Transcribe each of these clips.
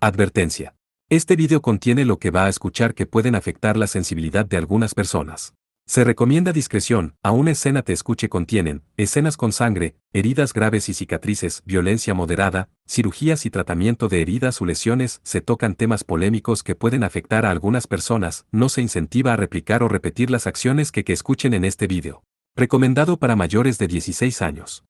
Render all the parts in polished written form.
Advertencia. Este video contiene lo que va a escuchar que pueden afectar la sensibilidad de algunas personas. Se recomienda discreción, aún escena te escuche contienen, escenas con sangre, heridas graves y cicatrices, violencia moderada, cirugías y tratamiento de heridas o lesiones, se tocan temas polémicos que pueden afectar a algunas personas, no se incentiva a replicar o repetir las acciones que escuchen en este video. Recomendado para mayores de 16 años.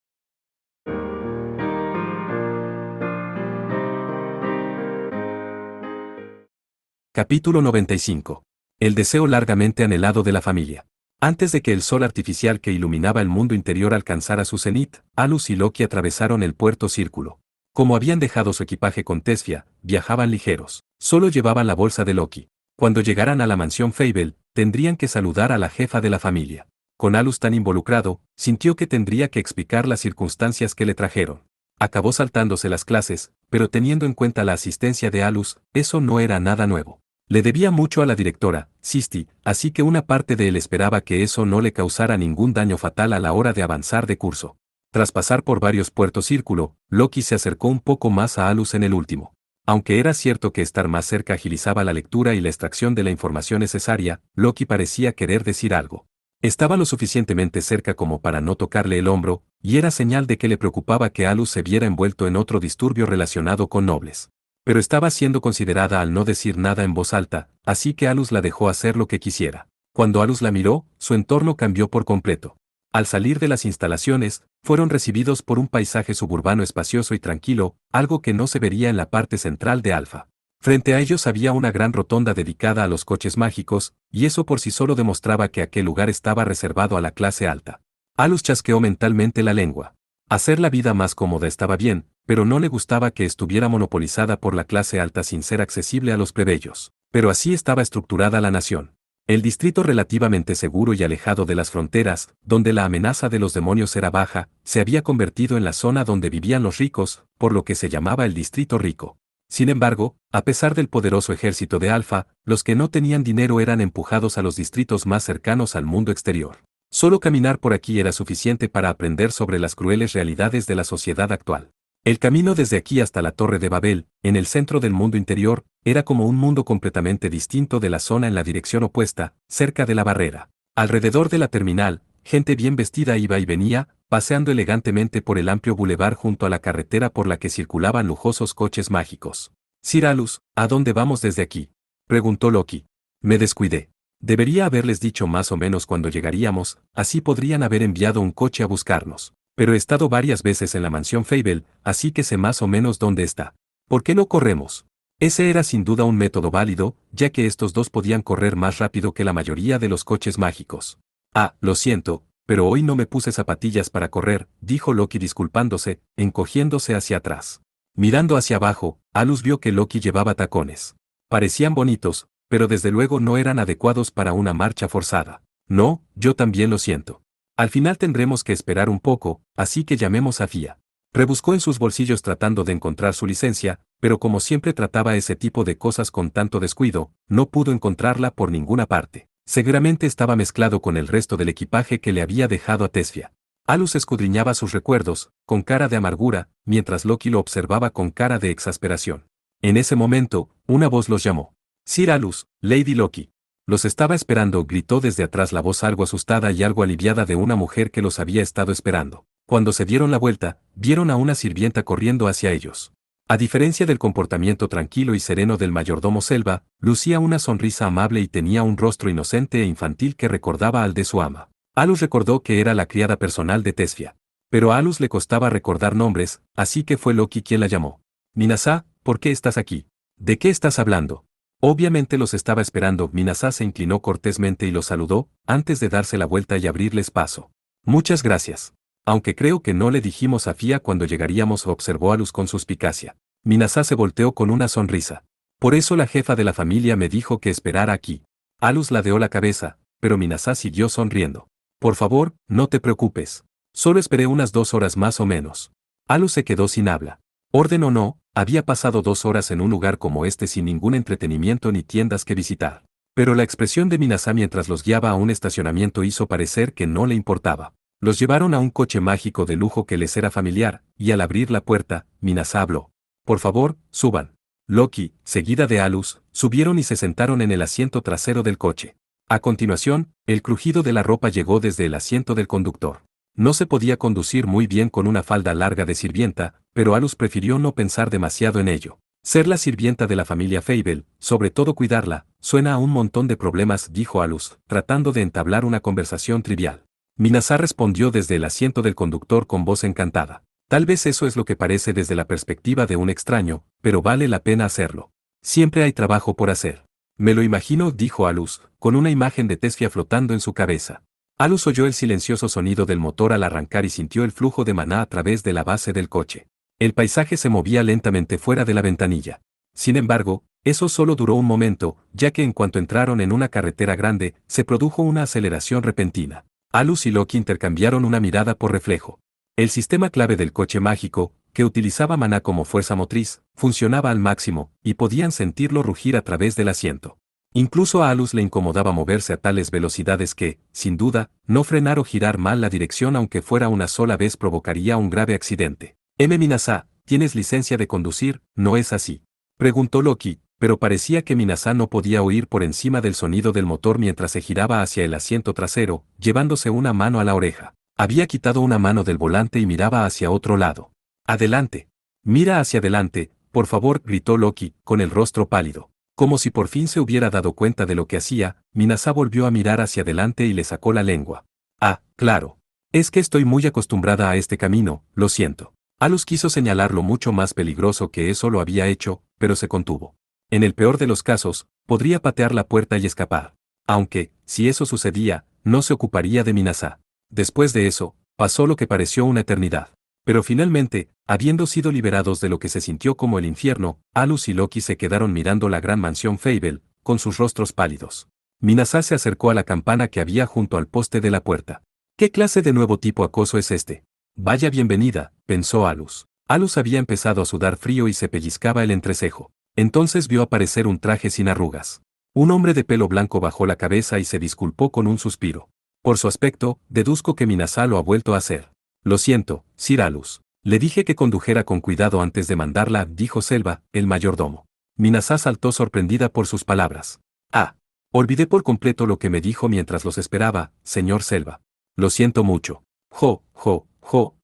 Capítulo 95. El deseo largamente anhelado de la familia. Antes de que el sol artificial que iluminaba el mundo interior alcanzara su cenit, Alus y Loki atravesaron el puerto Círculo. Como habían dejado su equipaje con Tesfia, viajaban ligeros. Solo llevaban la bolsa de Loki. Cuando llegaran a la mansión Fable, tendrían que saludar a la jefa de la familia. Con Alus tan involucrado, sintió que tendría que explicar las circunstancias que le trajeron. Acabó saltándose las clases, pero teniendo en cuenta la asistencia de Alus, eso no era nada nuevo. Le debía mucho a la directora, Sisti, así que una parte de él esperaba que eso no le causara ningún daño fatal a la hora de avanzar de curso. Tras pasar por varios puertos Círculo, Loki se acercó un poco más a Alus en el último. Aunque era cierto que estar más cerca agilizaba la lectura y la extracción de la información necesaria, Loki parecía querer decir algo. Estaba lo suficientemente cerca como para no tocarle el hombro, y era señal de que le preocupaba que Alus se viera envuelto en otro disturbio relacionado con nobles. Pero estaba siendo considerada al no decir nada en voz alta, así que Alus la dejó hacer lo que quisiera. Cuando Alus la miró, su entorno cambió por completo. Al salir de las instalaciones, fueron recibidos por un paisaje suburbano espacioso y tranquilo, algo que no se vería en la parte central de Alpha. Frente a ellos había una gran rotonda dedicada a los coches mágicos, y eso por sí solo demostraba que aquel lugar estaba reservado a la clase alta. Alus chasqueó mentalmente la lengua. Hacer la vida más cómoda estaba bien, pero no le gustaba que estuviera monopolizada por la clase alta sin ser accesible a los plebeyos. Pero así estaba estructurada la nación. El distrito relativamente seguro y alejado de las fronteras, donde la amenaza de los demonios era baja, se había convertido en la zona donde vivían los ricos, por lo que se llamaba el distrito rico. Sin embargo, a pesar del poderoso ejército de Alpha, los que no tenían dinero eran empujados a los distritos más cercanos al mundo exterior. Solo caminar por aquí era suficiente para aprender sobre las crueles realidades de la sociedad actual. El camino desde aquí hasta la Torre de Babel, en el centro del mundo interior, era como un mundo completamente distinto de la zona en la dirección opuesta, cerca de la barrera. Alrededor de la terminal, gente bien vestida iba y venía, paseando elegantemente por el amplio bulevar junto a la carretera por la que circulaban lujosos coches mágicos. Sir Alus, ¿a dónde vamos desde aquí?, preguntó Loki. Me descuidé. Debería haberles dicho más o menos cuándo llegaríamos, así podrían haber enviado un coche a buscarnos. Pero he estado varias veces en la mansión Fable, así que sé más o menos dónde está. ¿Por qué no corremos? Ese era sin duda un método válido, ya que estos dos podían correr más rápido que la mayoría de los coches mágicos. Ah, lo siento, pero hoy no me puse zapatillas para correr, dijo Loki disculpándose, encogiéndose hacia atrás. Mirando hacia abajo, Alus vio que Loki llevaba tacones. Parecían bonitos, pero desde luego no eran adecuados para una marcha forzada. No, yo también lo siento. Al final tendremos que esperar un poco, así que llamemos a Fia. Rebuscó en sus bolsillos tratando de encontrar su licencia, pero como siempre trataba ese tipo de cosas con tanto descuido, no pudo encontrarla por ninguna parte. Seguramente estaba mezclado con el resto del equipaje que le había dejado a Tesfia. Alus escudriñaba sus recuerdos, con cara de amargura, mientras Loki lo observaba con cara de exasperación. En ese momento, una voz los llamó. Sir Alus, Lady Loki. Los estaba esperando, gritó desde atrás la voz algo asustada y algo aliviada de una mujer que los había estado esperando. Cuando se dieron la vuelta, vieron a una sirvienta corriendo hacia ellos. A diferencia del comportamiento tranquilo y sereno del mayordomo Selva, lucía una sonrisa amable y tenía un rostro inocente e infantil que recordaba al de su ama. Alus recordó que era la criada personal de Tesfia. Pero a Alus le costaba recordar nombres, así que fue Loki quien la llamó. Minasa, ¿por qué estás aquí? ¿De qué estás hablando? Obviamente los estaba esperando. Minasa se inclinó cortésmente y los saludó, antes de darse la vuelta y abrirles paso. Muchas gracias. Aunque creo que no le dijimos a Fia cuando llegaríamos, observó Alus con suspicacia. Minasa se volteó con una sonrisa. Por eso la jefa de la familia me dijo que esperara aquí. Alus ladeó la cabeza, pero Minasa siguió sonriendo. Por favor, no te preocupes. Solo esperé unas 2 horas más o menos. Alus se quedó sin habla. Orden o no, había pasado 2 horas en un lugar como este sin ningún entretenimiento ni tiendas que visitar. Pero la expresión de Minasa mientras los guiaba a un estacionamiento hizo parecer que no le importaba. Los llevaron a un coche mágico de lujo que les era familiar, y al abrir la puerta, Minasa habló. Por favor, suban. Loki, seguida de Alus, subieron y se sentaron en el asiento trasero del coche. A continuación, el crujido de la ropa llegó desde el asiento del conductor. No se podía conducir muy bien con una falda larga de sirvienta, pero Alus prefirió no pensar demasiado en ello. Ser la sirvienta de la familia Fable, sobre todo cuidarla, suena a un montón de problemas, dijo Alus, tratando de entablar una conversación trivial. Minasa respondió desde el asiento del conductor con voz encantada. Tal vez eso es lo que parece desde la perspectiva de un extraño, pero vale la pena hacerlo. Siempre hay trabajo por hacer. Me lo imagino, dijo Alus, con una imagen de Tesfia flotando en su cabeza. Alus oyó el silencioso sonido del motor al arrancar y sintió el flujo de maná a través de la base del coche. El paisaje se movía lentamente fuera de la ventanilla. Sin embargo, eso solo duró un momento, ya que en cuanto entraron en una carretera grande, se produjo una aceleración repentina. Alus y Loki intercambiaron una mirada por reflejo. El sistema clave del coche mágico, que utilizaba maná como fuerza motriz, funcionaba al máximo, y podían sentirlo rugir a través del asiento. Incluso a Alus le incomodaba moverse a tales velocidades que, sin duda, no frenar o girar mal la dirección aunque fuera una sola vez provocaría un grave accidente. Minasa, ¿tienes licencia de conducir, no es así? Preguntó Loki, pero parecía que Minasa no podía oír por encima del sonido del motor mientras se giraba hacia el asiento trasero, llevándose una mano a la oreja. Había quitado una mano del volante y miraba hacia otro lado. Adelante. Mira hacia adelante, por favor, gritó Loki, con el rostro pálido. Como si por fin se hubiera dado cuenta de lo que hacía, Minasa volvió a mirar hacia adelante y le sacó la lengua. Ah, claro. Es que estoy muy acostumbrada a este camino, lo siento. Alus quiso señalar lo mucho más peligroso que eso lo había hecho, pero se contuvo. En el peor de los casos, podría patear la puerta y escapar. Aunque, si eso sucedía, no se ocuparía de Minasa. Después de eso, pasó lo que pareció una eternidad. Pero finalmente, habiendo sido liberados de lo que se sintió como el infierno, Alus y Loki se quedaron mirando la gran mansión Fable, con sus rostros pálidos. Minasa se acercó a la campana que había junto al poste de la puerta. ¿Qué clase de nuevo tipo acoso es este? Vaya bienvenida, pensó Alus. Alus había empezado a sudar frío y se pellizcaba el entrecejo. Entonces vio aparecer un traje sin arrugas. Un hombre de pelo blanco bajó la cabeza y se disculpó con un suspiro. Por su aspecto, deduzco que Minasa lo ha vuelto a hacer. Lo siento, Sir Alus. Le dije que condujera con cuidado antes de mandarla, dijo Selva, el mayordomo. Minasa saltó sorprendida por sus palabras. Ah, olvidé por completo lo que me dijo mientras los esperaba, señor Selva. Lo siento mucho.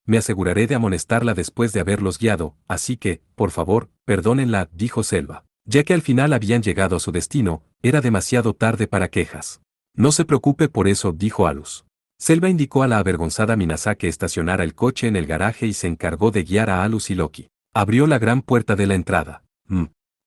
Me aseguraré de amonestarla después de haberlos guiado, así que, por favor, perdónenla, dijo Selva. Ya que al final habían llegado a su destino, era demasiado tarde para quejas. No se preocupe por eso, dijo Alus. Selva indicó a la avergonzada Minasa que estacionara el coche en el garaje y se encargó de guiar a Alus y Loki. Abrió la gran puerta de la entrada.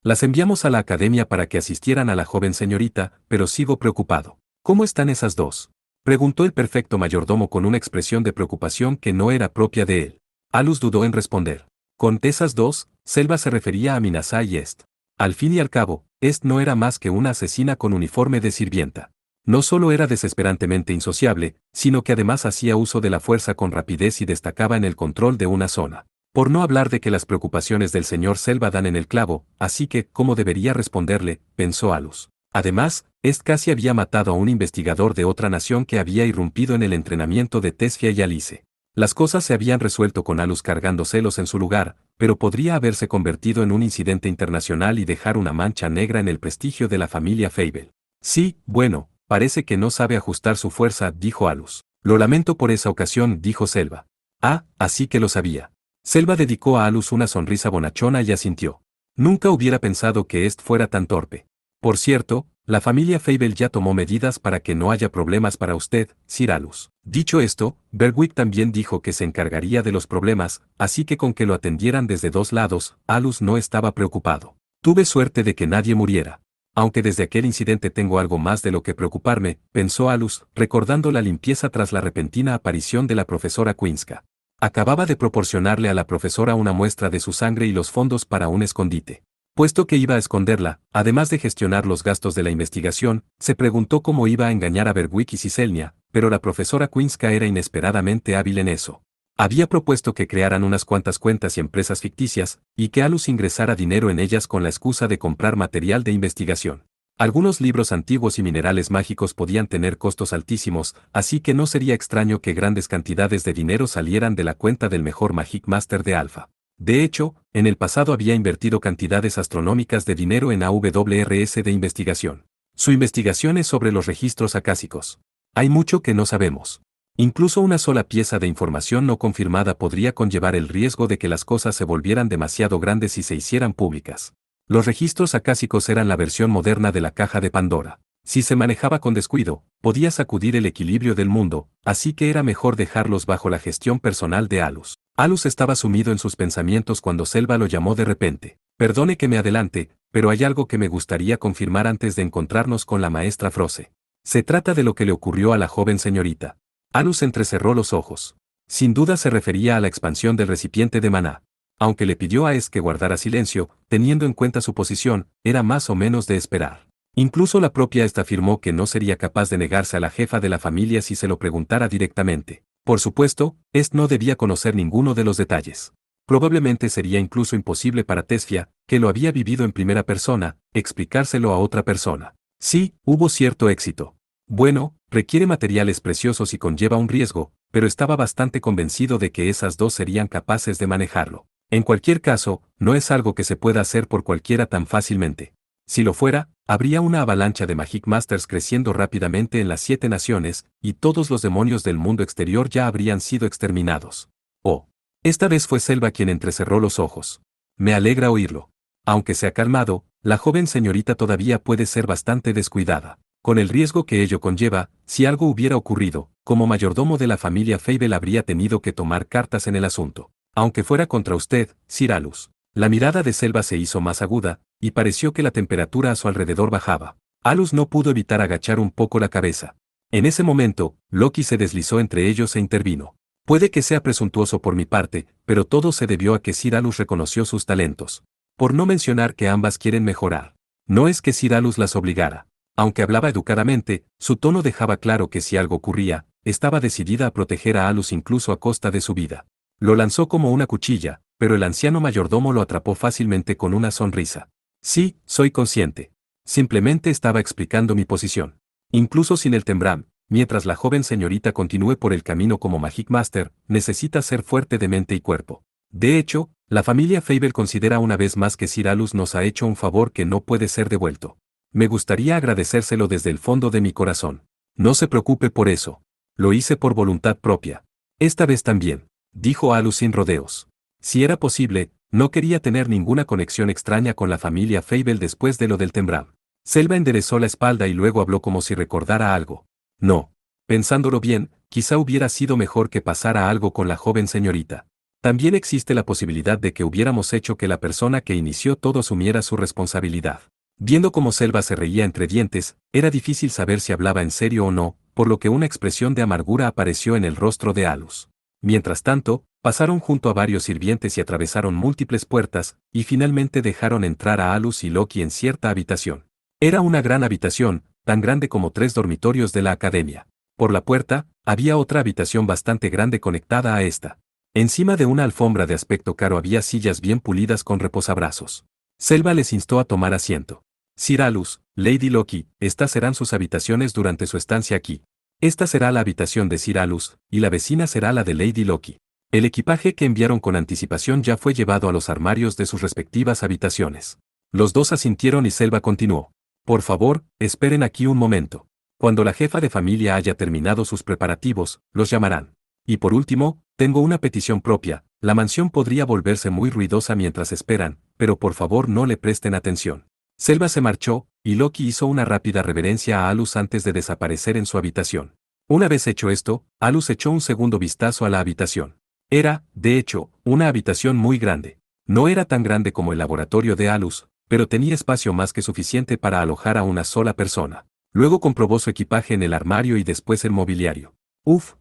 Las enviamos a la academia para que asistieran a la joven señorita, pero sigo preocupado. ¿Cómo están esas dos? Preguntó el perfecto mayordomo con una expresión de preocupación que no era propia de él. Alus dudó en responder. Con esas dos, Selva se refería a Minasa y Est. Al fin y al cabo, Est no era más que una asesina con uniforme de sirvienta. No solo era desesperantemente insociable, sino que además hacía uso de la fuerza con rapidez y destacaba en el control de una zona. Por no hablar de que las preocupaciones del señor Selva dan en el clavo, así que, ¿cómo debería responderle?, pensó Alus. Además, Est casi había matado a un investigador de otra nación que había irrumpido en el entrenamiento de Tesfia y Alice. Las cosas se habían resuelto con Alus cargando celos en su lugar, pero podría haberse convertido en un incidente internacional y dejar una mancha negra en el prestigio de la familia Fable. Sí, bueno. Parece que no sabe ajustar su fuerza, dijo Alus. Lo lamento por esa ocasión, dijo Selva. Ah, así que lo sabía. Selva dedicó a Alus una sonrisa bonachona y asintió. Nunca hubiera pensado que Est fuera tan torpe. Por cierto, la familia Fable ya tomó medidas para que no haya problemas para usted, Sir Alus. Dicho esto, Berwick también dijo que se encargaría de los problemas, así que con que lo atendieran desde dos lados, Alus no estaba preocupado. Tuve suerte de que nadie muriera. Aunque desde aquel incidente tengo algo más de lo que preocuparme, pensó Alus, recordando la limpieza tras la repentina aparición de la profesora Quinska. Acababa de proporcionarle a la profesora una muestra de su sangre y los fondos para un escondite. Puesto que iba a esconderla, además de gestionar los gastos de la investigación, se preguntó cómo iba a engañar a Berwick y Ciselnia, pero la profesora Quinska era inesperadamente hábil en eso. Había propuesto que crearan unas cuantas cuentas y empresas ficticias, y que Alus ingresara dinero en ellas con la excusa de comprar material de investigación. Algunos libros antiguos y minerales mágicos podían tener costos altísimos, así que no sería extraño que grandes cantidades de dinero salieran de la cuenta del mejor Magic Master de Alpha. De hecho, en el pasado había invertido cantidades astronómicas de dinero en AWRS de investigación. Su investigación es sobre los registros acásicos. Hay mucho que no sabemos. Incluso una sola pieza de información no confirmada podría conllevar el riesgo de que las cosas se volvieran demasiado grandes y se hicieran públicas. Los registros acásicos eran la versión moderna de la caja de Pandora. Si se manejaba con descuido, podía sacudir el equilibrio del mundo, así que era mejor dejarlos bajo la gestión personal de Alus. Alus estaba sumido en sus pensamientos cuando Selva lo llamó de repente. Perdone que me adelante, pero hay algo que me gustaría confirmar antes de encontrarnos con la maestra Froze. Se trata de lo que le ocurrió a la joven señorita. Alus entrecerró los ojos. Sin duda se refería a la expansión del recipiente de maná. Aunque le pidió a Es que guardara silencio, teniendo en cuenta su posición, era más o menos de esperar. Incluso la propia esta afirmó que no sería capaz de negarse a la jefa de la familia si se lo preguntara directamente. Por supuesto, no debía conocer ninguno de los detalles. Probablemente sería incluso imposible para Tesfia, que lo había vivido en primera persona, explicárselo a otra persona. Sí, hubo cierto éxito. Bueno, requiere materiales preciosos y conlleva un riesgo, pero estaba bastante convencido de que esas dos serían capaces de manejarlo. En cualquier caso, no es algo que se pueda hacer por cualquiera tan fácilmente. Si lo fuera, habría una avalancha de Magic Masters creciendo rápidamente en las 7 naciones, y todos los demonios del mundo exterior ya habrían sido exterminados. Oh. Esta vez fue Selva quien entrecerró los ojos. Me alegra oírlo. Aunque se ha calmado, la joven señorita todavía puede ser bastante descuidada. Con el riesgo que ello conlleva, si algo hubiera ocurrido, como mayordomo de la familia Fable habría tenido que tomar cartas en el asunto. Aunque fuera contra usted, Sir Alus. La mirada de Selva se hizo más aguda, y pareció que la temperatura a su alrededor bajaba. Alus no pudo evitar agachar un poco la cabeza. En ese momento, Loki se deslizó entre ellos e intervino. Puede que sea presuntuoso por mi parte, pero todo se debió a que Sir Alus reconoció sus talentos. Por no mencionar que ambas quieren mejorar. No es que Sir Alus las obligara. Aunque hablaba educadamente, su tono dejaba claro que si algo ocurría, estaba decidida a proteger a Alus incluso a costa de su vida. Lo lanzó como una cuchilla, pero el anciano mayordomo lo atrapó fácilmente con una sonrisa. Sí, soy consciente. Simplemente estaba explicando mi posición. Incluso sin el tembram, mientras la joven señorita continúe por el camino como Magic Master, necesita ser fuerte de mente y cuerpo. De hecho, la familia Fable considera una vez más que Sir Alus nos ha hecho un favor que no puede ser devuelto. Me gustaría agradecérselo desde el fondo de mi corazón. No se preocupe por eso. Lo hice por voluntad propia. Esta vez también, dijo Alus sin rodeos. Si era posible, no quería tener ninguna conexión extraña con la familia Fable después de lo del tembram. Selva enderezó la espalda y luego habló como si recordara algo. No. Pensándolo bien, quizá hubiera sido mejor que pasara algo con la joven señorita. También existe la posibilidad de que hubiéramos hecho que la persona que inició todo asumiera su responsabilidad. Viendo cómo Selva se reía entre dientes, era difícil saber si hablaba en serio o no, por lo que una expresión de amargura apareció en el rostro de Alus. Mientras tanto, pasaron junto a varios sirvientes y atravesaron múltiples puertas, y finalmente dejaron entrar a Alus y Loki en cierta habitación. Era una gran habitación, tan grande como 3 dormitorios de la academia. Por la puerta, había otra habitación bastante grande conectada a esta. Encima de una alfombra de aspecto caro había sillas bien pulidas con reposabrazos. Selva les instó a tomar asiento. Sir Alus, Lady Loki, estas serán sus habitaciones durante su estancia aquí. Esta será la habitación de Sir Alus, y la vecina será la de Lady Loki. El equipaje que enviaron con anticipación ya fue llevado a los armarios de sus respectivas habitaciones. Los dos asintieron y Selva continuó. Por favor, esperen aquí un momento. Cuando la jefa de familia haya terminado sus preparativos, los llamarán. Y por último, tengo una petición propia. La mansión podría volverse muy ruidosa mientras esperan, pero por favor no le presten atención. Selva se marchó, y Loki hizo una rápida reverencia a Alus antes de desaparecer en su habitación. Una vez hecho esto, Alus echó un segundo vistazo a la habitación. Era, de hecho, una habitación muy grande. No era tan grande como el laboratorio de Alus, pero tenía espacio más que suficiente para alojar a una sola persona. Luego comprobó su equipaje en el armario y después el mobiliario.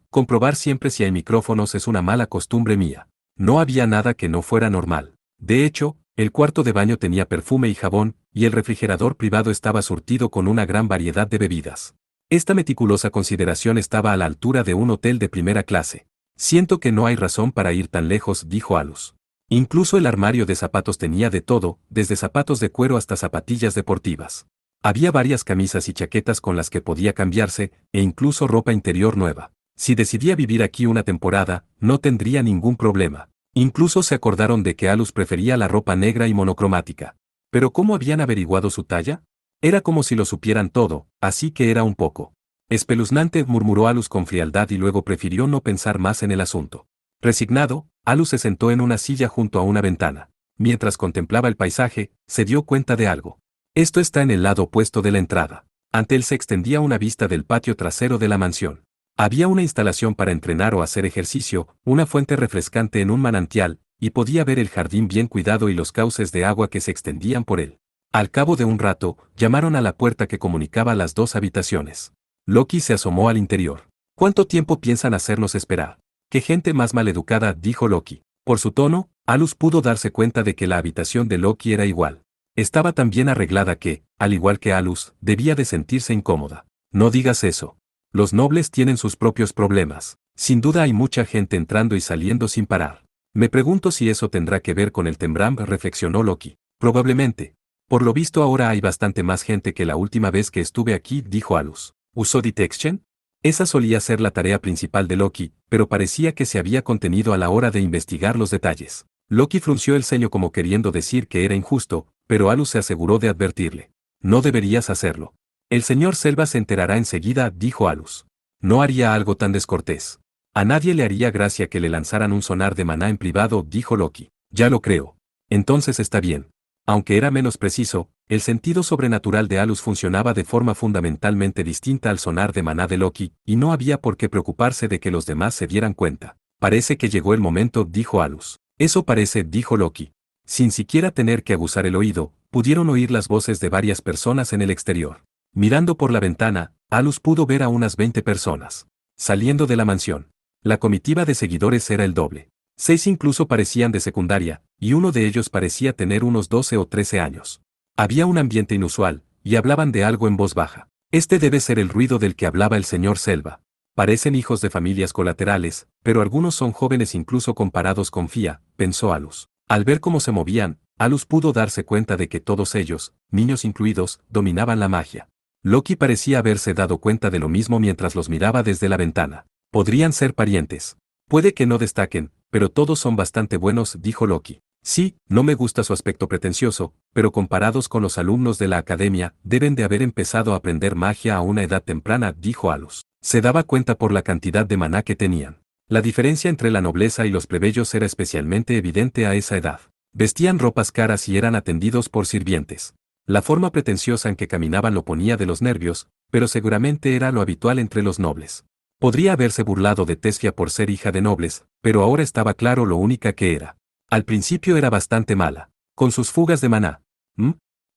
Comprobar siempre si hay micrófonos es una mala costumbre mía. No había nada que no fuera normal. De hecho, el cuarto de baño tenía perfume y jabón, y el refrigerador privado estaba surtido con una gran variedad de bebidas. Esta meticulosa consideración estaba a la altura de un hotel de primera clase. Siento que no hay razón para ir tan lejos, dijo Alus. Incluso el armario de zapatos tenía de todo, desde zapatos de cuero hasta zapatillas deportivas. Había varias camisas y chaquetas con las que podía cambiarse, e incluso ropa interior nueva. Si decidía vivir aquí una temporada, no tendría ningún problema. Incluso se acordaron de que Alus prefería la ropa negra y monocromática. ¿Pero cómo habían averiguado su talla? Era como si lo supieran todo, así que era un poco espeluznante, murmuró Alus con frialdad y luego prefirió no pensar más en el asunto. Resignado, Alus se sentó en una silla junto a una ventana. Mientras contemplaba el paisaje, se dio cuenta de algo. Esto está en el lado opuesto de la entrada. Ante él se extendía una vista del patio trasero de la mansión. Había una instalación para entrenar o hacer ejercicio, una fuente refrescante en un manantial, y podía ver el jardín bien cuidado y los cauces de agua que se extendían por él. Al cabo de un rato, llamaron a la puerta que comunicaba las dos habitaciones. Loki se asomó al interior. ¿Cuánto tiempo piensan hacernos esperar? ¡Qué gente más maleducada!, dijo Loki. Por su tono, Alus pudo darse cuenta de que la habitación de Loki era igual. Estaba tan bien arreglada que, al igual que Alus, debía de sentirse incómoda. No digas eso. Los nobles tienen sus propios problemas. Sin duda hay mucha gente entrando y saliendo sin parar. Me pregunto si eso tendrá que ver con el Tembram, reflexionó Loki. Probablemente. Por lo visto ahora hay bastante más gente que la última vez que estuve aquí, dijo Alus. ¿Usó Detection? Esa solía ser la tarea principal de Loki, pero parecía que se había contenido a la hora de investigar los detalles. Loki frunció el ceño como queriendo decir que era injusto, pero Alus se aseguró de advertirle. No deberías hacerlo. El señor Selva se enterará enseguida, dijo Alus. No haría algo tan descortés. A nadie le haría gracia que le lanzaran un sonar de maná en privado, dijo Loki. Ya lo creo. Entonces está bien. Aunque era menos preciso, el sentido sobrenatural de Alus funcionaba de forma fundamentalmente distinta al sonar de maná de Loki, y no había por qué preocuparse de que los demás se dieran cuenta. Parece que llegó el momento, dijo Alus. Eso parece, dijo Loki. Sin siquiera tener que aguzar el oído, pudieron oír las voces de varias personas en el exterior. Mirando por la ventana, Alus pudo ver a unas 20 personas saliendo de la mansión. La comitiva de seguidores era el doble. 6 incluso parecían de secundaria, y uno de ellos parecía tener unos 12 o 13 años. Había un ambiente inusual, y hablaban de algo en voz baja. Este debe ser el ruido del que hablaba el señor Selva. Parecen hijos de familias colaterales, pero algunos son jóvenes incluso comparados con Fia, pensó Alus. Al ver cómo se movían, Alus pudo darse cuenta de que todos ellos, niños incluidos, dominaban la magia. Loki parecía haberse dado cuenta de lo mismo mientras los miraba desde la ventana. Podrían ser parientes. Puede que no destaquen, pero todos son bastante buenos, dijo Loki. Sí, no me gusta su aspecto pretencioso, pero comparados con los alumnos de la academia, deben de haber empezado a aprender magia a una edad temprana, dijo Alus. Se daba cuenta por la cantidad de maná que tenían. La diferencia entre la nobleza y los plebeyos era especialmente evidente a esa edad. Vestían ropas caras y eran atendidos por sirvientes. La forma pretenciosa en que caminaban lo ponía de los nervios, pero seguramente era lo habitual entre los nobles. Podría haberse burlado de Tesfia por ser hija de nobles, pero ahora estaba claro lo única que era. Al principio era bastante mala, con sus fugas de maná.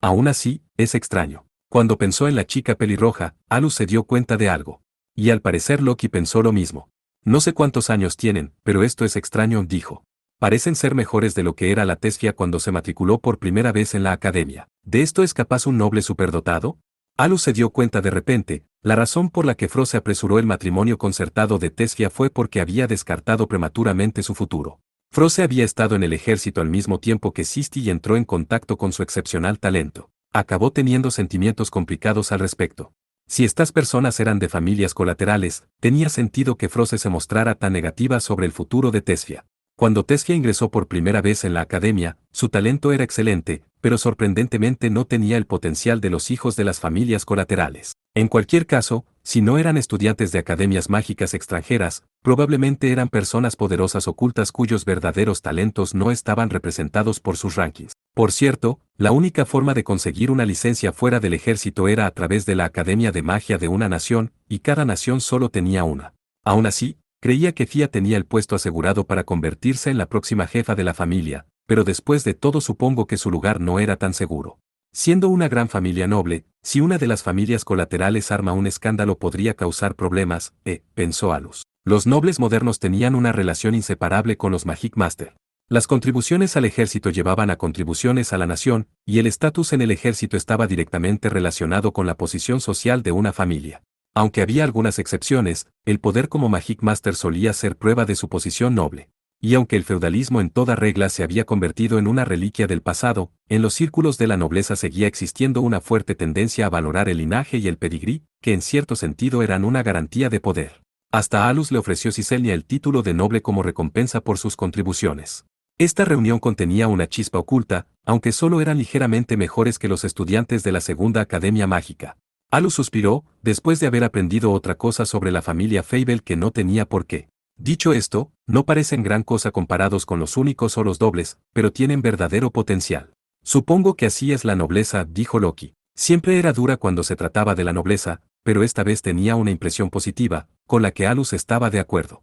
Aún así, es extraño. Cuando pensó en la chica pelirroja, Alus se dio cuenta de algo. Y al parecer Loki pensó lo mismo. No sé cuántos años tienen, pero esto es extraño, dijo. Parecen ser mejores de lo que era la Tesfia cuando se matriculó por primera vez en la academia. ¿De esto es capaz un noble superdotado? Alus se dio cuenta de repente. La razón por la que Froze apresuró el matrimonio concertado de Tesfia fue porque había descartado prematuramente su futuro. Froze había estado en el ejército al mismo tiempo que Sisti y entró en contacto con su excepcional talento. Acabó teniendo sentimientos complicados al respecto. Si estas personas eran de familias colaterales, tenía sentido que Froze se mostrara tan negativa sobre el futuro de Tesfia. Cuando Tesfia ingresó por primera vez en la academia, su talento era excelente, pero sorprendentemente no tenía el potencial de los hijos de las familias colaterales. En cualquier caso, si no eran estudiantes de academias mágicas extranjeras, probablemente eran personas poderosas ocultas cuyos verdaderos talentos no estaban representados por sus rankings. Por cierto, la única forma de conseguir una licencia fuera del ejército era a través de la Academia de Magia de una nación, y cada nación solo tenía una. Aún así, creía que Fia tenía el puesto asegurado para convertirse en la próxima jefa de la familia, pero después de todo supongo que su lugar no era tan seguro. Siendo una gran familia noble, si una de las familias colaterales arma un escándalo podría causar problemas, pensó Alus. Los nobles modernos tenían una relación inseparable con los Magic Master. Las contribuciones al ejército llevaban a contribuciones a la nación, y el estatus en el ejército estaba directamente relacionado con la posición social de una familia. Aunque había algunas excepciones, el poder como Magic Master solía ser prueba de su posición noble. Y aunque el feudalismo en toda regla se había convertido en una reliquia del pasado, en los círculos de la nobleza seguía existiendo una fuerte tendencia a valorar el linaje y el pedigrí, que en cierto sentido eran una garantía de poder. Hasta Alus le ofreció Ciselnia el título de noble como recompensa por sus contribuciones. Esta reunión contenía una chispa oculta, aunque solo eran ligeramente mejores que los estudiantes de la Segunda Academia Mágica. Alus suspiró, después de haber aprendido otra cosa sobre la familia Fable que no tenía por qué. Dicho esto, no parecen gran cosa comparados con los únicos o los dobles, pero tienen verdadero potencial. Supongo que así es la nobleza, dijo Loki. Siempre era dura cuando se trataba de la nobleza, pero esta vez tenía una impresión positiva, con la que Alus estaba de acuerdo.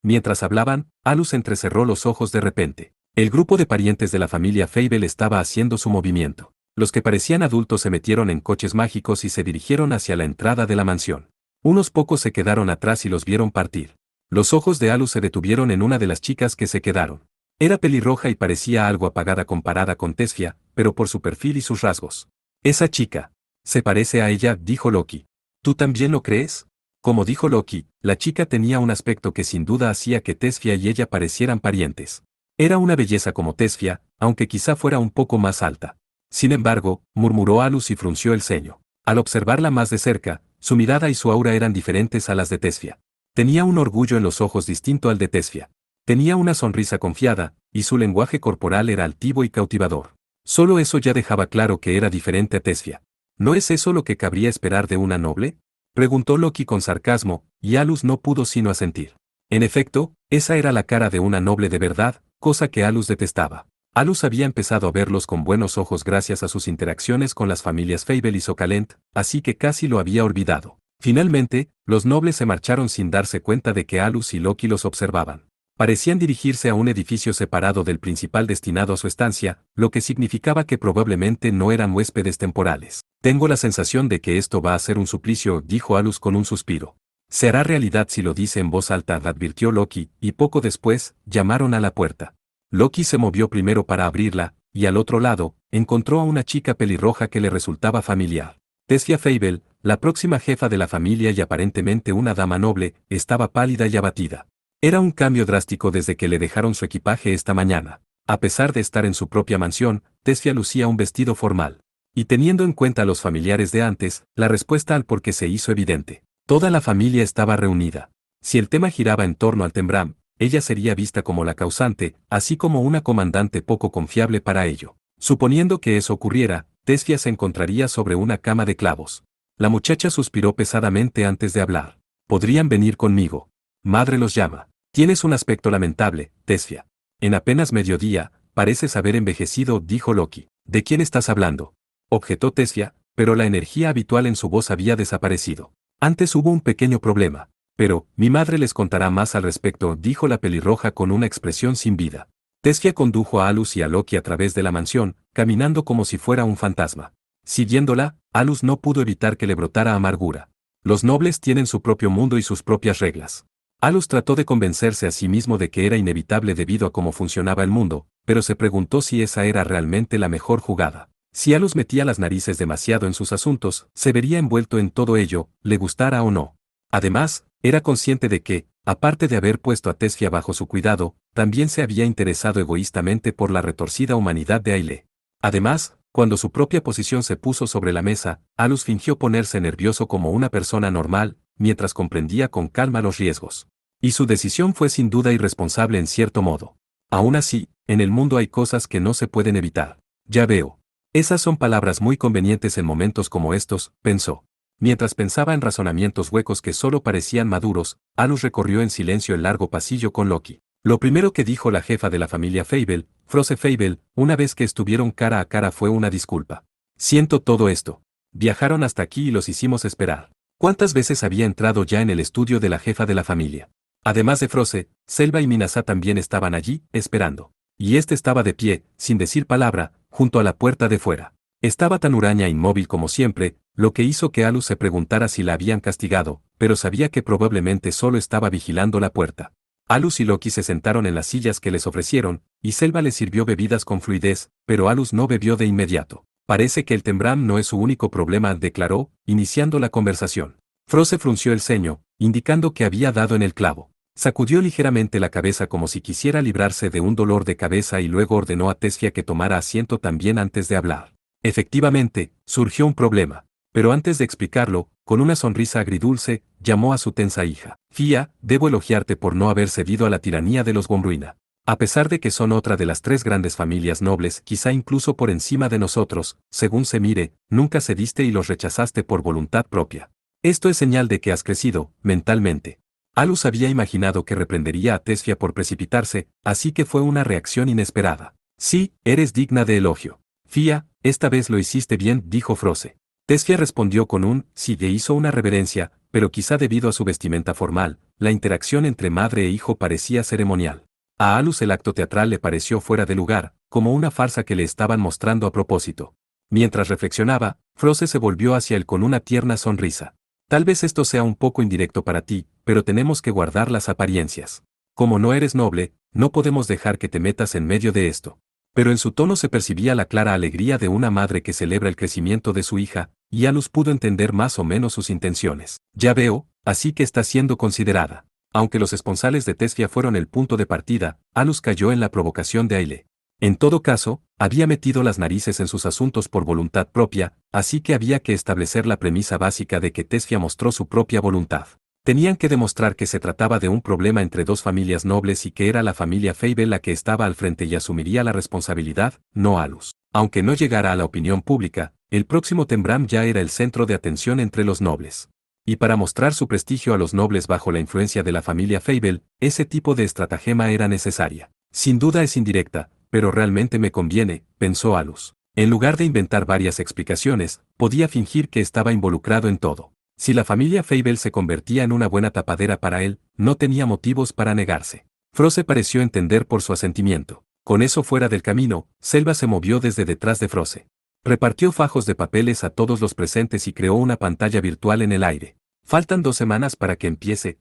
Mientras hablaban, Alus entrecerró los ojos de repente. El grupo de parientes de la familia Fable estaba haciendo su movimiento. Los que parecían adultos se metieron en coches mágicos y se dirigieron hacia la entrada de la mansión. Unos pocos se quedaron atrás y los vieron partir. Los ojos de Alus se detuvieron en una de las chicas que se quedaron. Era pelirroja y parecía algo apagada comparada con Tesfia, pero por su perfil y sus rasgos. Esa chica. Se parece a ella, dijo Loki. ¿Tú también lo crees? Como dijo Loki, la chica tenía un aspecto que sin duda hacía que Tesfia y ella parecieran parientes. Era una belleza como Tesfia, aunque quizá fuera un poco más alta. Sin embargo, murmuró Alus y frunció el ceño. Al observarla más de cerca, su mirada y su aura eran diferentes a las de Tesfia. Tenía un orgullo en los ojos distinto al de Tesfia. Tenía una sonrisa confiada, y su lenguaje corporal era altivo y cautivador. Solo eso ya dejaba claro que era diferente a Tesfia. ¿No es eso lo que cabría esperar de una noble? Preguntó Loki con sarcasmo, y Alus no pudo sino asentir. En efecto, esa era la cara de una noble de verdad, cosa que Alus detestaba. Alus había empezado a verlos con buenos ojos gracias a sus interacciones con las familias Fable y Socalent, así que casi lo había olvidado. Finalmente, los nobles se marcharon sin darse cuenta de que Alus y Loki los observaban. Parecían dirigirse a un edificio separado del principal destinado a su estancia, lo que significaba que probablemente no eran huéspedes temporales. Tengo la sensación de que esto va a ser un suplicio, dijo Alus con un suspiro. Se hará realidad si lo dice en voz alta, advirtió Loki, y poco después, llamaron a la puerta. Loki se movió primero para abrirla, y al otro lado, encontró a una chica pelirroja que le resultaba familiar. Tesfia Fable, la próxima jefa de la familia y aparentemente una dama noble, estaba pálida y abatida. Era un cambio drástico desde que le dejaron su equipaje esta mañana. A pesar de estar en su propia mansión, Tesfia lucía un vestido formal. Y teniendo en cuenta a los familiares de antes, la respuesta al por qué se hizo evidente. Toda la familia estaba reunida. Si el tema giraba en torno al Tembram, ella sería vista como la causante, así como una comandante poco confiable para ello. Suponiendo que eso ocurriera, Tesfia se encontraría sobre una cama de clavos. La muchacha suspiró pesadamente antes de hablar. Podrían venir conmigo. Madre los llama. Tienes un aspecto lamentable, Tesfia. En apenas mediodía, pareces haber envejecido, dijo Loki. ¿De quién estás hablando? Objetó Tesfia, pero la energía habitual en su voz había desaparecido. Antes hubo un pequeño problema. Pero, mi madre les contará más al respecto, dijo la pelirroja con una expresión sin vida. Tesfia condujo a Alus y a Loki a través de la mansión, caminando como si fuera un fantasma. Siguiéndola, Alus no pudo evitar que le brotara amargura. Los nobles tienen su propio mundo y sus propias reglas. Alus trató de convencerse a sí mismo de que era inevitable debido a cómo funcionaba el mundo, pero se preguntó si esa era realmente la mejor jugada. Si Alus metía las narices demasiado en sus asuntos, se vería envuelto en todo ello, le gustara o no. Además, era consciente de que, aparte de haber puesto a Tesfia bajo su cuidado, también se había interesado egoístamente por la retorcida humanidad de Aile. Además, cuando su propia posición se puso sobre la mesa, Alus fingió ponerse nervioso como una persona normal, mientras comprendía con calma los riesgos. Y su decisión fue sin duda irresponsable en cierto modo. Aún así, en el mundo hay cosas que no se pueden evitar. Ya veo. Esas son palabras muy convenientes en momentos como estos, pensó. Mientras pensaba en razonamientos huecos que solo parecían maduros, Alus recorrió en silencio el largo pasillo con Loki. Lo primero que dijo la jefa de la familia Fable, Froze Fable, una vez que estuvieron cara a cara fue una disculpa. Siento todo esto. Viajaron hasta aquí y los hicimos esperar. ¿Cuántas veces había entrado ya en el estudio de la jefa de la familia? Además de Froze, Selva y Minasa también estaban allí, esperando. Y este estaba de pie, sin decir palabra, junto a la puerta de fuera. Estaba tan huraña e inmóvil como siempre, lo que hizo que Alus se preguntara si la habían castigado, pero sabía que probablemente solo estaba vigilando la puerta. Alus y Loki se sentaron en las sillas que les ofrecieron, y Selva les sirvió bebidas con fluidez, pero Alus no bebió de inmediato. Parece que el Tembram no es su único problema, declaró, iniciando la conversación. Froze frunció el ceño, indicando que había dado en el clavo. Sacudió ligeramente la cabeza como si quisiera librarse de un dolor de cabeza y luego ordenó a Tesfia que tomara asiento también antes de hablar. Efectivamente, surgió un problema. Pero antes de explicarlo, con una sonrisa agridulce, llamó a su tensa hija. Fia, debo elogiarte por no haber cedido a la tiranía de los Gomruina. A pesar de que son otra de las 3 grandes familias nobles, quizá incluso por encima de nosotros, según se mire, nunca cediste y los rechazaste por voluntad propia. Esto es señal de que has crecido, mentalmente. Alus había imaginado que reprendería a Tesfia por precipitarse, así que fue una reacción inesperada. Sí, eres digna de elogio. Fia, esta vez lo hiciste bien, dijo Froze. Tesfia respondió con un sí e hizo una reverencia, pero quizá debido a su vestimenta formal, la interacción entre madre e hijo parecía ceremonial. A Alus el acto teatral le pareció fuera de lugar, como una farsa que le estaban mostrando a propósito. Mientras reflexionaba, Froze se volvió hacia él con una tierna sonrisa. Tal vez esto sea un poco indirecto para ti, pero tenemos que guardar las apariencias. Como no eres noble, no podemos dejar que te metas en medio de esto. Pero en su tono se percibía la clara alegría de una madre que celebra el crecimiento de su hija, y Alus pudo entender más o menos sus intenciones. Ya veo, así que está siendo considerada. Aunque los esponsales de Tesfia fueron el punto de partida, Alus cayó en la provocación de Aile. En todo caso, había metido las narices en sus asuntos por voluntad propia, así que había que establecer la premisa básica de que Tesfia mostró su propia voluntad. Tenían que demostrar que se trataba de un problema entre 2 familias nobles y que era la familia Fable la que estaba al frente y asumiría la responsabilidad, no Alus. Aunque no llegara a la opinión pública, el próximo Tembram ya era el centro de atención entre los nobles. Y para mostrar su prestigio a los nobles bajo la influencia de la familia Fable, ese tipo de estratagema era necesaria. Sin duda es indirecta, pero realmente me conviene, pensó Alus. En lugar de inventar varias explicaciones, podía fingir que estaba involucrado en todo. Si la familia Fable se convertía en una buena tapadera para él, no tenía motivos para negarse. Froze pareció entender por su asentimiento. Con eso fuera del camino, Selva se movió desde detrás de Froze. Repartió fajos de papeles a todos los presentes y creó una pantalla virtual en el aire. Faltan 2 semanas para que empiece,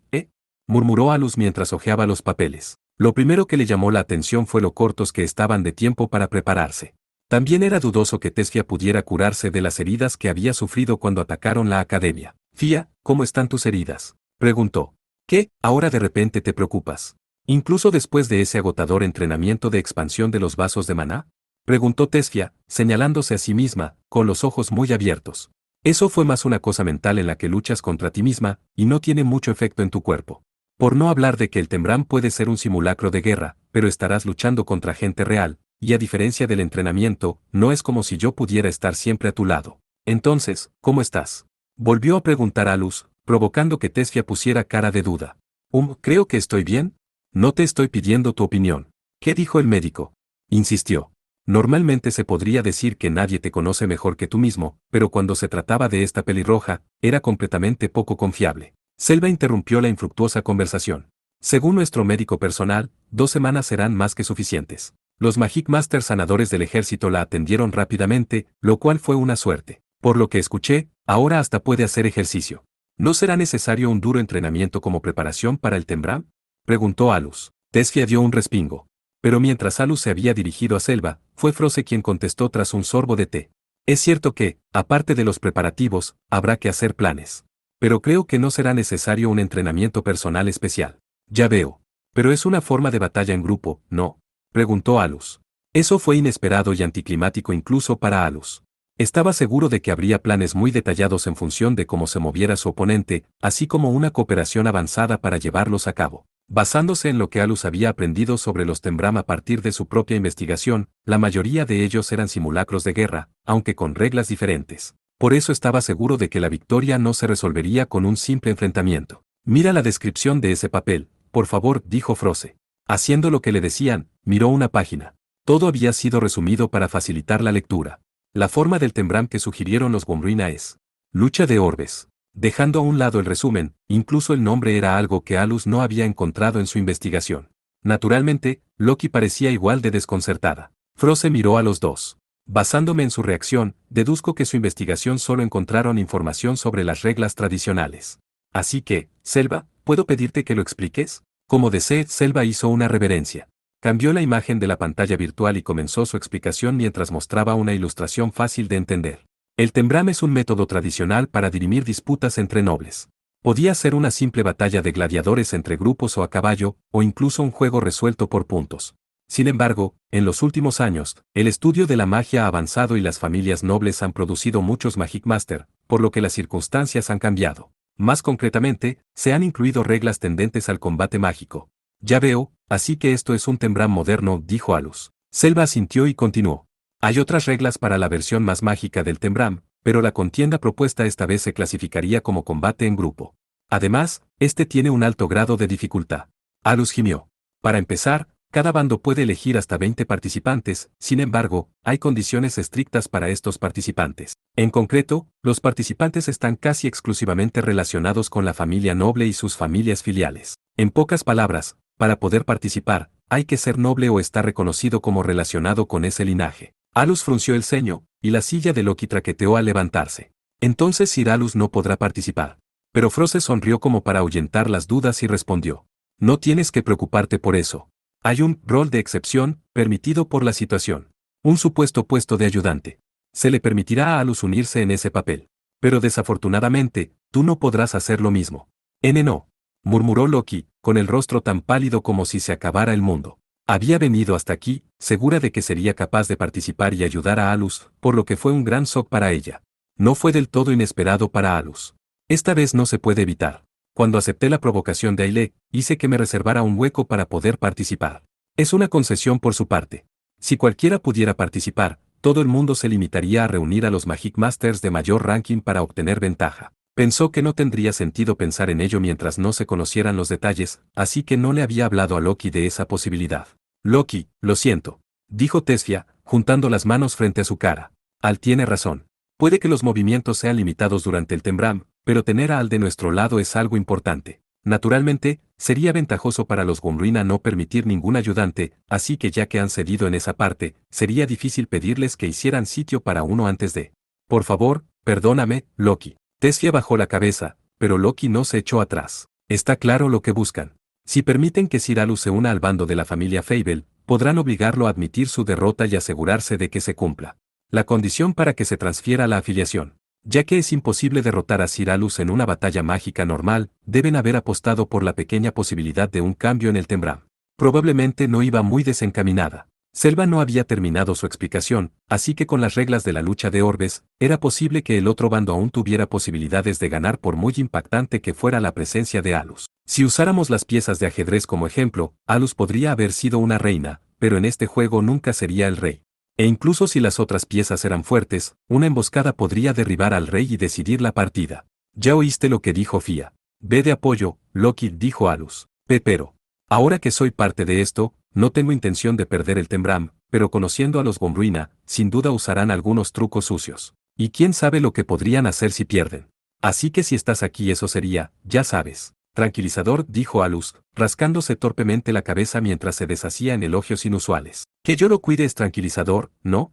murmuró Alus mientras hojeaba los papeles. Lo primero que le llamó la atención fue lo cortos que estaban de tiempo para prepararse. También era dudoso que Tesfia pudiera curarse de las heridas que había sufrido cuando atacaron la academia. Fia, ¿cómo están tus heridas?, preguntó. ¿Qué, ahora de repente te preocupas? ¿Incluso después de ese agotador entrenamiento de expansión de los vasos de maná?, preguntó Tesfia, señalándose a sí misma, con los ojos muy abiertos. Eso fue más una cosa mental en la que luchas contra ti misma, y no tiene mucho efecto en tu cuerpo. Por no hablar de que el Tembram puede ser un simulacro de guerra, pero estarás luchando contra gente real, y a diferencia del entrenamiento, no es como si yo pudiera estar siempre a tu lado. Entonces, ¿cómo estás?, volvió a preguntar Alus, provocando que Tesfia pusiera cara de duda. Creo que estoy bien. No te estoy pidiendo tu opinión. ¿Qué dijo el médico?, insistió. Normalmente se podría decir que nadie te conoce mejor que tú mismo, pero cuando se trataba de esta pelirroja, era completamente poco confiable. Selva interrumpió la infructuosa conversación. Según nuestro médico personal, 2 semanas serán más que suficientes. Los Magic Master sanadores del ejército la atendieron rápidamente, lo cual fue una suerte. Por lo que escuché, ahora hasta puede hacer ejercicio. ¿No será necesario un duro entrenamiento como preparación para el Tembram?, preguntó Alus. Tesfia dio un respingo. Pero mientras Alus se había dirigido a Selva, fue Froze quien contestó tras un sorbo de té. Es cierto que, aparte de los preparativos, habrá que hacer planes. Pero creo que no será necesario un entrenamiento personal especial. Ya veo. Pero es una forma de batalla en grupo, ¿no?, preguntó Alus. Eso fue inesperado y anticlimático incluso para Alus. Estaba seguro de que habría planes muy detallados en función de cómo se moviera su oponente, así como una cooperación avanzada para llevarlos a cabo. Basándose en lo que Alus había aprendido sobre los Tembram a partir de su propia investigación, la mayoría de ellos eran simulacros de guerra, aunque con reglas diferentes. Por eso estaba seguro de que la victoria no se resolvería con un simple enfrentamiento. Mira la descripción de ese papel, por favor, dijo Froze. Haciendo lo que le decían, miró una página. Todo había sido resumido para facilitar la lectura. La forma del Tembram que sugirieron los Gomruina es lucha de orbes. Dejando a un lado el resumen, incluso el nombre era algo que Alus no había encontrado en su investigación. Naturalmente, Loki parecía igual de desconcertada. Froze miró a los dos. Basándome en su reacción, deduzco que su investigación solo encontraron información sobre las reglas tradicionales. Así que, Selva, ¿puedo pedirte que lo expliques? Como desees, Selva hizo una reverencia. Cambió la imagen de la pantalla virtual y comenzó su explicación mientras mostraba una ilustración fácil de entender. El Tembram es un método tradicional para dirimir disputas entre nobles. Podía ser una simple batalla de gladiadores entre grupos o a caballo, o incluso un juego resuelto por puntos. Sin embargo, en los últimos años, el estudio de la magia ha avanzado y las familias nobles han producido muchos Magic Master, por lo que las circunstancias han cambiado. Más concretamente, se han incluido reglas tendentes al combate mágico. Ya veo, así que esto es un Tembram moderno, dijo Alus. Selva asintió y continuó. Hay otras reglas para la versión más mágica del Tembram, pero la contienda propuesta esta vez se clasificaría como combate en grupo. Además, este tiene un alto grado de dificultad. Alus gimió. Para empezar, cada bando puede elegir hasta 20 participantes, sin embargo, hay condiciones estrictas para estos participantes. En concreto, los participantes están casi exclusivamente relacionados con la familia noble y sus familias filiales. En pocas palabras, para poder participar, hay que ser noble o estar reconocido como relacionado con ese linaje. Alus frunció el ceño, y la silla de Loki traqueteó al levantarse. Entonces Sir Alus no podrá participar. Pero Froze sonrió como para ahuyentar las dudas y respondió. No tienes que preocuparte por eso. Hay un rol de excepción, permitido por la situación. Un supuesto puesto de ayudante. Se le permitirá a Alus unirse en ese papel. Pero desafortunadamente, tú no podrás hacer lo mismo. No, murmuró Loki, con el rostro tan pálido como si se acabara el mundo. Había venido hasta aquí, segura de que sería capaz de participar y ayudar a Alus, por lo que fue un gran shock para ella. No fue del todo inesperado para Alus. Esta vez no se puede evitar. Cuando acepté la provocación de Aile, hice que me reservara un hueco para poder participar. Es una concesión por su parte. Si cualquiera pudiera participar, todo el mundo se limitaría a reunir a los Magic Masters de mayor ranking para obtener ventaja. Pensó que no tendría sentido pensar en ello mientras no se conocieran los detalles, así que no le había hablado a Loki de esa posibilidad. Loki, lo siento, dijo Tesfia, juntando las manos frente a su cara. Al tiene razón. Puede que los movimientos sean limitados durante el Tembram, pero tener a Al de nuestro lado es algo importante. Naturalmente, sería ventajoso para los Gumruina no permitir ningún ayudante, así que ya que han cedido en esa parte, sería difícil pedirles que hicieran sitio para uno antes de. Por favor, perdóname, Loki. Tesfia bajó la cabeza, pero Loki no se echó atrás. Está claro lo que buscan. Si permiten que Sir Alus se una al bando de la familia Fable, podrán obligarlo a admitir su derrota y asegurarse de que se cumpla la condición para que se transfiera la afiliación. Ya que es imposible derrotar a Sir Alus en una batalla mágica normal, deben haber apostado por la pequeña posibilidad de un cambio en el Tembram. Probablemente no iba muy desencaminada. Selva no había terminado su explicación, así que con las reglas de la lucha de orbes, era posible que el otro bando aún tuviera posibilidades de ganar por muy impactante que fuera la presencia de Alus. Si usáramos las piezas de ajedrez como ejemplo, Alus podría haber sido una reina, pero en este juego nunca sería el rey. E incluso si las otras piezas eran fuertes, una emboscada podría derribar al rey y decidir la partida. Ya oíste lo que dijo Fia. Ve de apoyo, Loki, dijo Alus. Pero. Ahora que soy parte de esto, no tengo intención de perder el Tembram, pero conociendo a los Gomruina, sin duda usarán algunos trucos sucios. Y quién sabe lo que podrían hacer si pierden. Así que si estás aquí eso sería, ya sabes. Tranquilizador, dijo Alus, rascándose torpemente la cabeza mientras se deshacía en elogios inusuales. Que yo lo cuide es tranquilizador, ¿no?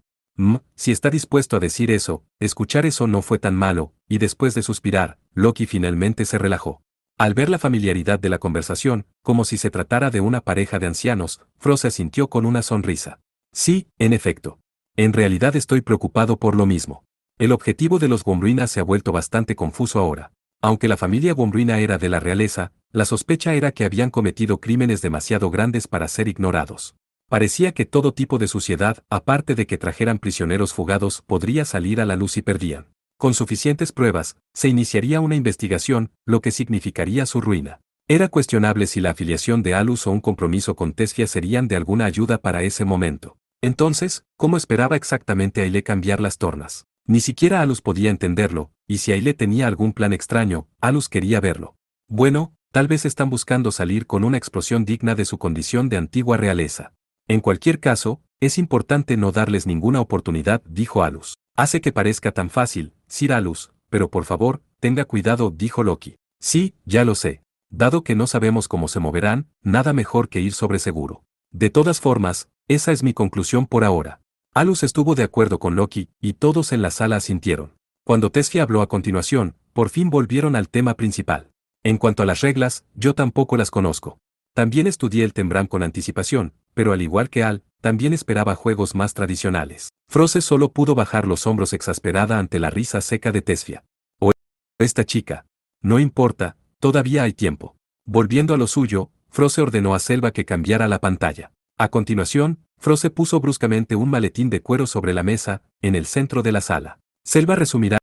Si está dispuesto a decir eso, escuchar eso no fue tan malo, y después de suspirar, Loki finalmente se relajó. Al ver la familiaridad de la conversación, como si se tratara de una pareja de ancianos, Froze asintió con una sonrisa. Sí, en efecto. En realidad estoy preocupado por lo mismo. El objetivo de los Gomruina se ha vuelto bastante confuso ahora. Aunque la familia Gomruina era de la realeza, la sospecha era que habían cometido crímenes demasiado grandes para ser ignorados. Parecía que todo tipo de suciedad, aparte de que trajeran prisioneros fugados, podría salir a la luz y perdían. Con suficientes pruebas, se iniciaría una investigación, lo que significaría su ruina. Era cuestionable si la afiliación de Alus o un compromiso con Tesfia serían de alguna ayuda para ese momento. Entonces, ¿cómo esperaba exactamente Aile cambiar las tornas? Ni siquiera Alus podía entenderlo, y si Aile tenía algún plan extraño, Alus quería verlo. Bueno, tal vez están buscando salir con una explosión digna de su condición de antigua realeza. En cualquier caso, es importante no darles ninguna oportunidad, dijo Alus. Hace que parezca tan fácil, Sir Alus, pero por favor, tenga cuidado, dijo Loki. Sí, ya lo sé. Dado que no sabemos cómo se moverán, nada mejor que ir sobre seguro. De todas formas, esa es mi conclusión por ahora. Alus estuvo de acuerdo con Loki, y todos en la sala asintieron. Cuando Tesfia habló a continuación, por fin volvieron al tema principal. En cuanto a las reglas, yo tampoco las conozco. También estudié el Tembram con anticipación, pero al igual que Al, también esperaba juegos más tradicionales. Froze solo pudo bajar los hombros exasperada ante la risa seca de Tesfia. O esta chica. No importa, todavía hay tiempo. Volviendo a lo suyo, Froze ordenó a Selva que cambiara la pantalla. A continuación, Froze puso bruscamente un maletín de cuero sobre la mesa, en el centro de la sala. Selva resumirá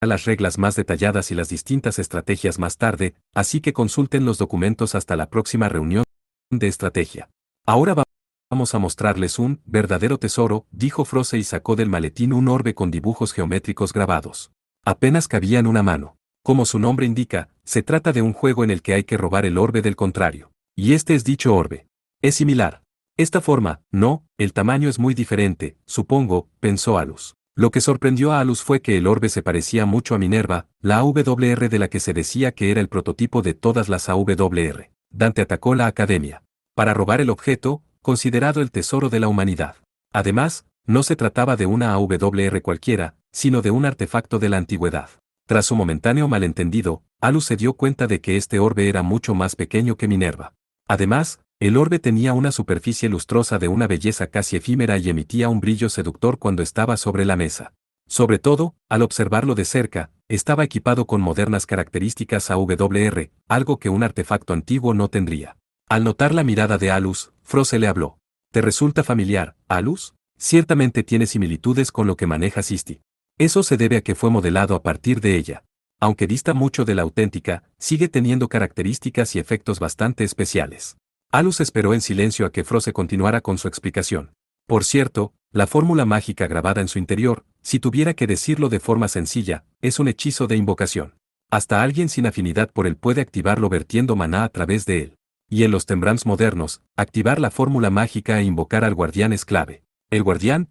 las reglas más detalladas y las distintas estrategias más tarde, así que consulten los documentos hasta la próxima reunión de estrategia. Ahora vamos a mostrarles un verdadero tesoro, dijo Froze y sacó del maletín un orbe con dibujos geométricos grabados. Apenas cabía en una mano. Como su nombre indica, se trata de un juego en el que hay que robar el orbe del contrario. Y este es dicho orbe. Es similar. Esta forma, no, el tamaño es muy diferente, supongo, pensó Alus. Lo que sorprendió a Alus fue que el orbe se parecía mucho a Minerva, la AWR de la que se decía que era el prototipo de todas las AWR. Dante atacó la academia para robar el objeto, considerado el tesoro de la humanidad. Además, no se trataba de una AWR cualquiera, sino de un artefacto de la antigüedad. Tras su momentáneo malentendido, Alus se dio cuenta de que este orbe era mucho más pequeño que Minerva. Además, el orbe tenía una superficie lustrosa de una belleza casi efímera y emitía un brillo seductor cuando estaba sobre la mesa. Sobre todo, al observarlo de cerca, estaba equipado con modernas características AWR, algo que un artefacto antiguo no tendría. Al notar la mirada de Alus, Froze le habló. ¿Te resulta familiar, Alus? Ciertamente tiene similitudes con lo que maneja Sisti. Eso se debe a que fue modelado a partir de ella. Aunque dista mucho de la auténtica, sigue teniendo características y efectos bastante especiales. Alus esperó en silencio a que Froze continuara con su explicación. Por cierto, la fórmula mágica grabada en su interior, si tuviera que decirlo de forma sencilla, es un hechizo de invocación. Hasta alguien sin afinidad por él puede activarlo vertiendo maná a través de él. Y en los Tembrams modernos, activar la fórmula mágica e invocar al guardián es clave. ¿El guardián?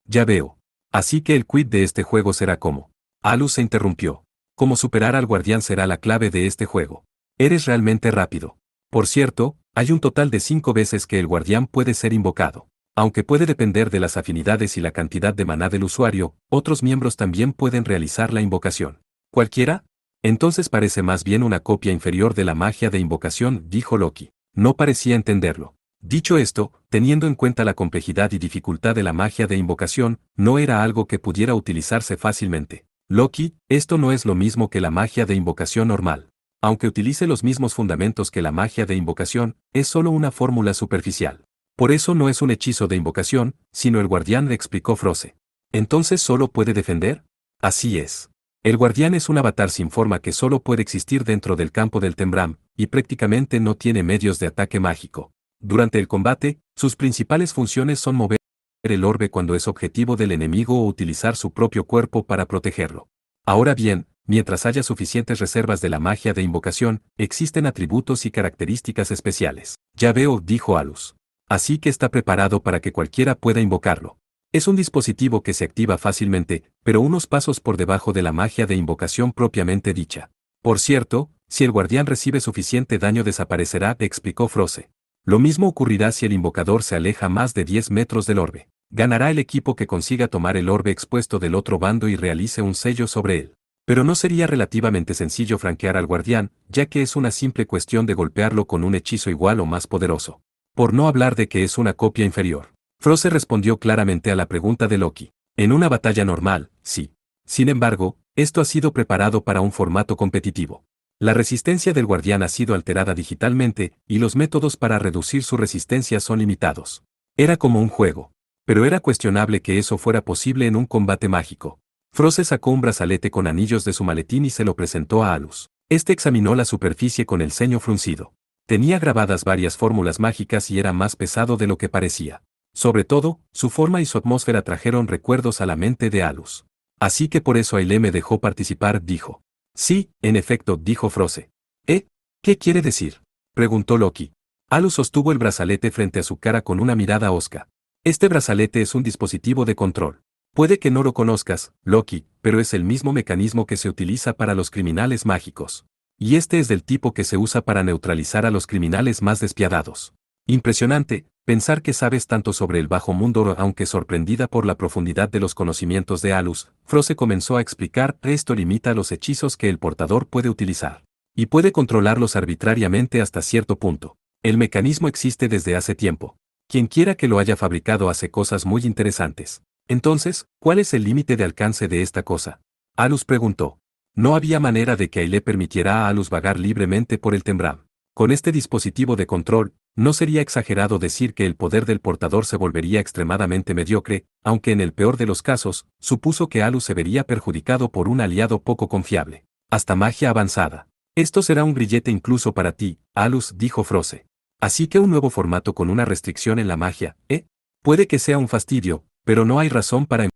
Ya veo. Así que el quid de este juego será cómo. Alus se interrumpió. Cómo superar al guardián será la clave de este juego. Eres realmente rápido. Por cierto, hay un total de 5 veces que el guardián puede ser invocado. Aunque puede depender de las afinidades y la cantidad de maná del usuario, otros miembros también pueden realizar la invocación. ¿Cualquiera? Entonces parece más bien una copia inferior de la magia de invocación, dijo Loki. No parecía entenderlo. Dicho esto, teniendo en cuenta la complejidad y dificultad de la magia de invocación, no era algo que pudiera utilizarse fácilmente. Loki, esto no es lo mismo que la magia de invocación normal. Aunque utilice los mismos fundamentos que la magia de invocación, es solo una fórmula superficial. Por eso no es un hechizo de invocación, sino el guardián, le explicó Froze. ¿Entonces solo puede defender? Así es. El guardián es un avatar sin forma que solo puede existir dentro del campo del Tembram, y prácticamente no tiene medios de ataque mágico. Durante el combate, sus principales funciones son mover el orbe cuando es objetivo del enemigo o utilizar su propio cuerpo para protegerlo. Ahora bien, mientras haya suficientes reservas de la magia de invocación, existen atributos y características especiales. Ya veo, dijo Alus. Así que está preparado para que cualquiera pueda invocarlo. Es un dispositivo que se activa fácilmente, pero unos pasos por debajo de la magia de invocación propiamente dicha. Por cierto, si el guardián recibe suficiente daño desaparecerá, explicó Froze. Lo mismo ocurrirá si el invocador se aleja más de 10 metros del orbe. Ganará el equipo que consiga tomar el orbe expuesto del otro bando y realice un sello sobre él. Pero no sería relativamente sencillo franquear al guardián, ya que es una simple cuestión de golpearlo con un hechizo igual o más poderoso. Por no hablar de que es una copia inferior. Froze respondió claramente a la pregunta de Loki. En una batalla normal, sí. Sin embargo, esto ha sido preparado para un formato competitivo. La resistencia del guardián ha sido alterada digitalmente, y los métodos para reducir su resistencia son limitados. Era como un juego. Pero era cuestionable que eso fuera posible en un combate mágico. Froze sacó un brazalete con anillos de su maletín y se lo presentó a Alus. Este examinó la superficie con el ceño fruncido. Tenía grabadas varias fórmulas mágicas y era más pesado de lo que parecía. Sobre todo, su forma y su atmósfera trajeron recuerdos a la mente de Alus. Así que por eso Aile me dejó participar, dijo. Sí, en efecto, dijo Froze. ¿Qué quiere decir? Preguntó Loki. Alus sostuvo el brazalete frente a su cara con una mirada hosca. Este brazalete es un dispositivo de control. Puede que no lo conozcas, Loki, pero es el mismo mecanismo que se utiliza para los criminales mágicos. Y este es del tipo que se usa para neutralizar a los criminales más despiadados. Impresionante, pensar que sabes tanto sobre el bajo mundo. Aunque sorprendida por la profundidad de los conocimientos de Alus, Froze comenzó a explicar: esto limita los hechizos que el portador puede utilizar. Y puede controlarlos arbitrariamente hasta cierto punto. El mecanismo existe desde hace tiempo. Quien quiera que lo haya fabricado hace cosas muy interesantes. Entonces, ¿cuál es el límite de alcance de esta cosa? Alus preguntó. No había manera de que Aile permitiera a Alus vagar libremente por el Tembram. Con este dispositivo de control, No sería exagerado decir que el poder del portador se volvería extremadamente mediocre, aunque en el peor de los casos, supuso que Alus se vería perjudicado por un aliado poco confiable. Hasta magia avanzada. Esto será un grillete incluso para ti, Alus, dijo Froze. Así que un nuevo formato con una restricción en la magia, ¿eh? Puede que sea un fastidio, pero no hay razón para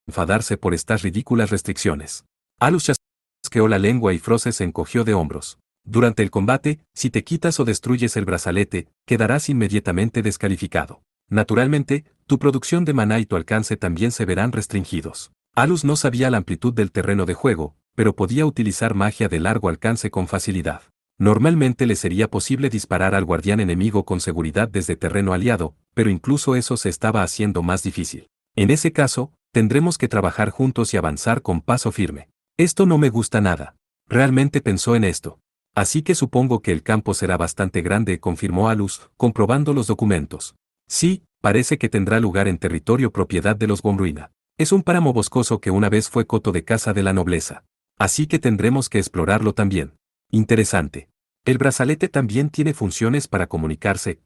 enfadarse por estas ridículas restricciones. Alus chasqueó la lengua y Froze se encogió de hombros. Durante el combate, si te quitas o destruyes el brazalete, quedarás inmediatamente descalificado. Naturalmente, tu producción de maná y tu alcance también se verán restringidos. Alus no sabía la amplitud del terreno de juego, pero podía utilizar magia de largo alcance con facilidad. Normalmente le sería posible disparar al guardián enemigo con seguridad desde terreno aliado, pero incluso eso se estaba haciendo más difícil. En ese caso, tendremos que trabajar juntos y avanzar con paso firme. Esto no me gusta nada. Realmente pensó en esto. Así que supongo que el campo será bastante grande, confirmó Alus, comprobando los documentos. Sí, parece que tendrá lugar en territorio propiedad de los Gomruina. Es un páramo boscoso que una vez fue coto de caza de la nobleza. Así que tendremos que explorarlo también. Interesante. El brazalete también tiene funciones para comunicarse,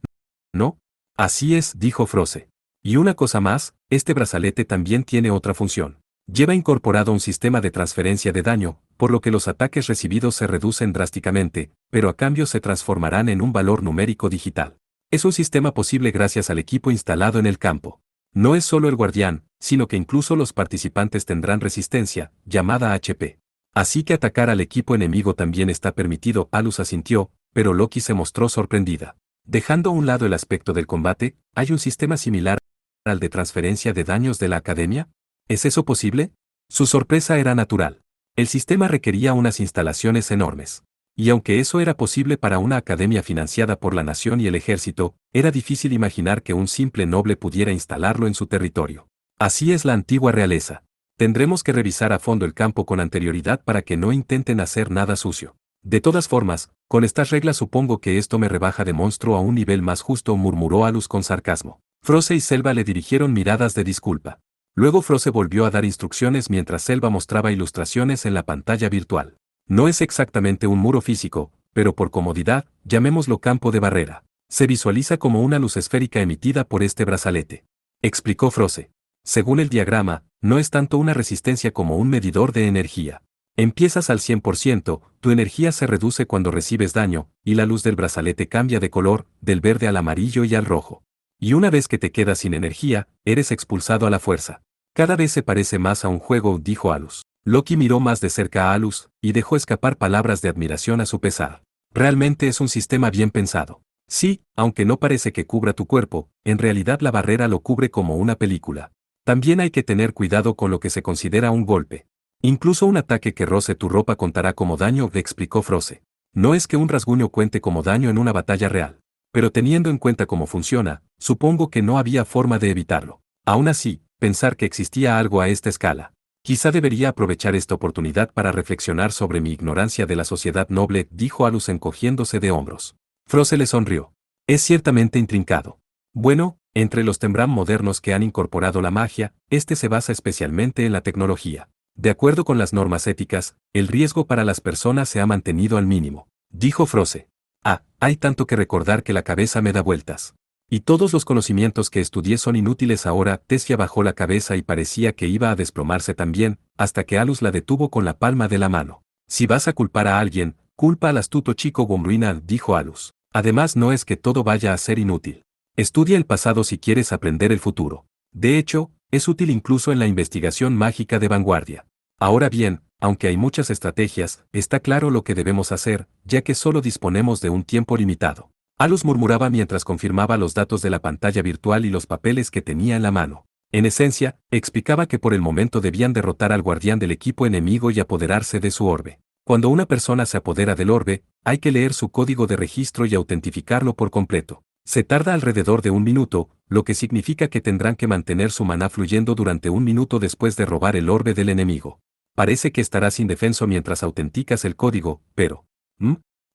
¿no? Así es, dijo Froze. Y una cosa más, este brazalete también tiene otra función. Lleva incorporado un sistema de transferencia de daño, por lo que los ataques recibidos se reducen drásticamente, pero a cambio se transformarán en un valor numérico digital. Es un sistema posible gracias al equipo instalado en el campo. No es solo el guardián, sino que incluso los participantes tendrán resistencia, llamada HP. Así que atacar al equipo enemigo también está permitido, Alus asintió, pero Loki se mostró sorprendida. Dejando a un lado el aspecto del combate, ¿hay un sistema similar al de transferencia de daños de la academia? ¿Es eso posible? Su sorpresa era natural. El sistema requería unas instalaciones enormes. Y aunque eso era posible para una academia financiada por la nación y el ejército, era difícil imaginar que un simple noble pudiera instalarlo en su territorio. Así es la antigua realeza. Tendremos que revisar a fondo el campo con anterioridad para que no intenten hacer nada sucio. De todas formas, con estas reglas supongo que esto me rebaja de monstruo a un nivel más justo, murmuró Alus con sarcasmo. Froze y Selva le dirigieron miradas de disculpa. Luego Froze volvió a dar instrucciones mientras Selva mostraba ilustraciones en la pantalla virtual. No es exactamente un muro físico, pero por comodidad, llamémoslo campo de barrera. Se visualiza como una luz esférica emitida por este brazalete. Explicó Froze. Según el diagrama, no es tanto una resistencia como un medidor de energía. Empiezas al 100%, tu energía se reduce cuando recibes daño, y la luz del brazalete cambia de color, del verde al amarillo y al rojo. Y una vez que te quedas sin energía, eres expulsado a la fuerza. Cada vez se parece más a un juego, dijo Alus. Loki miró más de cerca a Alus, y dejó escapar palabras de admiración a su pesar. Realmente es un sistema bien pensado. Sí, aunque no parece que cubra tu cuerpo, en realidad la barrera lo cubre como una película. También hay que tener cuidado con lo que se considera un golpe. Incluso un ataque que roce tu ropa contará como daño, le explicó Froze. No es que un rasguño cuente como daño en una batalla real. Pero teniendo en cuenta cómo funciona, supongo que no había forma de evitarlo. Aún así, pensar que existía algo a esta escala. Quizá debería aprovechar esta oportunidad para reflexionar sobre mi ignorancia de la sociedad noble, dijo Alus encogiéndose de hombros. Froze le sonrió. Es ciertamente intrincado. Bueno, entre los Tembram modernos que han incorporado la magia, este se basa especialmente en la tecnología. De acuerdo con las normas éticas, el riesgo para las personas se ha mantenido al mínimo, dijo Froze. Ah, hay tanto que recordar que la cabeza me da vueltas. Y todos los conocimientos que estudié son inútiles ahora. Tessia bajó la cabeza y parecía que iba a desplomarse también, hasta que Alus la detuvo con la palma de la mano. Si vas a culpar a alguien, culpa al astuto chico Gomruina, dijo Alus. Además no es que todo vaya a ser inútil. Estudia el pasado si quieres aprender el futuro. De hecho, es útil incluso en la investigación mágica de vanguardia. Ahora bien, aunque hay muchas estrategias, está claro lo que debemos hacer, ya que solo disponemos de un tiempo limitado. Alus murmuraba mientras confirmaba los datos de la pantalla virtual y los papeles que tenía en la mano. En esencia, explicaba que por el momento debían derrotar al guardián del equipo enemigo y apoderarse de su orbe. Cuando una persona se apodera del orbe, hay que leer su código de registro y autentificarlo por completo. Se tarda alrededor de 1 minuto, lo que significa que tendrán que mantener su maná fluyendo durante 1 minuto después de robar el orbe del enemigo. Parece que estarás indefenso mientras autenticas el código, pero...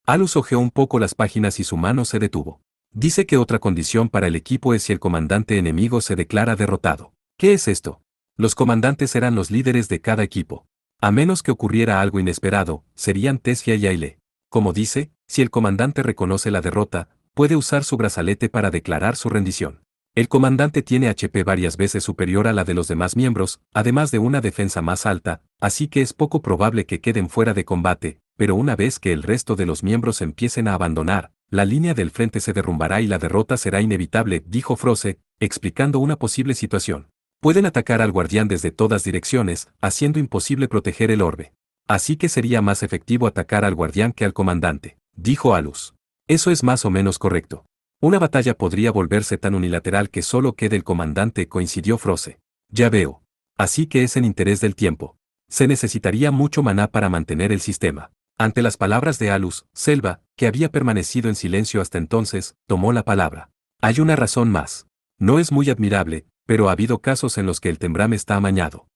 Alus hojeó un poco las páginas y su mano se detuvo. Dice que otra condición para el equipo es si el comandante enemigo se declara derrotado. ¿Qué es esto? Los comandantes eran los líderes de cada equipo. A menos que ocurriera algo inesperado, serían Tessia y Aile. Como dice, si el comandante reconoce la derrota, puede usar su brazalete para declarar su rendición. El comandante tiene HP varias veces superior a la de los demás miembros, además de una defensa más alta, así que es poco probable que queden fuera de combate, pero una vez que el resto de los miembros empiecen a abandonar, la línea del frente se derrumbará y la derrota será inevitable, dijo Froze, explicando una posible situación. Pueden atacar al guardián desde todas direcciones, haciendo imposible proteger el orbe. Así que sería más efectivo atacar al guardián que al comandante, dijo Alus. Eso es más o menos correcto. Una batalla podría volverse tan unilateral que solo quede el comandante, coincidió Froze. Ya veo. Así que es en interés del tiempo. Se necesitaría mucho maná para mantener el sistema. Ante las palabras de Alus, Selva, que había permanecido en silencio hasta entonces, tomó la palabra. Hay una razón más. No es muy admirable, pero ha habido casos en los que el Tembram está amañado.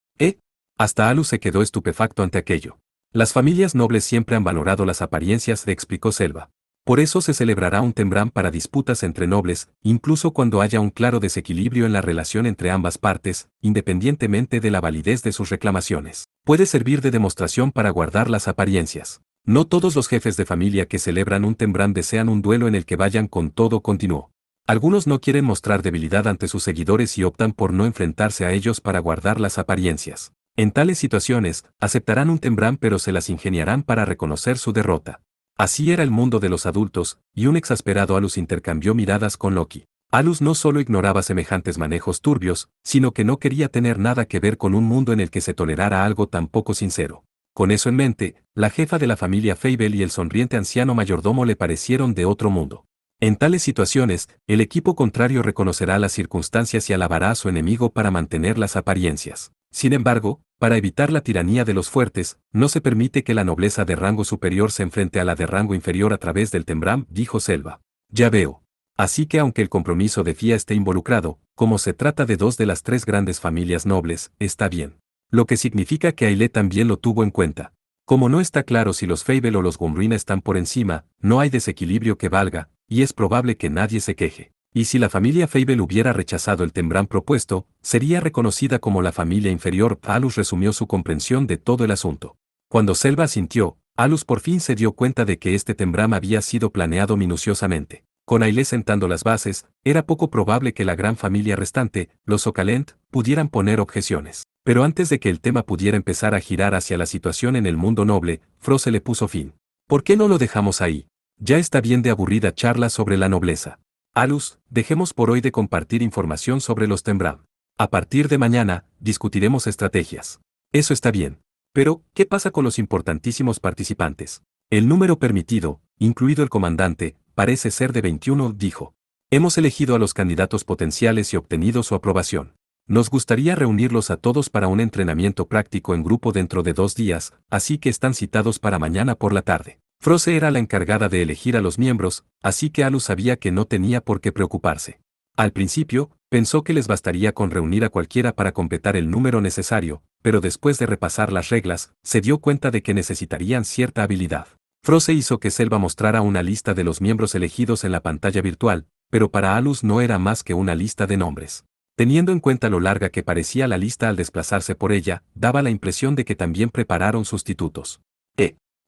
Hasta Alus se quedó estupefacto ante aquello. Las familias nobles siempre han valorado las apariencias, le explicó Selva. Por eso se celebrará un Tembram para disputas entre nobles, incluso cuando haya un claro desequilibrio en la relación entre ambas partes, independientemente de la validez de sus reclamaciones. Puede servir de demostración para guardar las apariencias. No todos los jefes de familia que celebran un Tembram desean un duelo en el que vayan con todo, continuó. Algunos no quieren mostrar debilidad ante sus seguidores y optan por no enfrentarse a ellos para guardar las apariencias. En tales situaciones, aceptarán un Tembram pero se las ingeniarán para reconocer su derrota. Así era el mundo de los adultos, y un exasperado Alus intercambió miradas con Loki. Alus no solo ignoraba semejantes manejos turbios, sino que no quería tener nada que ver con un mundo en el que se tolerara algo tan poco sincero. Con eso en mente, la jefa de la familia Fable y el sonriente anciano mayordomo le parecieron de otro mundo. En tales situaciones, el equipo contrario reconocerá las circunstancias y alabará a su enemigo para mantener las apariencias. Sin embargo, para evitar la tiranía de los fuertes, no se permite que la nobleza de rango superior se enfrente a la de rango inferior a través del Tembram, dijo Selva. Ya veo. Así que aunque el compromiso de Fia esté involucrado, como se trata de dos de las tres grandes familias nobles, está bien. Lo que significa que Aile también lo tuvo en cuenta. Como no está claro si los Fable o los Gumruina están por encima, no hay desequilibrio que valga, y es probable que nadie se queje. Y si la familia Fable hubiera rechazado el Tembram propuesto, sería reconocida como la familia inferior. Alus resumió su comprensión de todo el asunto. Cuando Selva asintió, Alus por fin se dio cuenta de que este Tembram había sido planeado minuciosamente. Con Aile sentando las bases, era poco probable que la gran familia restante, los Ocalent, pudieran poner objeciones. Pero antes de que el tema pudiera empezar a girar hacia la situación en el mundo noble, Froze le puso fin. ¿Por qué no lo dejamos ahí? Ya está bien de aburrida charla sobre la nobleza. Alus, dejemos por hoy de compartir información sobre los Tembram. A partir de mañana, discutiremos estrategias. Eso está bien. Pero, ¿qué pasa con los importantísimos participantes? El número permitido, incluido el comandante, parece ser de 21, dijo. Hemos elegido a los candidatos potenciales y obtenido su aprobación. Nos gustaría reunirlos a todos para un entrenamiento práctico en grupo dentro de 2 días, así que están citados para mañana por la tarde. Froze era la encargada de elegir a los miembros, así que Alus sabía que no tenía por qué preocuparse. Al principio, pensó que les bastaría con reunir a cualquiera para completar el número necesario, pero después de repasar las reglas, se dio cuenta de que necesitarían cierta habilidad. Froze hizo que Selva mostrara una lista de los miembros elegidos en la pantalla virtual, pero para Alus no era más que una lista de nombres. Teniendo en cuenta lo larga que parecía la lista al desplazarse por ella, daba la impresión de que también prepararon sustitutos.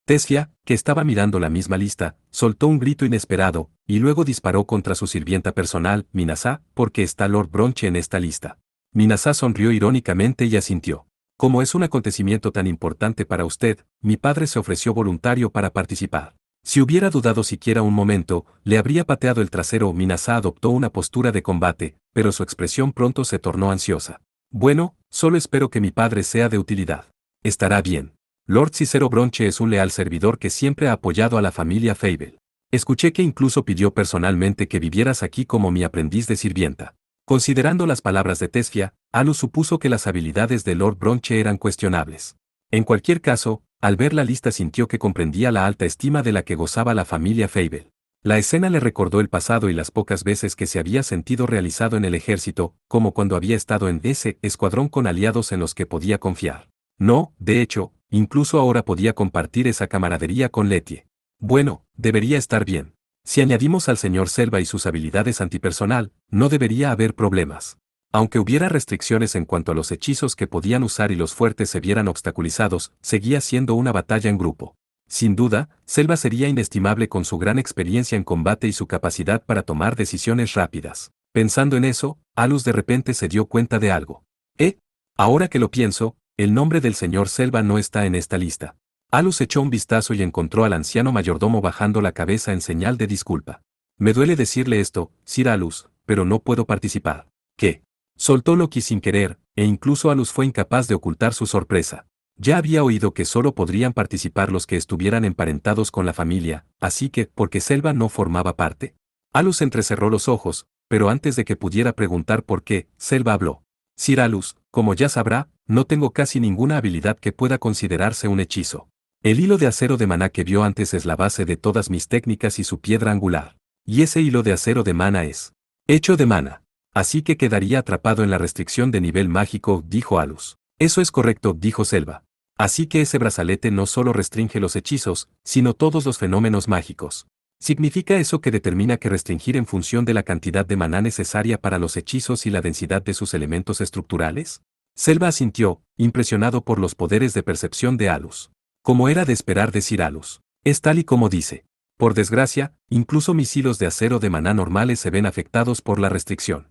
Tesfia, que estaba mirando la misma lista, soltó un grito inesperado, y luego disparó contra su sirvienta personal, Minasa, porque está Lord Bronche en esta lista. Minasa sonrió irónicamente y asintió. Como es un acontecimiento tan importante para usted, mi padre se ofreció voluntario para participar. Si hubiera dudado siquiera un momento, le habría pateado el trasero. Minasa adoptó una postura de combate, pero su expresión pronto se tornó ansiosa. Bueno, solo espero que mi padre sea de utilidad. Estará bien. Lord Cicero Bronche es un leal servidor que siempre ha apoyado a la familia Fable. Escuché que incluso pidió personalmente que vivieras aquí como mi aprendiz de sirvienta. Considerando las palabras de Tesfia, Alus supuso que las habilidades de Lord Bronche eran cuestionables. En cualquier caso, al ver la lista sintió que comprendía la alta estima de la que gozaba la familia Fable. La escena le recordó el pasado y las pocas veces que se había sentido realizado en el ejército, como cuando había estado en ese escuadrón con aliados en los que podía confiar. No, de hecho, incluso ahora podía compartir esa camaradería con Lettie. Bueno, debería estar bien. Si añadimos al señor Selva y sus habilidades antipersonal, no debería haber problemas. Aunque hubiera restricciones en cuanto a los hechizos que podían usar y los fuertes se vieran obstaculizados, seguía siendo una batalla en grupo. Sin duda, Selva sería inestimable con su gran experiencia en combate y su capacidad para tomar decisiones rápidas. Pensando en eso, Alus de repente se dio cuenta de algo. Ahora que lo pienso, el nombre del señor Selva no está en esta lista. Alus echó un vistazo y encontró al anciano mayordomo bajando la cabeza en señal de disculpa. Me duele decirle esto, Sir Alus, pero no puedo participar. ¿Qué? Soltó Loki sin querer, e incluso Alus fue incapaz de ocultar su sorpresa. Ya había oído que solo podrían participar los que estuvieran emparentados con la familia, así que, ¿por qué Selva no formaba parte? Alus entrecerró los ojos, pero antes de que pudiera preguntar por qué, Selva habló. Sir Alus, como ya sabrá, no tengo casi ninguna habilidad que pueda considerarse un hechizo. El hilo de acero de maná que vio antes es la base de todas mis técnicas y su piedra angular. Y ese hilo de acero de mana es hecho de mana. Así que quedaría atrapado en la restricción de nivel mágico, dijo Alus. Eso es correcto, dijo Selva. Así que ese brazalete no solo restringe los hechizos, sino todos los fenómenos mágicos. ¿Significa eso que determina que restringir en función de la cantidad de maná necesaria para los hechizos y la densidad de sus elementos estructurales? Selva asintió, impresionado por los poderes de percepción de Alus. Como era de esperar de Sir Alus. Es tal y como dice. Por desgracia, incluso mis hilos de acero de maná normales se ven afectados por la restricción.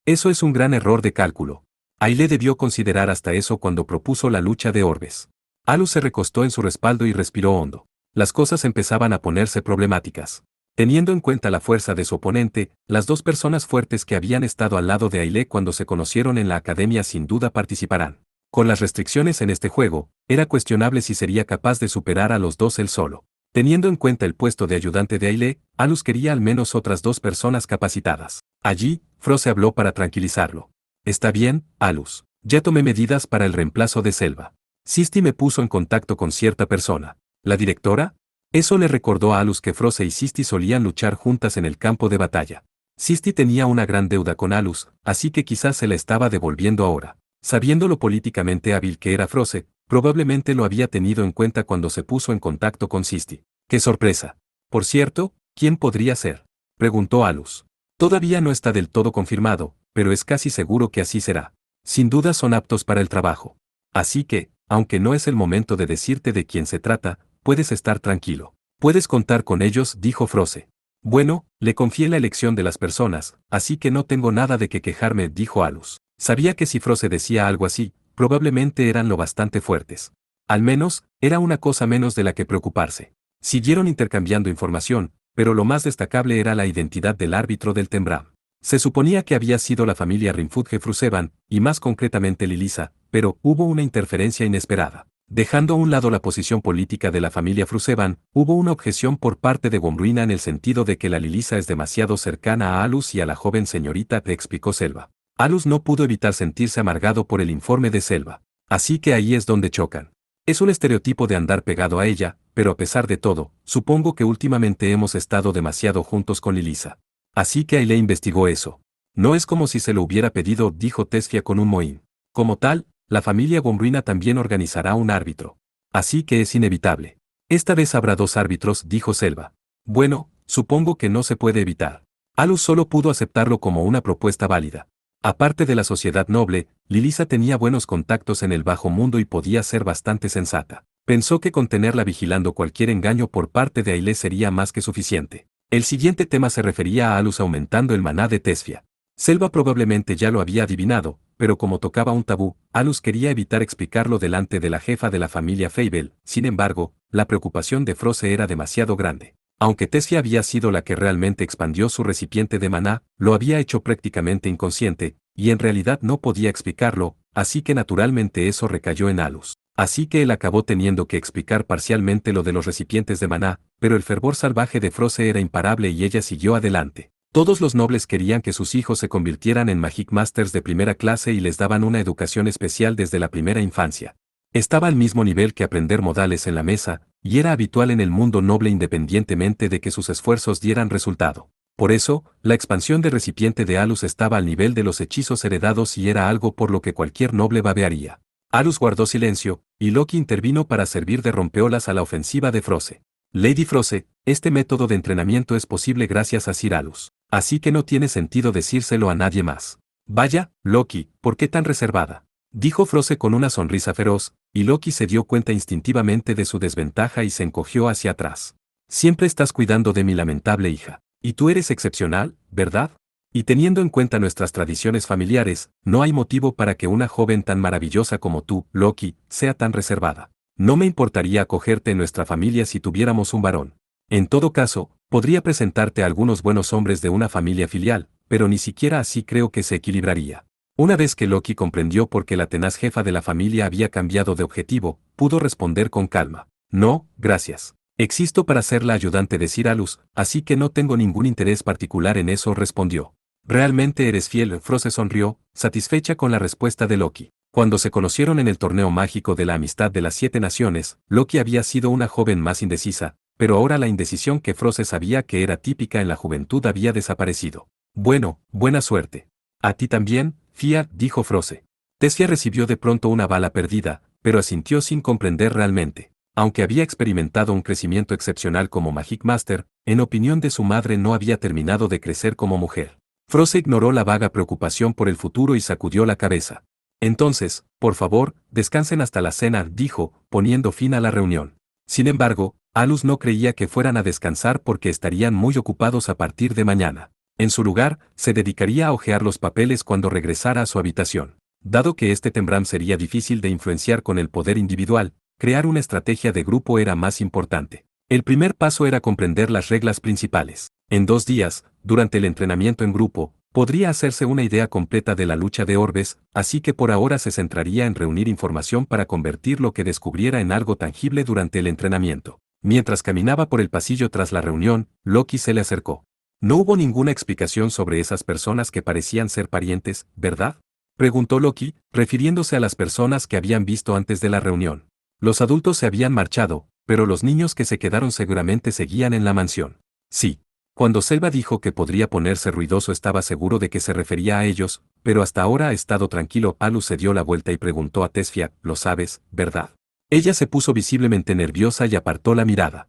Eso es un gran error de cálculo. Aile debió considerar hasta eso cuando propuso la lucha de orbes. Alus se recostó en su respaldo y respiró hondo. Las cosas empezaban a ponerse problemáticas. Teniendo en cuenta la fuerza de su oponente, las dos personas fuertes que habían estado al lado de Aile cuando se conocieron en la academia sin duda participarán. Con las restricciones en este juego, era cuestionable si sería capaz de superar a los dos él solo. Teniendo en cuenta el puesto de ayudante de Aile, Alus quería al menos otras dos personas capacitadas. Allí, Froze habló para tranquilizarlo. Está bien, Alus. Ya tomé medidas para el reemplazo de Selva. Sisti me puso en contacto con cierta persona. ¿La directora? Eso le recordó a Alus que Froze y Sisti solían luchar juntas en el campo de batalla. Sisti tenía una gran deuda con Alus, así que quizás se la estaba devolviendo ahora. Sabiendo lo políticamente hábil que era Froze, probablemente lo había tenido en cuenta cuando se puso en contacto con Sisti. ¡Qué sorpresa! Por cierto, ¿quién podría ser? Preguntó Alus. Todavía no está del todo confirmado, pero es casi seguro que así será. Sin duda son aptos para el trabajo. Así que, aunque no es el momento de decirte de quién se trata, puedes estar tranquilo. Puedes contar con ellos, dijo Froze. Bueno, le confié la elección de las personas, así que no tengo nada de qué quejarme, dijo Alus. Sabía que si Froze decía algo así, probablemente eran lo bastante fuertes. Al menos, era una cosa menos de la que preocuparse. Siguieron intercambiando información, pero lo más destacable era la identidad del árbitro del Tembram. Se suponía que había sido la familia Rinfudge Frusevan, y más concretamente Lilisa, pero hubo una interferencia inesperada. Dejando a un lado la posición política de la familia Frusevan, hubo una objeción por parte de Womruina en el sentido de que la Lilisa es demasiado cercana a Alus y a la joven señorita, explicó Selva. Alus no pudo evitar sentirse amargado por el informe de Selva. Así que ahí es donde chocan. Es un estereotipo de andar pegado a ella, pero a pesar de todo, supongo que últimamente hemos estado demasiado juntos con Lilisa. Así que Aile investigó eso. No es como si se lo hubiera pedido, dijo Tesfia con un mohín. Como tal, la familia Womruina también organizará un árbitro. Así que es inevitable. Esta vez habrá dos árbitros, dijo Selva. Bueno, supongo que no se puede evitar. Alus solo pudo aceptarlo como una propuesta válida. Aparte de la sociedad noble, Lilisa tenía buenos contactos en el bajo mundo y podía ser bastante sensata. Pensó que con tenerla vigilando cualquier engaño por parte de Aile sería más que suficiente. El siguiente tema se refería a Alus aumentando el maná de Tesfia. Selva probablemente ya lo había adivinado, pero como tocaba un tabú, Alus quería evitar explicarlo delante de la jefa de la familia Fable. Sin embargo, la preocupación de Froze era demasiado grande. Aunque Tesfia había sido la que realmente expandió su recipiente de maná, lo había hecho prácticamente inconsciente, y en realidad no podía explicarlo, así que naturalmente eso recayó en Alus. Así que él acabó teniendo que explicar parcialmente lo de los recipientes de maná, pero el fervor salvaje de Froze era imparable y ella siguió adelante. Todos los nobles querían que sus hijos se convirtieran en Magic Masters de primera clase y les daban una educación especial desde la primera infancia. Estaba al mismo nivel que aprender modales en la mesa, y era habitual en el mundo noble independientemente de que sus esfuerzos dieran resultado. Por eso, la expansión de recipiente de Alus estaba al nivel de los hechizos heredados y era algo por lo que cualquier noble babearía. Alus guardó silencio, y Loki intervino para servir de rompeolas a la ofensiva de Froze. Lady Froze, este método de entrenamiento es posible gracias a Sir Alus. Así que no tiene sentido decírselo a nadie más. Vaya, Loki, ¿por qué tan reservada? Dijo Froze con una sonrisa feroz, y Loki se dio cuenta instintivamente de su desventaja y se encogió hacia atrás. Siempre estás cuidando de mi lamentable hija. Y tú eres excepcional, ¿verdad? Y teniendo en cuenta nuestras tradiciones familiares, no hay motivo para que una joven tan maravillosa como tú, Loki, sea tan reservada. No me importaría acogerte en nuestra familia si tuviéramos un varón. En todo caso, podría presentarte a algunos buenos hombres de una familia filial, pero ni siquiera así creo que se equilibraría. Una vez que Loki comprendió por qué la tenaz jefa de la familia había cambiado de objetivo, pudo responder con calma. No, gracias. Existo para ser la ayudante de Sir Alus, así que no tengo ningún interés particular en eso, respondió. Realmente eres fiel, Frost sonrió, satisfecha con la respuesta de Loki. Cuando se conocieron en el torneo mágico de la amistad de las 7 naciones, Loki había sido una joven más indecisa, pero ahora la indecisión que Frost sabía que era típica en la juventud había desaparecido. Bueno, buena suerte. A ti también, Fia, dijo Frost. Tessia recibió de pronto una bala perdida, pero asintió sin comprender realmente. Aunque había experimentado un crecimiento excepcional como Magic Master, en opinión de su madre no había terminado de crecer como mujer. Frost ignoró la vaga preocupación por el futuro y sacudió la cabeza. Entonces, por favor, descansen hasta la cena, dijo, poniendo fin a la reunión. Sin embargo, Alus no creía que fueran a descansar porque estarían muy ocupados a partir de mañana. En su lugar, se dedicaría a hojear los papeles cuando regresara a su habitación. Dado que este Tembram sería difícil de influenciar con el poder individual, crear una estrategia de grupo era más importante. El primer paso era comprender las reglas principales. En 2 días, durante el entrenamiento en grupo, podría hacerse una idea completa de la lucha de orbes, así que por ahora se centraría en reunir información para convertir lo que descubriera en algo tangible durante el entrenamiento. Mientras caminaba por el pasillo tras la reunión, Loki se le acercó. No hubo ninguna explicación sobre esas personas que parecían ser parientes, ¿verdad? Preguntó Loki, refiriéndose a las personas que habían visto antes de la reunión. Los adultos se habían marchado, pero los niños que se quedaron seguramente seguían en la mansión. Sí. Cuando Selva dijo que podría ponerse ruidoso estaba seguro de que se refería a ellos, pero hasta ahora ha estado tranquilo. Alus se dio la vuelta y preguntó a Tessia, ¿lo sabes, verdad? Ella se puso visiblemente nerviosa y apartó la mirada.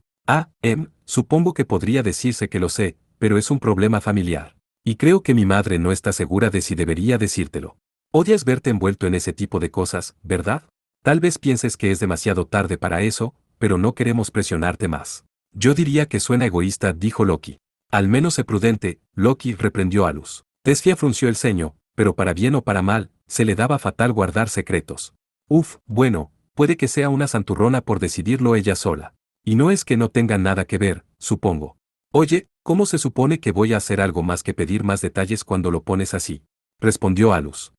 Supongo que podría decirse que lo sé, pero es un problema familiar. Y creo que mi madre no está segura de si debería decírtelo. Odias verte envuelto en ese tipo de cosas, ¿verdad? Tal vez pienses que es demasiado tarde para eso, pero no queremos presionarte más. Yo diría que suena egoísta, dijo Loki. Al menos sé prudente, Loki, reprendió Alus. Tessia frunció el ceño, pero para bien o para mal, se le daba fatal guardar secretos. Bueno, puede que sea una santurrona por decidirlo ella sola. Y no es que no tenga nada que ver, supongo. Oye, ¿cómo se supone que voy a hacer algo más que pedir más detalles cuando lo pones así? Respondió Alus.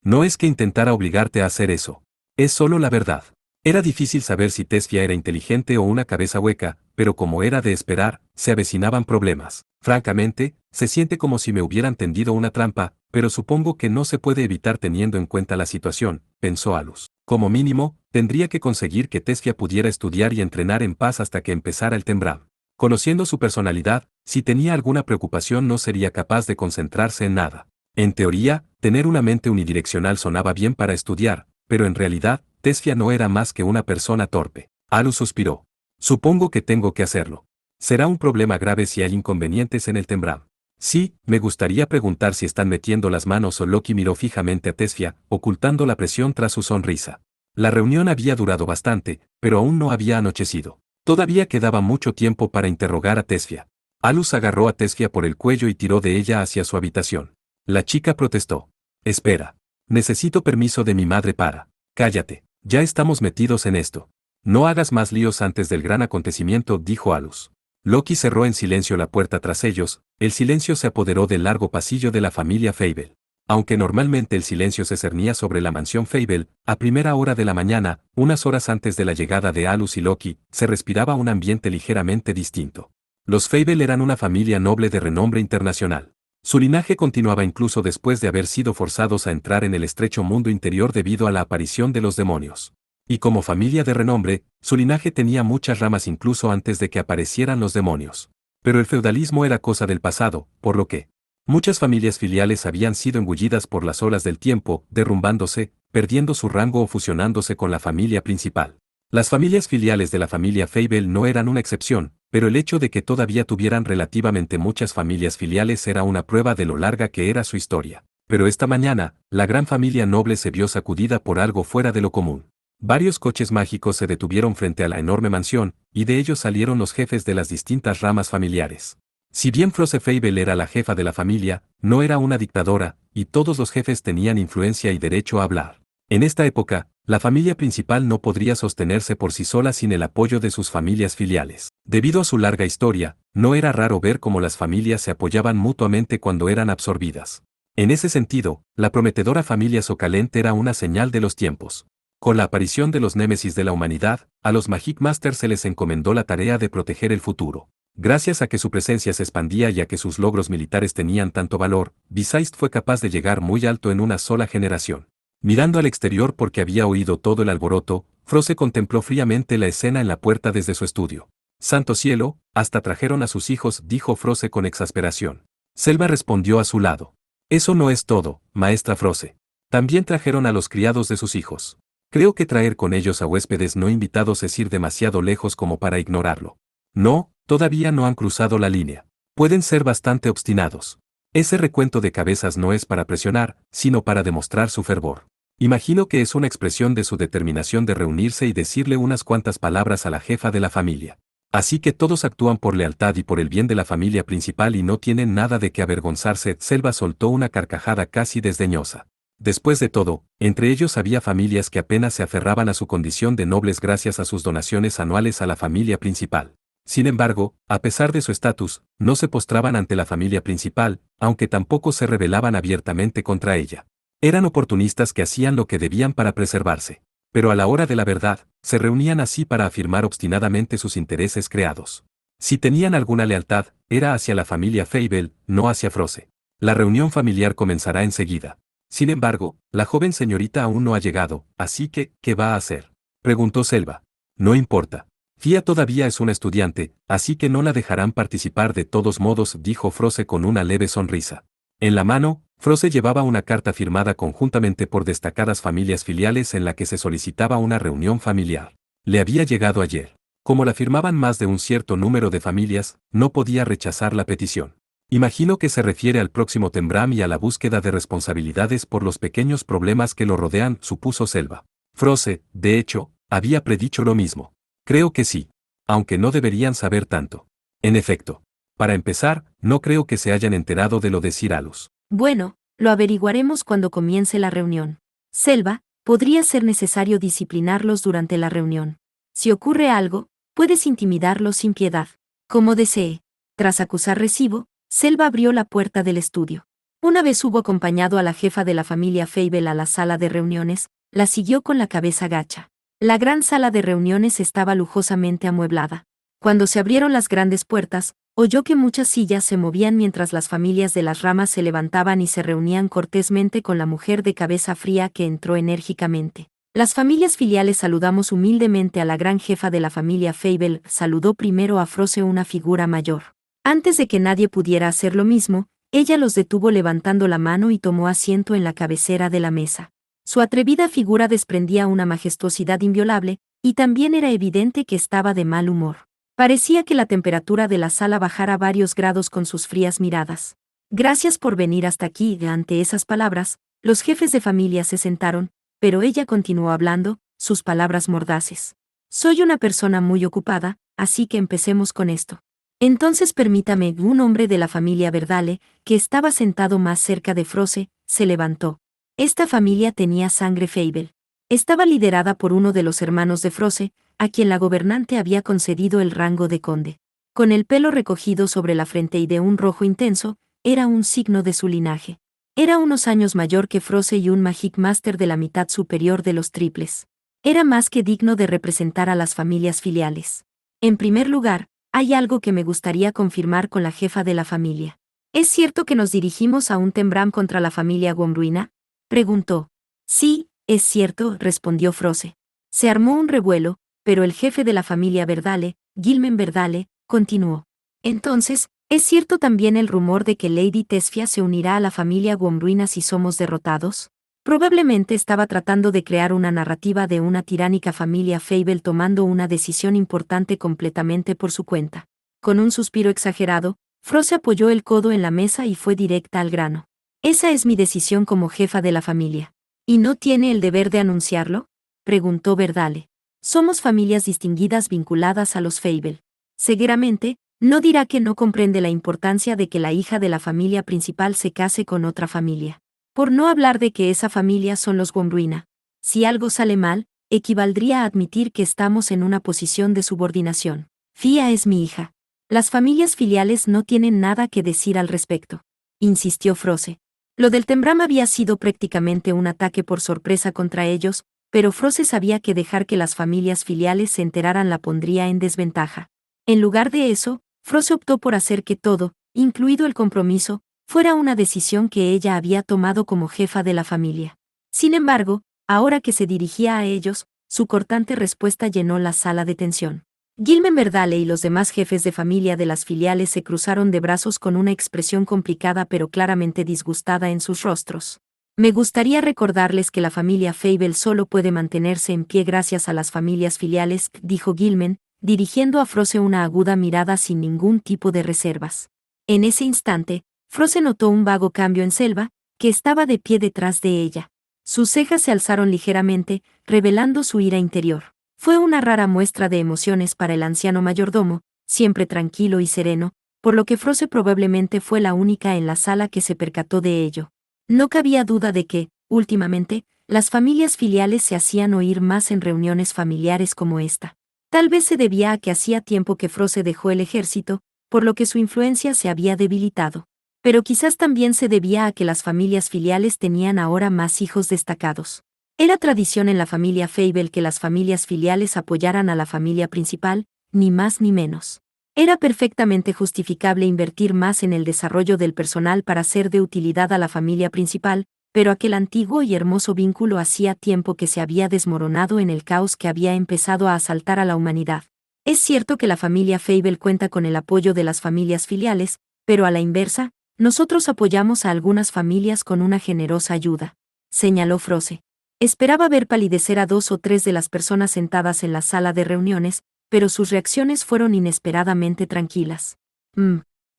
No es que intentara obligarte a hacer eso. Es solo la verdad. Era difícil saber si Tessia era inteligente o una cabeza hueca, pero como era de esperar, se avecinaban problemas. Francamente, se siente como si me hubieran tendido una trampa, pero supongo que no se puede evitar teniendo en cuenta la situación, pensó Alus. Como mínimo, tendría que conseguir que Tessia pudiera estudiar y entrenar en paz hasta que empezara el Tembram. Conociendo su personalidad, si tenía alguna preocupación no sería capaz de concentrarse en nada. En teoría, tener una mente unidireccional sonaba bien para estudiar, pero en realidad, Tessia no era más que una persona torpe. Alus suspiró. Supongo que tengo que hacerlo. Será un problema grave si hay inconvenientes en el Tembram. Sí, me gustaría preguntar si están metiendo las manos o Loki miró fijamente a Tessia, ocultando la presión tras su sonrisa. La reunión había durado bastante, pero aún no había anochecido. Todavía quedaba mucho tiempo para interrogar a Tessia. Alus agarró a Tessia por el cuello y tiró de ella hacia su habitación. La chica protestó. Espera. Necesito permiso de mi madre para. Cállate. Ya estamos metidos en esto. No hagas más líos antes del gran acontecimiento, dijo Alus. Loki cerró en silencio la puerta tras ellos, el silencio se apoderó del largo pasillo de la familia Fable. Aunque normalmente el silencio se cernía sobre la mansión Fable, a primera hora de la mañana, unas horas antes de la llegada de Alus y Loki, se respiraba un ambiente ligeramente distinto. Los Fable eran una familia noble de renombre internacional. Su linaje continuaba incluso después de haber sido forzados a entrar en el estrecho mundo interior debido a la aparición de los demonios. Y como familia de renombre, su linaje tenía muchas ramas incluso antes de que aparecieran los demonios. Pero el feudalismo era cosa del pasado, por lo que muchas familias filiales habían sido engullidas por las olas del tiempo, derrumbándose, perdiendo su rango o fusionándose con la familia principal. Las familias filiales de la familia Fable no eran una excepción, pero el hecho de que todavía tuvieran relativamente muchas familias filiales era una prueba de lo larga que era su historia. Pero esta mañana, la gran familia noble se vio sacudida por algo fuera de lo común. Varios coches mágicos se detuvieron frente a la enorme mansión, y de ellos salieron los jefes de las distintas ramas familiares. Si bien Frose Fable era la jefa de la familia, no era una dictadora, y todos los jefes tenían influencia y derecho a hablar. En esta época, la familia principal no podría sostenerse por sí sola sin el apoyo de sus familias filiales. Debido a su larga historia, no era raro ver cómo las familias se apoyaban mutuamente cuando eran absorbidas. En ese sentido, la prometedora familia Socalent era una señal de los tiempos. Con la aparición de los némesis de la humanidad, a los Magic Masters se les encomendó la tarea de proteger el futuro. Gracias a que su presencia se expandía y a que sus logros militares tenían tanto valor, Besaist fue capaz de llegar muy alto en una sola generación. Mirando al exterior porque había oído todo el alboroto, Frose contempló fríamente la escena en la puerta desde su estudio. «Santo cielo, hasta trajeron a sus hijos», dijo Frose con exasperación. Selva respondió a su lado. «Eso no es todo, maestra Frose. También trajeron a los criados de sus hijos. Creo que traer con ellos a huéspedes no invitados es ir demasiado lejos como para ignorarlo. No, todavía no han cruzado la línea. Pueden ser bastante obstinados. Ese recuento de cabezas no es para presionar, sino para demostrar su fervor. Imagino que es una expresión de su determinación de reunirse y decirle unas cuantas palabras a la jefa de la familia. Así que todos actúan por lealtad y por el bien de la familia principal y no tienen nada de qué avergonzarse». Selva soltó una carcajada casi desdeñosa. Después de todo, entre ellos había familias que apenas se aferraban a su condición de nobles gracias a sus donaciones anuales a la familia principal. Sin embargo, a pesar de su estatus, no se postraban ante la familia principal, aunque tampoco se rebelaban abiertamente contra ella. Eran oportunistas que hacían lo que debían para preservarse. Pero a la hora de la verdad, se reunían así para afirmar obstinadamente sus intereses creados. Si tenían alguna lealtad, era hacia la familia Fable, no hacia Frose. La reunión familiar comenzará enseguida. Sin embargo, la joven señorita aún no ha llegado, así que, ¿qué va a hacer?, preguntó Selva. No importa. Fia todavía es una estudiante, así que no la dejarán participar de todos modos, dijo Frose con una leve sonrisa. En la mano, Frose llevaba una carta firmada conjuntamente por destacadas familias filiales en la que se solicitaba una reunión familiar. Le había llegado ayer. Como la firmaban más de un cierto número de familias, no podía rechazar la petición. Imagino que se refiere al próximo Tembram y a la búsqueda de responsabilidades por los pequeños problemas que lo rodean, supuso Selva. Frose, de hecho, había predicho lo mismo. Creo que sí. Aunque no deberían saber tanto. En efecto. Para empezar, no creo que se hayan enterado de lo de Cyralus. Bueno, lo averiguaremos cuando comience la reunión. Selva, podría ser necesario disciplinarlos durante la reunión. Si ocurre algo, puedes intimidarlos sin piedad. Como desee. Tras acusar recibo, Selva abrió la puerta del estudio. Una vez hubo acompañado a la jefa de la familia Fable a la sala de reuniones, la siguió con la cabeza gacha. La gran sala de reuniones estaba lujosamente amueblada. Cuando se abrieron las grandes puertas, oyó que muchas sillas se movían mientras las familias de las ramas se levantaban y se reunían cortésmente con la mujer de cabeza fría que entró enérgicamente. Las familias filiales saludamos humildemente a la gran jefa de la familia Fable, saludó primero a Frose, una figura mayor. Antes de que nadie pudiera hacer lo mismo, ella los detuvo levantando la mano y tomó asiento en la cabecera de la mesa. Su atrevida figura desprendía una majestuosidad inviolable, y también era evidente que estaba de mal humor. Parecía que la temperatura de la sala bajara varios grados con sus frías miradas. Gracias por venir hasta aquí. Ante esas palabras, los jefes de familia se sentaron, pero ella continuó hablando, sus palabras mordaces. Soy una persona muy ocupada, así que empecemos con esto. Entonces permítame. Un hombre de la familia Verdale, que estaba sentado más cerca de Frose, se levantó. Esta familia tenía sangre Fable. Estaba liderada por uno de los hermanos de Frose, a quien la gobernante había concedido el rango de conde. Con el pelo recogido sobre la frente y de un rojo intenso, era un signo de su linaje. Era unos años mayor que Frose y un Magic Master de la mitad superior de los triples. Era más que digno de representar a las familias filiales. En primer lugar, hay algo que me gustaría confirmar con la jefa de la familia. ¿Es cierto que nos dirigimos a un Tembram contra la familia Womruina?, preguntó. Sí, es cierto, respondió Frose. Se armó un revuelo, pero el jefe de la familia Verdale, Gilmen Verdale, continuó. Entonces, ¿es cierto también el rumor de que Lady Tesfia se unirá a la familia Womruina si somos derrotados? Probablemente estaba tratando de crear una narrativa de una tiránica familia Fable tomando una decisión importante completamente por su cuenta. Con un suspiro exagerado, Frose apoyó el codo en la mesa y fue directa al grano. Esa es mi decisión como jefa de la familia. ¿Y no tiene el deber de anunciarlo?, preguntó Verdale. Somos familias distinguidas vinculadas a los Fable. Seguramente, no dirá que no comprende la importancia de que la hija de la familia principal se case con otra familia. Por no hablar de que esa familia son los Womruina. Si algo sale mal, equivaldría a admitir que estamos en una posición de subordinación. Fia es mi hija. Las familias filiales no tienen nada que decir al respecto, insistió Froze. Lo del Tembram había sido prácticamente un ataque por sorpresa contra ellos, pero Froze sabía que dejar que las familias filiales se enteraran la pondría en desventaja. En lugar de eso, Froze optó por hacer que todo, incluido el compromiso, fuera una decisión que ella había tomado como jefa de la familia. Sin embargo, ahora que se dirigía a ellos, su cortante respuesta llenó la sala de tensión. Gilmen Verdale y los demás jefes de familia de las filiales se cruzaron de brazos con una expresión complicada pero claramente disgustada en sus rostros. Me gustaría recordarles que la familia Fable solo puede mantenerse en pie gracias a las familias filiales, dijo Gilmen, dirigiendo a Froze una aguda mirada sin ningún tipo de reservas. En ese instante, Froze notó un vago cambio en Selva, que estaba de pie detrás de ella. Sus cejas se alzaron ligeramente, revelando su ira interior. Fue una rara muestra de emociones para el anciano mayordomo, siempre tranquilo y sereno, por lo que Froze probablemente fue la única en la sala que se percató de ello. No cabía duda de que, últimamente, las familias filiales se hacían oír más en reuniones familiares como esta. Tal vez se debía a que hacía tiempo que Froze dejó el ejército, por lo que su influencia se había debilitado. Pero quizás también se debía a que las familias filiales tenían ahora más hijos destacados. Era tradición en la familia Fable que las familias filiales apoyaran a la familia principal, ni más ni menos. Era perfectamente justificable invertir más en el desarrollo del personal para ser de utilidad a la familia principal, pero aquel antiguo y hermoso vínculo hacía tiempo que se había desmoronado en el caos que había empezado a asaltar a la humanidad. Es cierto que la familia Fable cuenta con el apoyo de las familias filiales, pero a la inversa, nosotros apoyamos a algunas familias con una generosa ayuda, señaló Froze. Esperaba ver palidecer a 2 o 3 de las personas sentadas en la sala de reuniones, pero sus reacciones fueron inesperadamente tranquilas.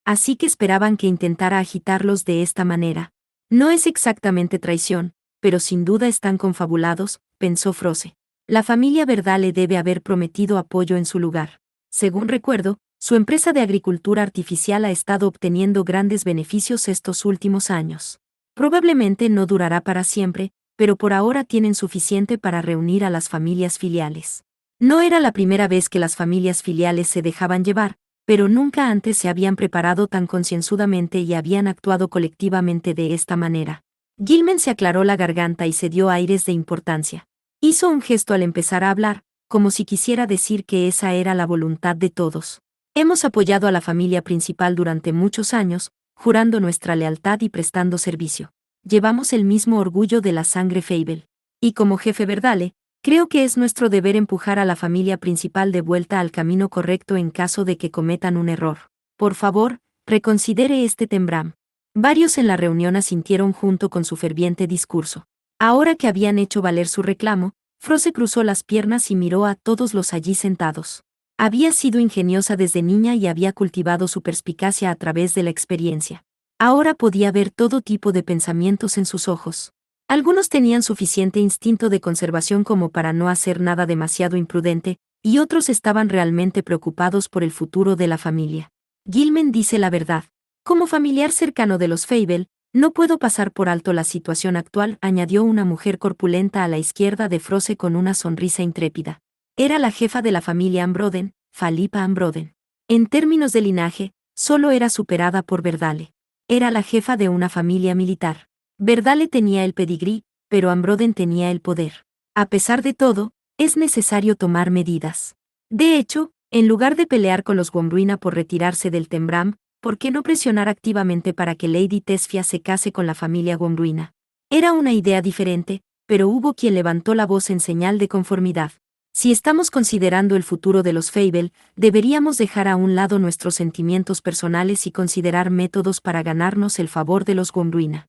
Así que esperaban que intentara agitarlos de esta manera. No es exactamente traición, pero sin duda están confabulados, pensó Froze. La familia Verdale debe haber prometido apoyo en su lugar. Según recuerdo, su empresa de agricultura artificial ha estado obteniendo grandes beneficios estos últimos años. Probablemente no durará para siempre, pero por ahora tienen suficiente para reunir a las familias filiales. No era la primera vez que las familias filiales se dejaban llevar, pero nunca antes se habían preparado tan concienzudamente y habían actuado colectivamente de esta manera. Gilmen se aclaró la garganta y se dio aires de importancia. Hizo un gesto al empezar a hablar, como si quisiera decir que esa era la voluntad de todos. Hemos apoyado a la familia principal durante muchos años, jurando nuestra lealtad y prestando servicio. Llevamos el mismo orgullo de la sangre Fable. Y como jefe Verdale, creo que es nuestro deber empujar a la familia principal de vuelta al camino correcto en caso de que cometan un error. Por favor, reconsidere este Tembram. Varios en la reunión asintieron junto con su ferviente discurso. Ahora que habían hecho valer su reclamo, Froze cruzó las piernas y miró a todos los allí sentados. Había sido ingeniosa desde niña y había cultivado su perspicacia a través de la experiencia. Ahora podía ver todo tipo de pensamientos en sus ojos. Algunos tenían suficiente instinto de conservación como para no hacer nada demasiado imprudente, y otros estaban realmente preocupados por el futuro de la familia. Gilmen dice la verdad. Como familiar cercano de los Fable, no puedo pasar por alto la situación actual, añadió una mujer corpulenta a la izquierda de Froze con una sonrisa intrépida. Era la jefa de la familia Ambroden, Falipa Ambroden. En términos de linaje, solo era superada por Verdale. Era la jefa de una familia militar. Verdale tenía el pedigrí, pero Ambroden tenía el poder. A pesar de todo, es necesario tomar medidas. De hecho, en lugar de pelear con los Womruina por retirarse del Tembram, ¿por qué no presionar activamente para que Lady Tesfia se case con la familia Womruina? Era una idea diferente, pero hubo quien levantó la voz en señal de conformidad. Si estamos considerando el futuro de los Fable, deberíamos dejar a un lado nuestros sentimientos personales y considerar métodos para ganarnos el favor de los Womruina.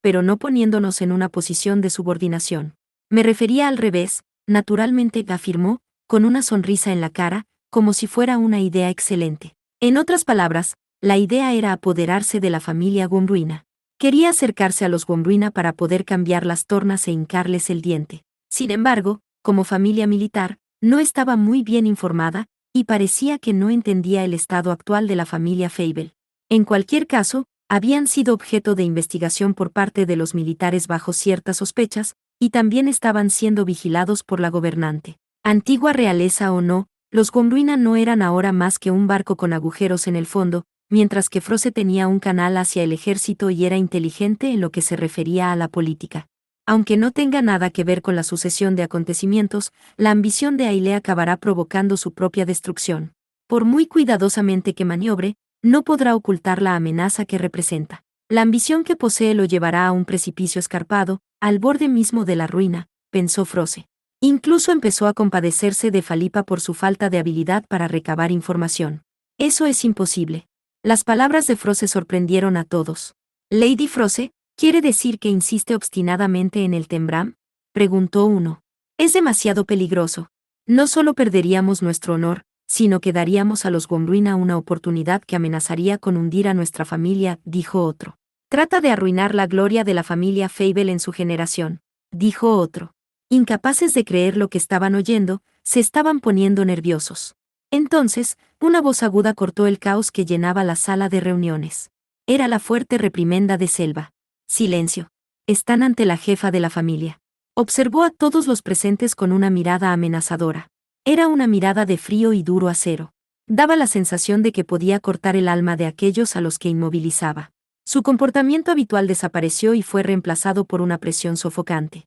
Pero no poniéndonos en una posición de subordinación. Me refería al revés, naturalmente, afirmó, con una sonrisa en la cara, como si fuera una idea excelente. En otras palabras, la idea era apoderarse de la familia Womruina. Quería acercarse a los Womruina para poder cambiar las tornas e hincarles el diente. Sin embargo, como familia militar, no estaba muy bien informada, y parecía que no entendía el estado actual de la familia Fable. En cualquier caso, habían sido objeto de investigación por parte de los militares bajo ciertas sospechas, y también estaban siendo vigilados por la gobernante. Antigua realeza o no, los Gondwana no eran ahora más que un barco con agujeros en el fondo, mientras que Froze tenía un canal hacia el ejército y era inteligente en lo que se refería a la política. Aunque no tenga nada que ver con la sucesión de acontecimientos, la ambición de Aile acabará provocando su propia destrucción. Por muy cuidadosamente que maniobre, no podrá ocultar la amenaza que representa. La ambición que posee lo llevará a un precipicio escarpado, al borde mismo de la ruina, pensó Froze. Incluso empezó a compadecerse de Falipa por su falta de habilidad para recabar información. Eso es imposible. Las palabras de Froze sorprendieron a todos. Lady Froze, ¿quiere decir que insiste obstinadamente en el Tembram? Preguntó uno. Es demasiado peligroso. No solo perderíamos nuestro honor, sino que daríamos a los Gondwana una oportunidad que amenazaría con hundir a nuestra familia, dijo otro. Trata de arruinar la gloria de la familia Fable en su generación, dijo otro. Incapaces de creer lo que estaban oyendo, se estaban poniendo nerviosos. Entonces, una voz aguda cortó el caos que llenaba la sala de reuniones. Era la fuerte reprimenda de Selva. Silencio. Están ante la jefa de la familia. Observó a todos los presentes con una mirada amenazadora. Era una mirada de frío y duro acero. Daba la sensación de que podía cortar el alma de aquellos a los que inmovilizaba. Su comportamiento habitual desapareció y fue reemplazado por una presión sofocante.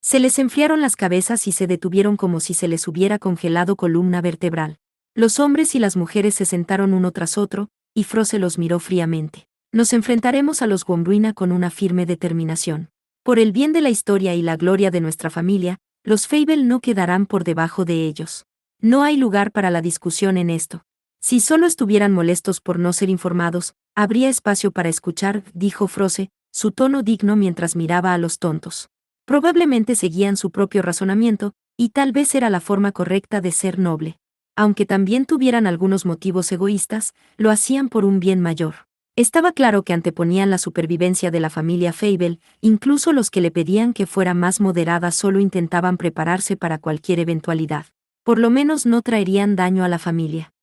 Se les enfriaron las cabezas y se detuvieron como si se les hubiera congelado columna vertebral. Los hombres y las mujeres se sentaron uno tras otro, y Froze los miró fríamente. Nos enfrentaremos a los Gondwana con una firme determinación. Por el bien de la historia y la gloria de nuestra familia, los Fable no quedarán por debajo de ellos. No hay lugar para la discusión en esto. Si solo estuvieran molestos por no ser informados, habría espacio para escuchar, dijo Froze, su tono digno mientras miraba a los tontos. Probablemente seguían su propio razonamiento, y tal vez era la forma correcta de ser noble. Aunque también tuvieran algunos motivos egoístas, lo hacían por un bien mayor. Estaba claro que anteponían la supervivencia de la familia Fable, incluso los que le pedían que fuera más moderada solo intentaban prepararse para cualquier eventualidad. Por lo menos no traerían daño a la familia.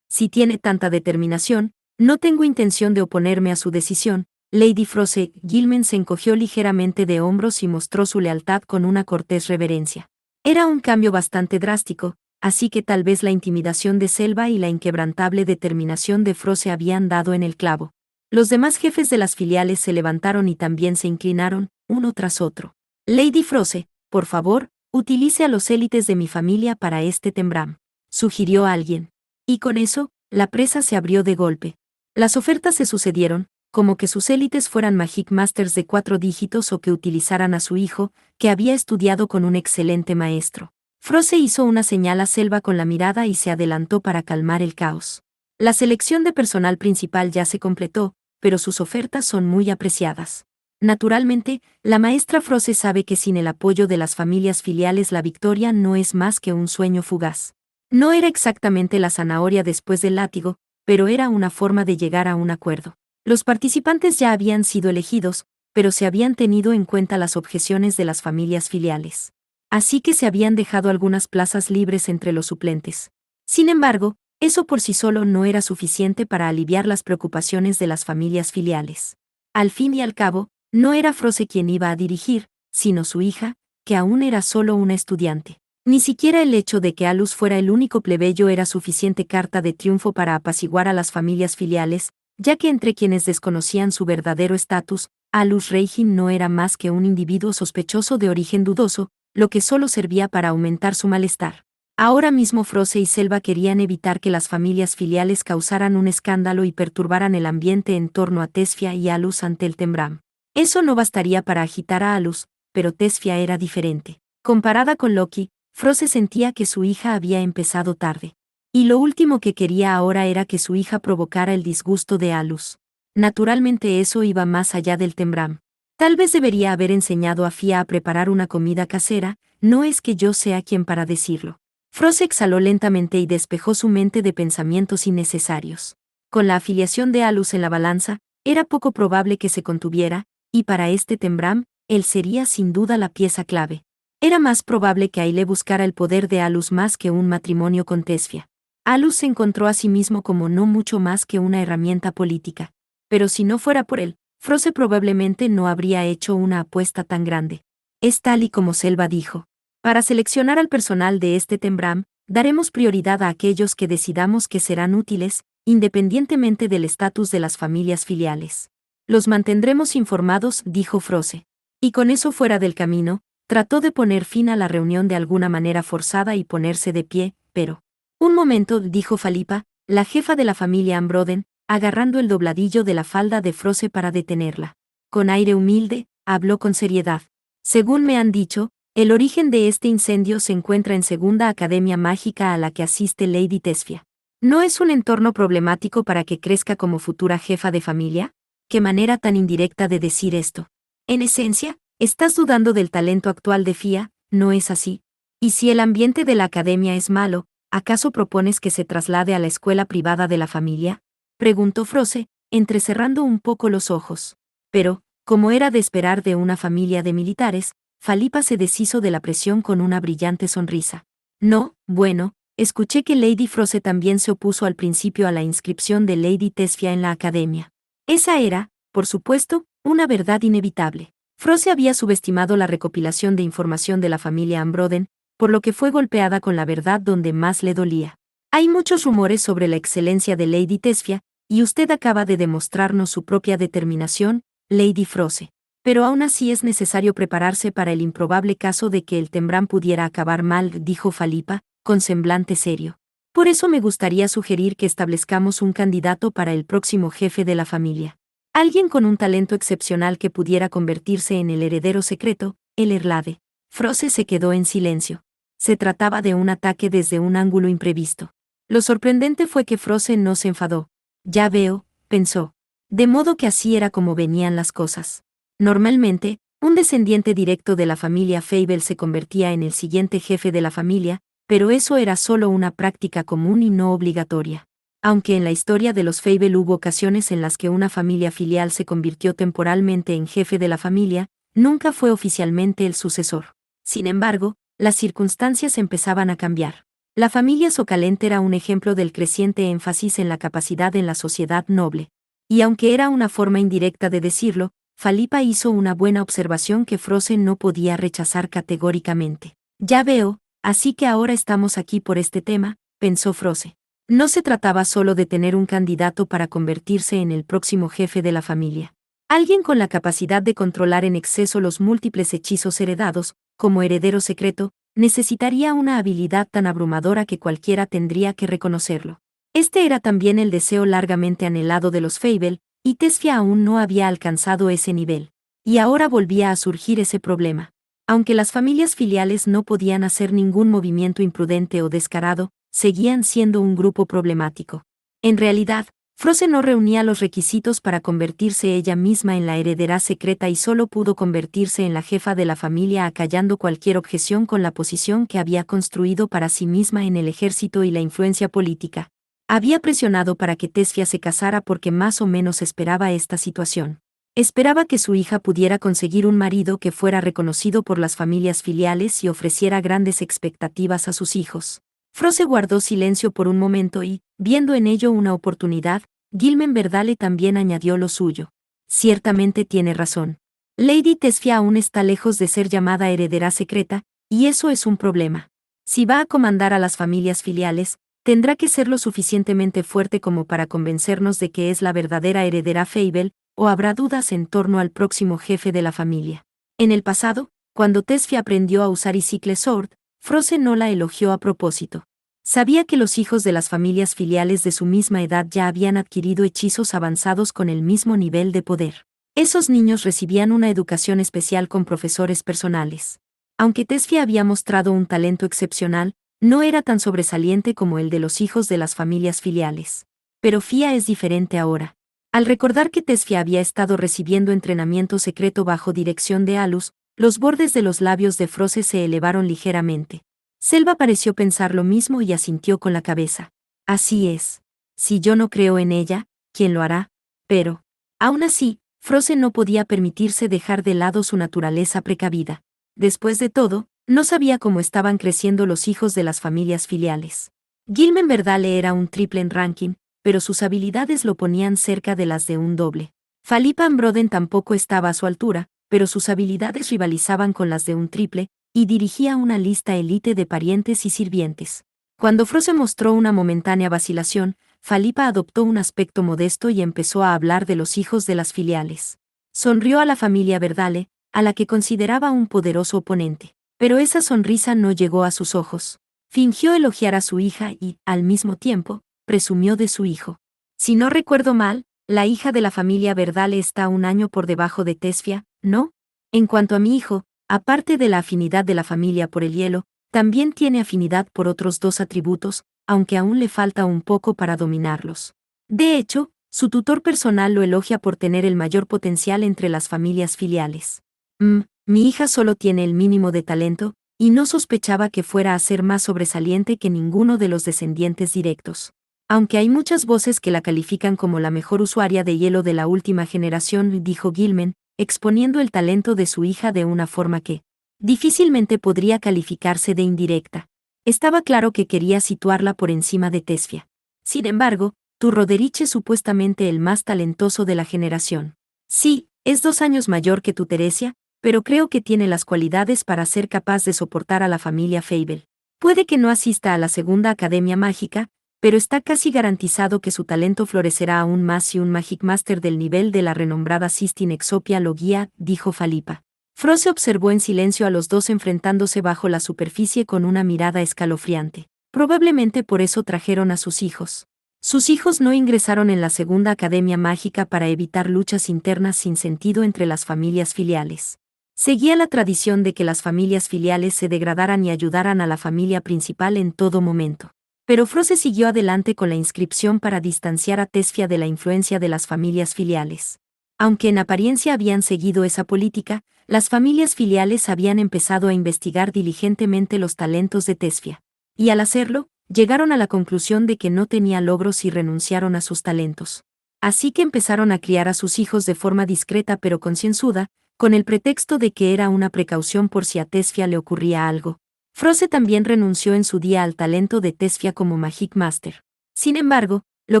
Si tiene tanta determinación, no tengo intención de oponerme a su decisión. Lady Froze. Gilman se encogió ligeramente de hombros y mostró su lealtad con una cortés reverencia. Era un cambio bastante drástico, así que tal vez la intimidación de Selva y la inquebrantable determinación de Froze habían dado en el clavo. Los demás jefes de las filiales se levantaron y también se inclinaron, uno tras otro. Lady Froze, por favor, utilice a los élites de mi familia para este Tembram, sugirió alguien. Y con eso, la presa se abrió de golpe. Las ofertas se sucedieron, como que sus élites fueran Magic Masters de 4 dígitos o que utilizaran a su hijo, que había estudiado con un excelente maestro. Froze hizo una señal a Selva con la mirada y se adelantó para calmar el caos. La selección de personal principal ya se completó, pero sus ofertas son muy apreciadas. Naturalmente, la maestra Froze sabe que sin el apoyo de las familias filiales la victoria no es más que un sueño fugaz. No era exactamente la zanahoria después del látigo, pero era una forma de llegar a un acuerdo. Los participantes ya habían sido elegidos, pero se habían tenido en cuenta las objeciones de las familias filiales. Así que se habían dejado algunas plazas libres entre los suplentes. Sin embargo, eso por sí solo no era suficiente para aliviar las preocupaciones de las familias filiales. Al fin y al cabo, no era Froze quien iba a dirigir, sino su hija, que aún era solo una estudiante. Ni siquiera el hecho de que Alus fuera el único plebeyo era suficiente carta de triunfo para apaciguar a las familias filiales, ya que entre quienes desconocían su verdadero estatus, Alus Reijin no era más que un individuo sospechoso de origen dudoso, lo que solo servía para aumentar su malestar. Ahora mismo Froze y Selva querían evitar que las familias filiales causaran un escándalo y perturbaran el ambiente en torno a Tesfia y Alus ante el Tembram. Eso no bastaría para agitar a Alus, pero Tesfia era diferente. Comparada con Loki, Froze sentía que su hija había empezado tarde. Y lo último que quería ahora era que su hija provocara el disgusto de Alus. Naturalmente eso iba más allá del Tembram. Tal vez debería haber enseñado a Fia a preparar una comida casera, no es que yo sea quien para decirlo. Froze exhaló lentamente y despejó su mente de pensamientos innecesarios. Con la afiliación de Alus en la balanza, era poco probable que se contuviera, y para este Tembram, él sería sin duda la pieza clave. Era más probable que Aile buscara el poder de Alus más que un matrimonio con Tesfia. Alus se encontró a sí mismo como no mucho más que una herramienta política. Pero si no fuera por él, Froze probablemente no habría hecho una apuesta tan grande. Es tal y como Selva dijo. Para seleccionar al personal de este Tembram, daremos prioridad a aquellos que decidamos que serán útiles, independientemente del estatus de las familias filiales. Los mantendremos informados, dijo Froze. Y con eso fuera del camino, trató de poner fin a la reunión de alguna manera forzada y ponerse de pie, pero... Un momento, dijo Falipa, la jefa de la familia Ambroden, agarrando el dobladillo de la falda de Froze para detenerla. Con aire humilde, habló con seriedad. Según me han dicho, el origen de este incendio se encuentra en Segunda Academia Mágica a la que asiste Lady Tesfia. ¿No es un entorno problemático para que crezca como futura jefa de familia? ¿Qué manera tan indirecta de decir esto? En esencia, estás dudando del talento actual de Fia, ¿no es así? Y si el ambiente de la academia es malo, ¿acaso propones que se traslade a la escuela privada de la familia? Preguntó Froze, entrecerrando un poco los ojos. Pero, como era de esperar de una familia de militares, Falipa se deshizo de la presión con una brillante sonrisa. No, bueno, escuché que Lady Froze también se opuso al principio a la inscripción de Lady Tesfia en la academia. Esa era, por supuesto, una verdad inevitable. Froze había subestimado la recopilación de información de la familia Ambroden, por lo que fue golpeada con la verdad donde más le dolía. Hay muchos rumores sobre la excelencia de Lady Tesfia, y usted acaba de demostrarnos su propia determinación, Lady Froze. Pero aún así es necesario prepararse para el improbable caso de que el Tembram pudiera acabar mal, dijo Falipa, con semblante serio. Por eso me gustaría sugerir que establezcamos un candidato para el próximo jefe de la familia. Alguien con un talento excepcional que pudiera convertirse en el heredero secreto, el Erlade. Froze se quedó en silencio. Se trataba de un ataque desde un ángulo imprevisto. Lo sorprendente fue que Froze no se enfadó. Ya veo, pensó. De modo que así era como venían las cosas. Normalmente, un descendiente directo de la familia Fable se convertía en el siguiente jefe de la familia, pero eso era solo una práctica común y no obligatoria. Aunque en la historia de los Fable hubo ocasiones en las que una familia filial se convirtió temporalmente en jefe de la familia, nunca fue oficialmente el sucesor. Sin embargo, las circunstancias empezaban a cambiar. La familia Socalent era un ejemplo del creciente énfasis en la capacidad en la sociedad noble. Y aunque era una forma indirecta de decirlo, Falipa hizo una buena observación que Froze no podía rechazar categóricamente. Ya veo, así que ahora estamos aquí por este tema, pensó Froze. No se trataba solo de tener un candidato para convertirse en el próximo jefe de la familia. Alguien con la capacidad de controlar en exceso los múltiples hechizos heredados, como heredero secreto, necesitaría una habilidad tan abrumadora que cualquiera tendría que reconocerlo. Este era también el deseo largamente anhelado de los Fable, y Tesfia aún no había alcanzado ese nivel. Y ahora volvía a surgir ese problema. Aunque las familias filiales no podían hacer ningún movimiento imprudente o descarado, seguían siendo un grupo problemático. En realidad, Froze no reunía los requisitos para convertirse ella misma en la heredera secreta y solo pudo convertirse en la jefa de la familia acallando cualquier objeción con la posición que había construido para sí misma en el ejército y la influencia política. Había presionado para que Tesfia se casara porque más o menos esperaba esta situación. Esperaba que su hija pudiera conseguir un marido que fuera reconocido por las familias filiales y ofreciera grandes expectativas a sus hijos. Froze guardó silencio por un momento y, viendo en ello una oportunidad, Gilmen Verdale también añadió lo suyo. Ciertamente tiene razón. Lady Tesfia aún está lejos de ser llamada heredera secreta, y eso es un problema. Si va a comandar a las familias filiales, tendrá que ser lo suficientemente fuerte como para convencernos de que es la verdadera heredera Fable, o habrá dudas en torno al próximo jefe de la familia. En el pasado, cuando Tesfia aprendió a usar Icicle Sword, Froze no la elogió a propósito. Sabía que los hijos de las familias filiales de su misma edad ya habían adquirido hechizos avanzados con el mismo nivel de poder. Esos niños recibían una educación especial con profesores personales. Aunque Tesfia había mostrado un talento excepcional, no era tan sobresaliente como el de los hijos de las familias filiales. Pero Fia es diferente ahora. Al recordar que Tesfia había estado recibiendo entrenamiento secreto bajo dirección de Alus, los bordes de los labios de Froze se elevaron ligeramente. Selva pareció pensar lo mismo y asintió con la cabeza. Así es. Si yo no creo en ella, ¿quién lo hará? Pero, aún así, Froze no podía permitirse dejar de lado su naturaleza precavida. Después de todo, No sabía cómo estaban creciendo los hijos de las familias filiales. Gilman Verdale era un triple en ranking, pero sus habilidades lo ponían cerca de las de un doble. Philippa Ambroden tampoco estaba a su altura, pero sus habilidades rivalizaban con las de un triple, y dirigía una lista élite de parientes y sirvientes. Cuando Froze mostró una momentánea vacilación, Philippa adoptó un aspecto modesto y empezó a hablar de los hijos de las filiales. Sonrió a la familia Verdale, a la que consideraba un poderoso oponente. Pero esa sonrisa no llegó a sus ojos. Fingió elogiar a su hija y, al mismo tiempo, presumió de su hijo. Si no recuerdo mal, la hija de la familia Verdale está un año por debajo de Tesfia, ¿no? En cuanto a mi hijo, aparte de la afinidad de la familia por el hielo, también tiene afinidad por otros dos atributos, aunque aún le falta un poco para dominarlos. De hecho, su tutor personal lo elogia por tener el mayor potencial entre las familias filiales. Mi hija solo tiene el mínimo de talento, y no sospechaba que fuera a ser más sobresaliente que ninguno de los descendientes directos. Aunque hay muchas voces que la califican como la mejor usuaria de hielo de la última generación, dijo Gilman, exponiendo el talento de su hija de una forma que difícilmente podría calificarse de indirecta. Estaba claro que quería situarla por encima de Tesfia. Sin embargo, tu Roderich es supuestamente el más talentoso de la generación. Sí, es 2 años mayor que tu Teresia, pero creo que tiene las cualidades para ser capaz de soportar a la familia Fable. Puede que no asista a la segunda Academia Mágica, pero está casi garantizado que su talento florecerá aún más si un Magic Master del nivel de la renombrada Sistine Exopia lo guía, dijo Philippa. Froze observó en silencio a los dos enfrentándose bajo la superficie con una mirada escalofriante. Probablemente por eso trajeron a sus hijos. Sus hijos no ingresaron en la segunda Academia Mágica para evitar luchas internas sin sentido entre las familias filiales. Seguía la tradición de que las familias filiales se degradaran y ayudaran a la familia principal en todo momento. Pero Froze siguió adelante con la inscripción para distanciar a Tesfia de la influencia de las familias filiales. Aunque en apariencia habían seguido esa política, las familias filiales habían empezado a investigar diligentemente los talentos de Tesfia. Y al hacerlo, llegaron a la conclusión de que no tenía logros y renunciaron a sus talentos. Así que empezaron a criar a sus hijos de forma discreta pero concienzuda, con el pretexto de que era una precaución por si a Tesfia le ocurría algo. Froze también renunció en su día al talento de Tesfia como Magic Master. Sin embargo, lo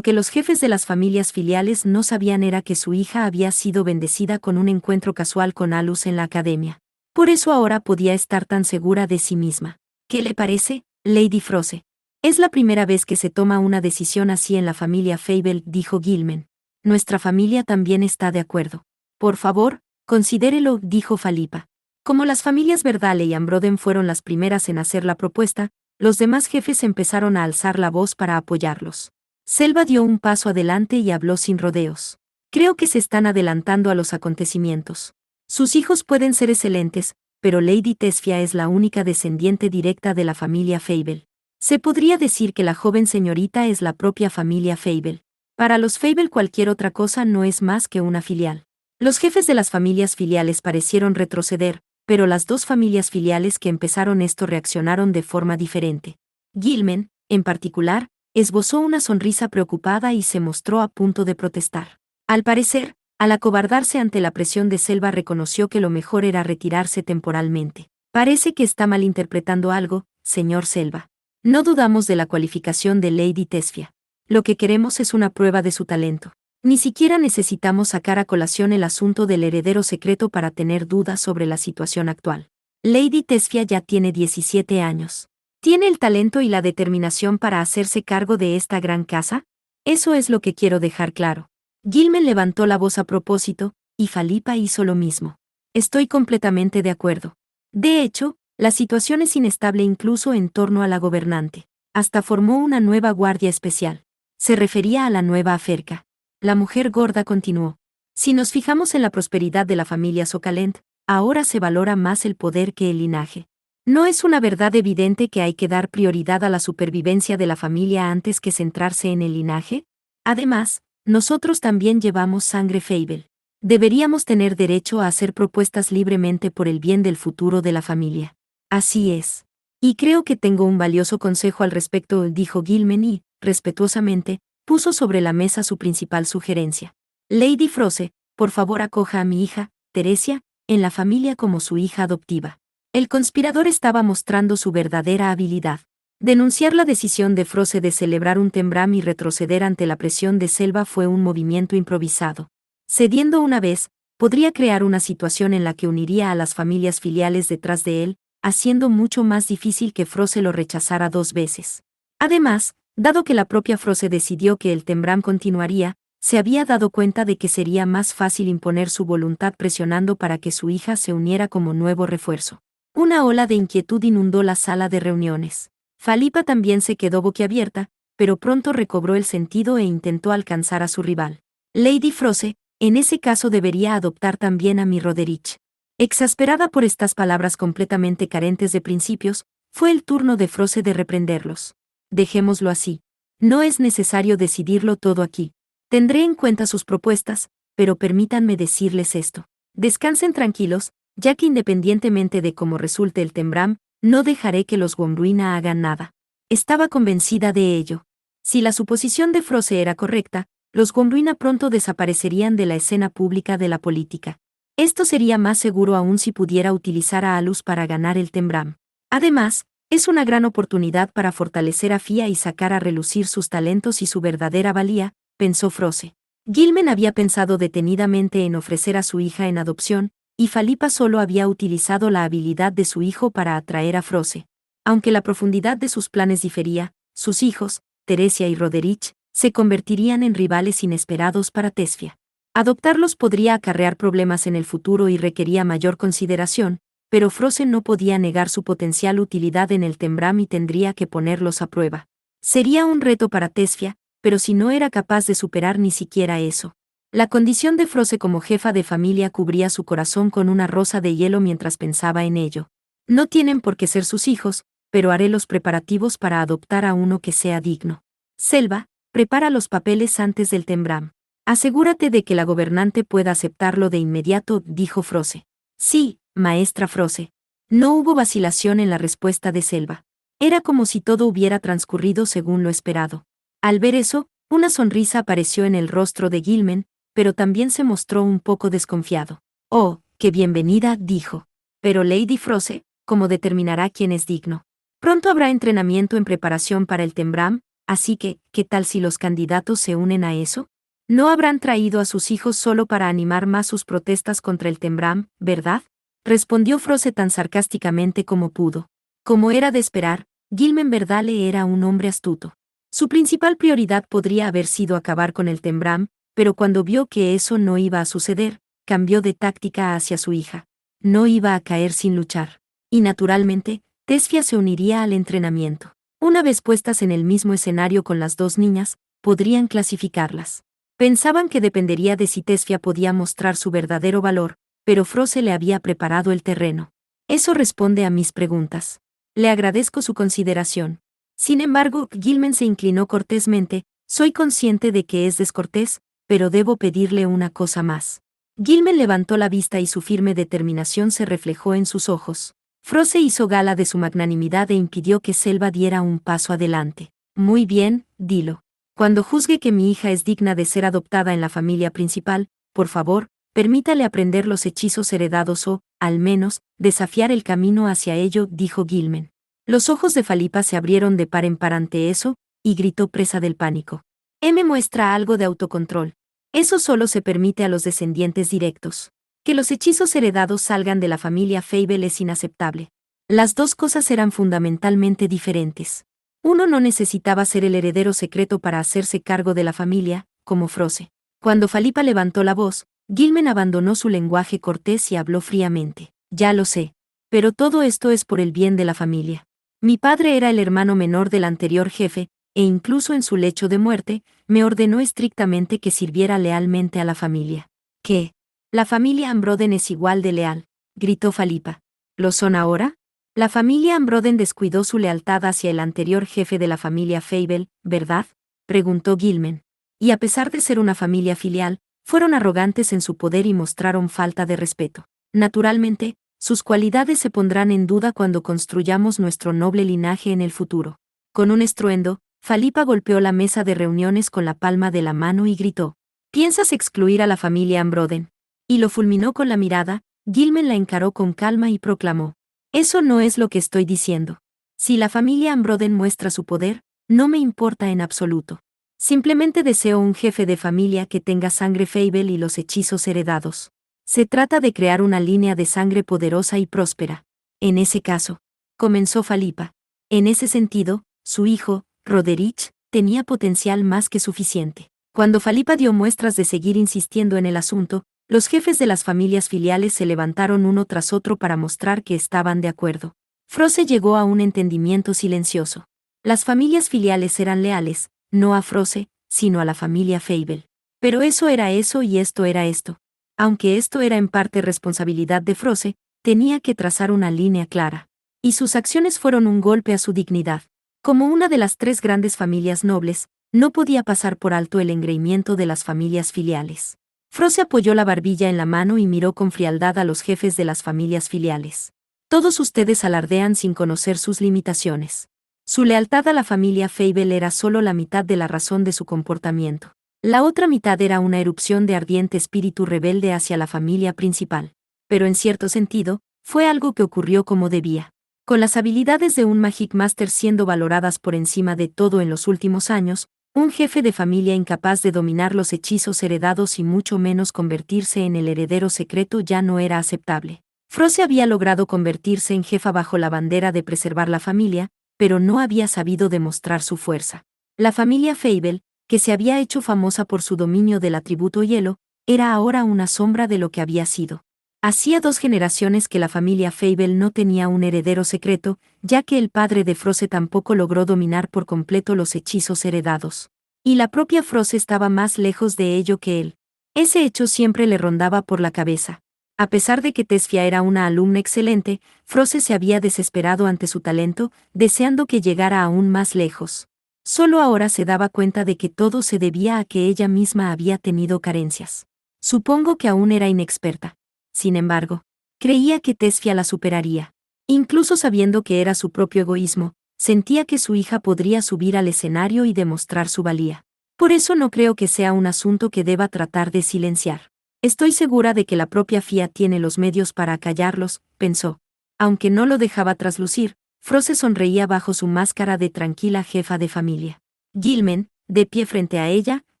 que los jefes de las familias filiales no sabían era que su hija había sido bendecida con un encuentro casual con Alus en la academia. Por eso ahora podía estar tan segura de sí misma. ¿Qué le parece, Lady Froze? Es la primera vez que se toma una decisión así en la familia Fable, dijo Gilman. Nuestra familia también está de acuerdo. Por favor, considérelo, dijo Philippa. Como las familias Verdale y Ambroden fueron las primeras en hacer la propuesta, los demás jefes empezaron a alzar la voz para apoyarlos. Selva dio un paso adelante y habló sin rodeos. Creo que se están adelantando a los acontecimientos. Sus hijos pueden ser excelentes, pero Lady Tesfia es la única descendiente directa de la familia Fable. Se podría decir que la joven señorita es la propia familia Fable. Para los Fable cualquier otra cosa no es más que una filial. Los jefes de las familias filiales parecieron retroceder, pero las dos familias filiales que empezaron esto reaccionaron de forma diferente. Gilman, en particular, esbozó una sonrisa preocupada y se mostró a punto de protestar. Al parecer, al acobardarse ante la presión de Selva reconoció que lo mejor era retirarse temporalmente. Parece que está malinterpretando algo, señor Selva. No dudamos de la cualificación de Lady Tesfia. Lo que queremos es una prueba de su talento. Ni siquiera necesitamos sacar a colación el asunto del heredero secreto para tener dudas sobre la situación actual. Lady Tesfia ya tiene 17 años. ¿Tiene el talento y la determinación para hacerse cargo de esta gran casa? Eso es lo que quiero dejar claro. Gilman levantó la voz a propósito, y Philippa hizo lo mismo. Estoy completamente de acuerdo. De hecho, la situación es inestable incluso en torno a la gobernante. Hasta formó una nueva guardia especial. Se refería a la nueva Aferca. La mujer gorda continuó. Si nos fijamos en la prosperidad de la familia Socalent, ahora se valora más el poder que el linaje. ¿No es una verdad evidente que hay que dar prioridad a la supervivencia de la familia antes que centrarse en el linaje? Además, nosotros también llevamos sangre Fable. Deberíamos tener derecho a hacer propuestas libremente por el bien del futuro de la familia. Así es. Y creo que tengo un valioso consejo al respecto, dijo Gilman y, respetuosamente, puso sobre la mesa su principal sugerencia. Lady Froze, por favor acoja a mi hija, Teresia, en la familia como su hija adoptiva. El conspirador estaba mostrando su verdadera habilidad. Denunciar la decisión de Froze de celebrar un tembram y retroceder ante la presión de Selva fue un movimiento improvisado. Cediendo una vez, podría crear una situación en la que uniría a las familias filiales detrás de él, haciendo mucho más difícil que Froze lo rechazara 2 veces. Además, dado que la propia Froze decidió que el tembram continuaría, se había dado cuenta de que sería más fácil imponer su voluntad presionando para que su hija se uniera como nuevo refuerzo. Una ola de inquietud inundó la sala de reuniones. Falipa también se quedó boquiabierta, pero pronto recobró el sentido e intentó alcanzar a su rival. Lady Froze, en ese caso debería adoptar también a mi Roderich. Exasperada por estas palabras completamente carentes de principios, fue el turno de Froze de reprenderlos. Dejémoslo así. No es necesario decidirlo todo aquí. Tendré en cuenta sus propuestas, pero permítanme decirles esto. Descansen tranquilos, ya que independientemente de cómo resulte el tembram, no dejaré que los Womruina hagan nada. Estaba convencida de ello. Si la suposición de Froze era correcta, los Womruina pronto desaparecerían de la escena pública de la política. Esto sería más seguro aún si pudiera utilizar a Alus para ganar el tembram. Además, es una gran oportunidad para fortalecer a Fia y sacar a relucir sus talentos y su verdadera valía, pensó Froze. Gilmen había pensado detenidamente en ofrecer a su hija en adopción, y Falipa solo había utilizado la habilidad de su hijo para atraer a Froze. Aunque la profundidad de sus planes difería, sus hijos, Teresia y Roderich, se convertirían en rivales inesperados para Tesfia. Adoptarlos podría acarrear problemas en el futuro y requería mayor consideración, pero Froze no podía negar su potencial utilidad en el tembram y tendría que ponerlos a prueba. Sería un reto para Tesfia, pero si no era capaz de superar ni siquiera eso. La condición de Froze como jefa de familia cubría su corazón con una rosa de hielo mientras pensaba en ello. No tienen por qué ser sus hijos, pero haré los preparativos para adoptar a uno que sea digno. Selva, prepara los papeles antes del tembram. Asegúrate de que la gobernante pueda aceptarlo de inmediato, dijo Froze. Sí, maestra Froze. No hubo vacilación en la respuesta de Selva. Era como si todo hubiera transcurrido según lo esperado. Al ver eso, una sonrisa apareció en el rostro de Gilmen, pero también se mostró un poco desconfiado. Oh, qué bienvenida, dijo. Pero Lady Froze, ¿cómo determinará quién es digno? Pronto habrá entrenamiento en preparación para el tembram, así que, ¿qué tal si los candidatos se unen a eso? No habrán traído a sus hijos solo para animar más sus protestas contra el tembram, ¿verdad? Respondió Froze tan sarcásticamente como pudo. Como era de esperar, Gilmen Verdale era un hombre astuto. Su principal prioridad podría haber sido acabar con el tembram, pero cuando vio que eso no iba a suceder, cambió de táctica hacia su hija. No iba a caer sin luchar. Y naturalmente, Tesfia se uniría al entrenamiento. Una vez puestas en el mismo escenario con las dos niñas, podrían clasificarlas. Pensaban que dependería de si Tesfia podía mostrar su verdadero valor, pero Froze le había preparado el terreno. Eso responde a mis preguntas. Le agradezco su consideración. Sin embargo, Gilmen se inclinó cortésmente. Soy consciente de que es descortés, pero debo pedirle una cosa más. Gilmen levantó la vista y su firme determinación se reflejó en sus ojos. Froze hizo gala de su magnanimidad e impidió que Selva diera un paso adelante. Muy bien, dilo. Cuando juzgue que mi hija es digna de ser adoptada en la familia principal, por favor, permítale aprender los hechizos heredados o, al menos, desafiar el camino hacia ello, dijo Gilmen. Los ojos de Falipa se abrieron de par en par ante eso, y gritó presa del pánico. M muestra algo de autocontrol. Eso solo se permite a los descendientes directos. Que los hechizos heredados salgan de la familia Fable es inaceptable. Las dos cosas eran fundamentalmente diferentes. Uno no necesitaba ser el heredero secreto para hacerse cargo de la familia, como Froze. Cuando Falipa levantó la voz, Gilmen abandonó su lenguaje cortés y habló fríamente. Ya lo sé. Pero todo esto es por el bien de la familia. Mi padre era el hermano menor del anterior jefe, e incluso en su lecho de muerte, me ordenó estrictamente que sirviera lealmente a la familia. ¿Qué? La familia Ambroden es igual de leal, gritó Falipa. ¿Lo son ahora? La familia Ambroden descuidó su lealtad hacia el anterior jefe de la familia Fable, ¿verdad? Preguntó Gilmen. Y a pesar de ser una familia filial, fueron arrogantes en su poder y mostraron falta de respeto. Naturalmente, sus cualidades se pondrán en duda cuando construyamos nuestro noble linaje en el futuro. Con un estruendo, Falipa golpeó la mesa de reuniones con la palma de la mano y gritó. ¿Piensas excluir a la familia Ambroden? Y lo fulminó con la mirada. Gilmen la encaró con calma y proclamó. Eso no es lo que estoy diciendo. Si la familia Ambroden muestra su poder, no me importa en absoluto. Simplemente deseo un jefe de familia que tenga sangre Fable y los hechizos heredados. Se trata de crear una línea de sangre poderosa y próspera. En ese caso, comenzó Falipa. En ese sentido, su hijo, Roderich, tenía potencial más que suficiente. Cuando Falipa dio muestras de seguir insistiendo en el asunto, los jefes de las familias filiales se levantaron uno tras otro para mostrar que estaban de acuerdo. Froze llegó a un entendimiento silencioso. Las familias filiales eran leales, no a Froze, sino a la familia Fable. Pero eso era eso y esto era esto. Aunque esto era en parte responsabilidad de Froze, tenía que trazar una línea clara. Y sus acciones fueron un golpe a su dignidad. Como una de las 3 grandes familias nobles, no podía pasar por alto el engreimiento de las familias filiales. Froze apoyó la barbilla en la mano y miró con frialdad a los jefes de las familias filiales. Todos ustedes alardean sin conocer sus limitaciones. Su lealtad a la familia Fable era solo la mitad de la razón de su comportamiento. La otra mitad era una erupción de ardiente espíritu rebelde hacia la familia principal. Pero en cierto sentido, fue algo que ocurrió como debía. Con las habilidades de un Magic Master siendo valoradas por encima de todo en los últimos años, un jefe de familia incapaz de dominar los hechizos heredados y mucho menos convertirse en el heredero secreto ya no era aceptable. Froze había logrado convertirse en jefa bajo la bandera de preservar la familia, pero no había sabido demostrar su fuerza. La familia Fable, que se había hecho famosa por su dominio del atributo hielo, era ahora una sombra de lo que había sido. Hacía 2 generaciones que la familia Fable no tenía un heredero secreto, ya que el padre de Froze tampoco logró dominar por completo los hechizos heredados. Y la propia Froze estaba más lejos de ello que él. Ese hecho siempre le rondaba por la cabeza. A pesar de que Tesfia era una alumna excelente, Froze se había desesperado ante su talento, deseando que llegara aún más lejos. Solo ahora se daba cuenta de que todo se debía a que ella misma había tenido carencias. Supongo que aún era inexperta. Sin embargo, creía que Tesfia la superaría. Incluso sabiendo que era su propio egoísmo, sentía que su hija podría subir al escenario y demostrar su valía. Por eso no creo que sea un asunto que deba tratar de silenciar. Estoy segura de que la propia Fia tiene los medios para acallarlos, pensó. Aunque no lo dejaba traslucir, Froze sonreía bajo su máscara de tranquila jefa de familia. Gilmen, de pie frente a ella,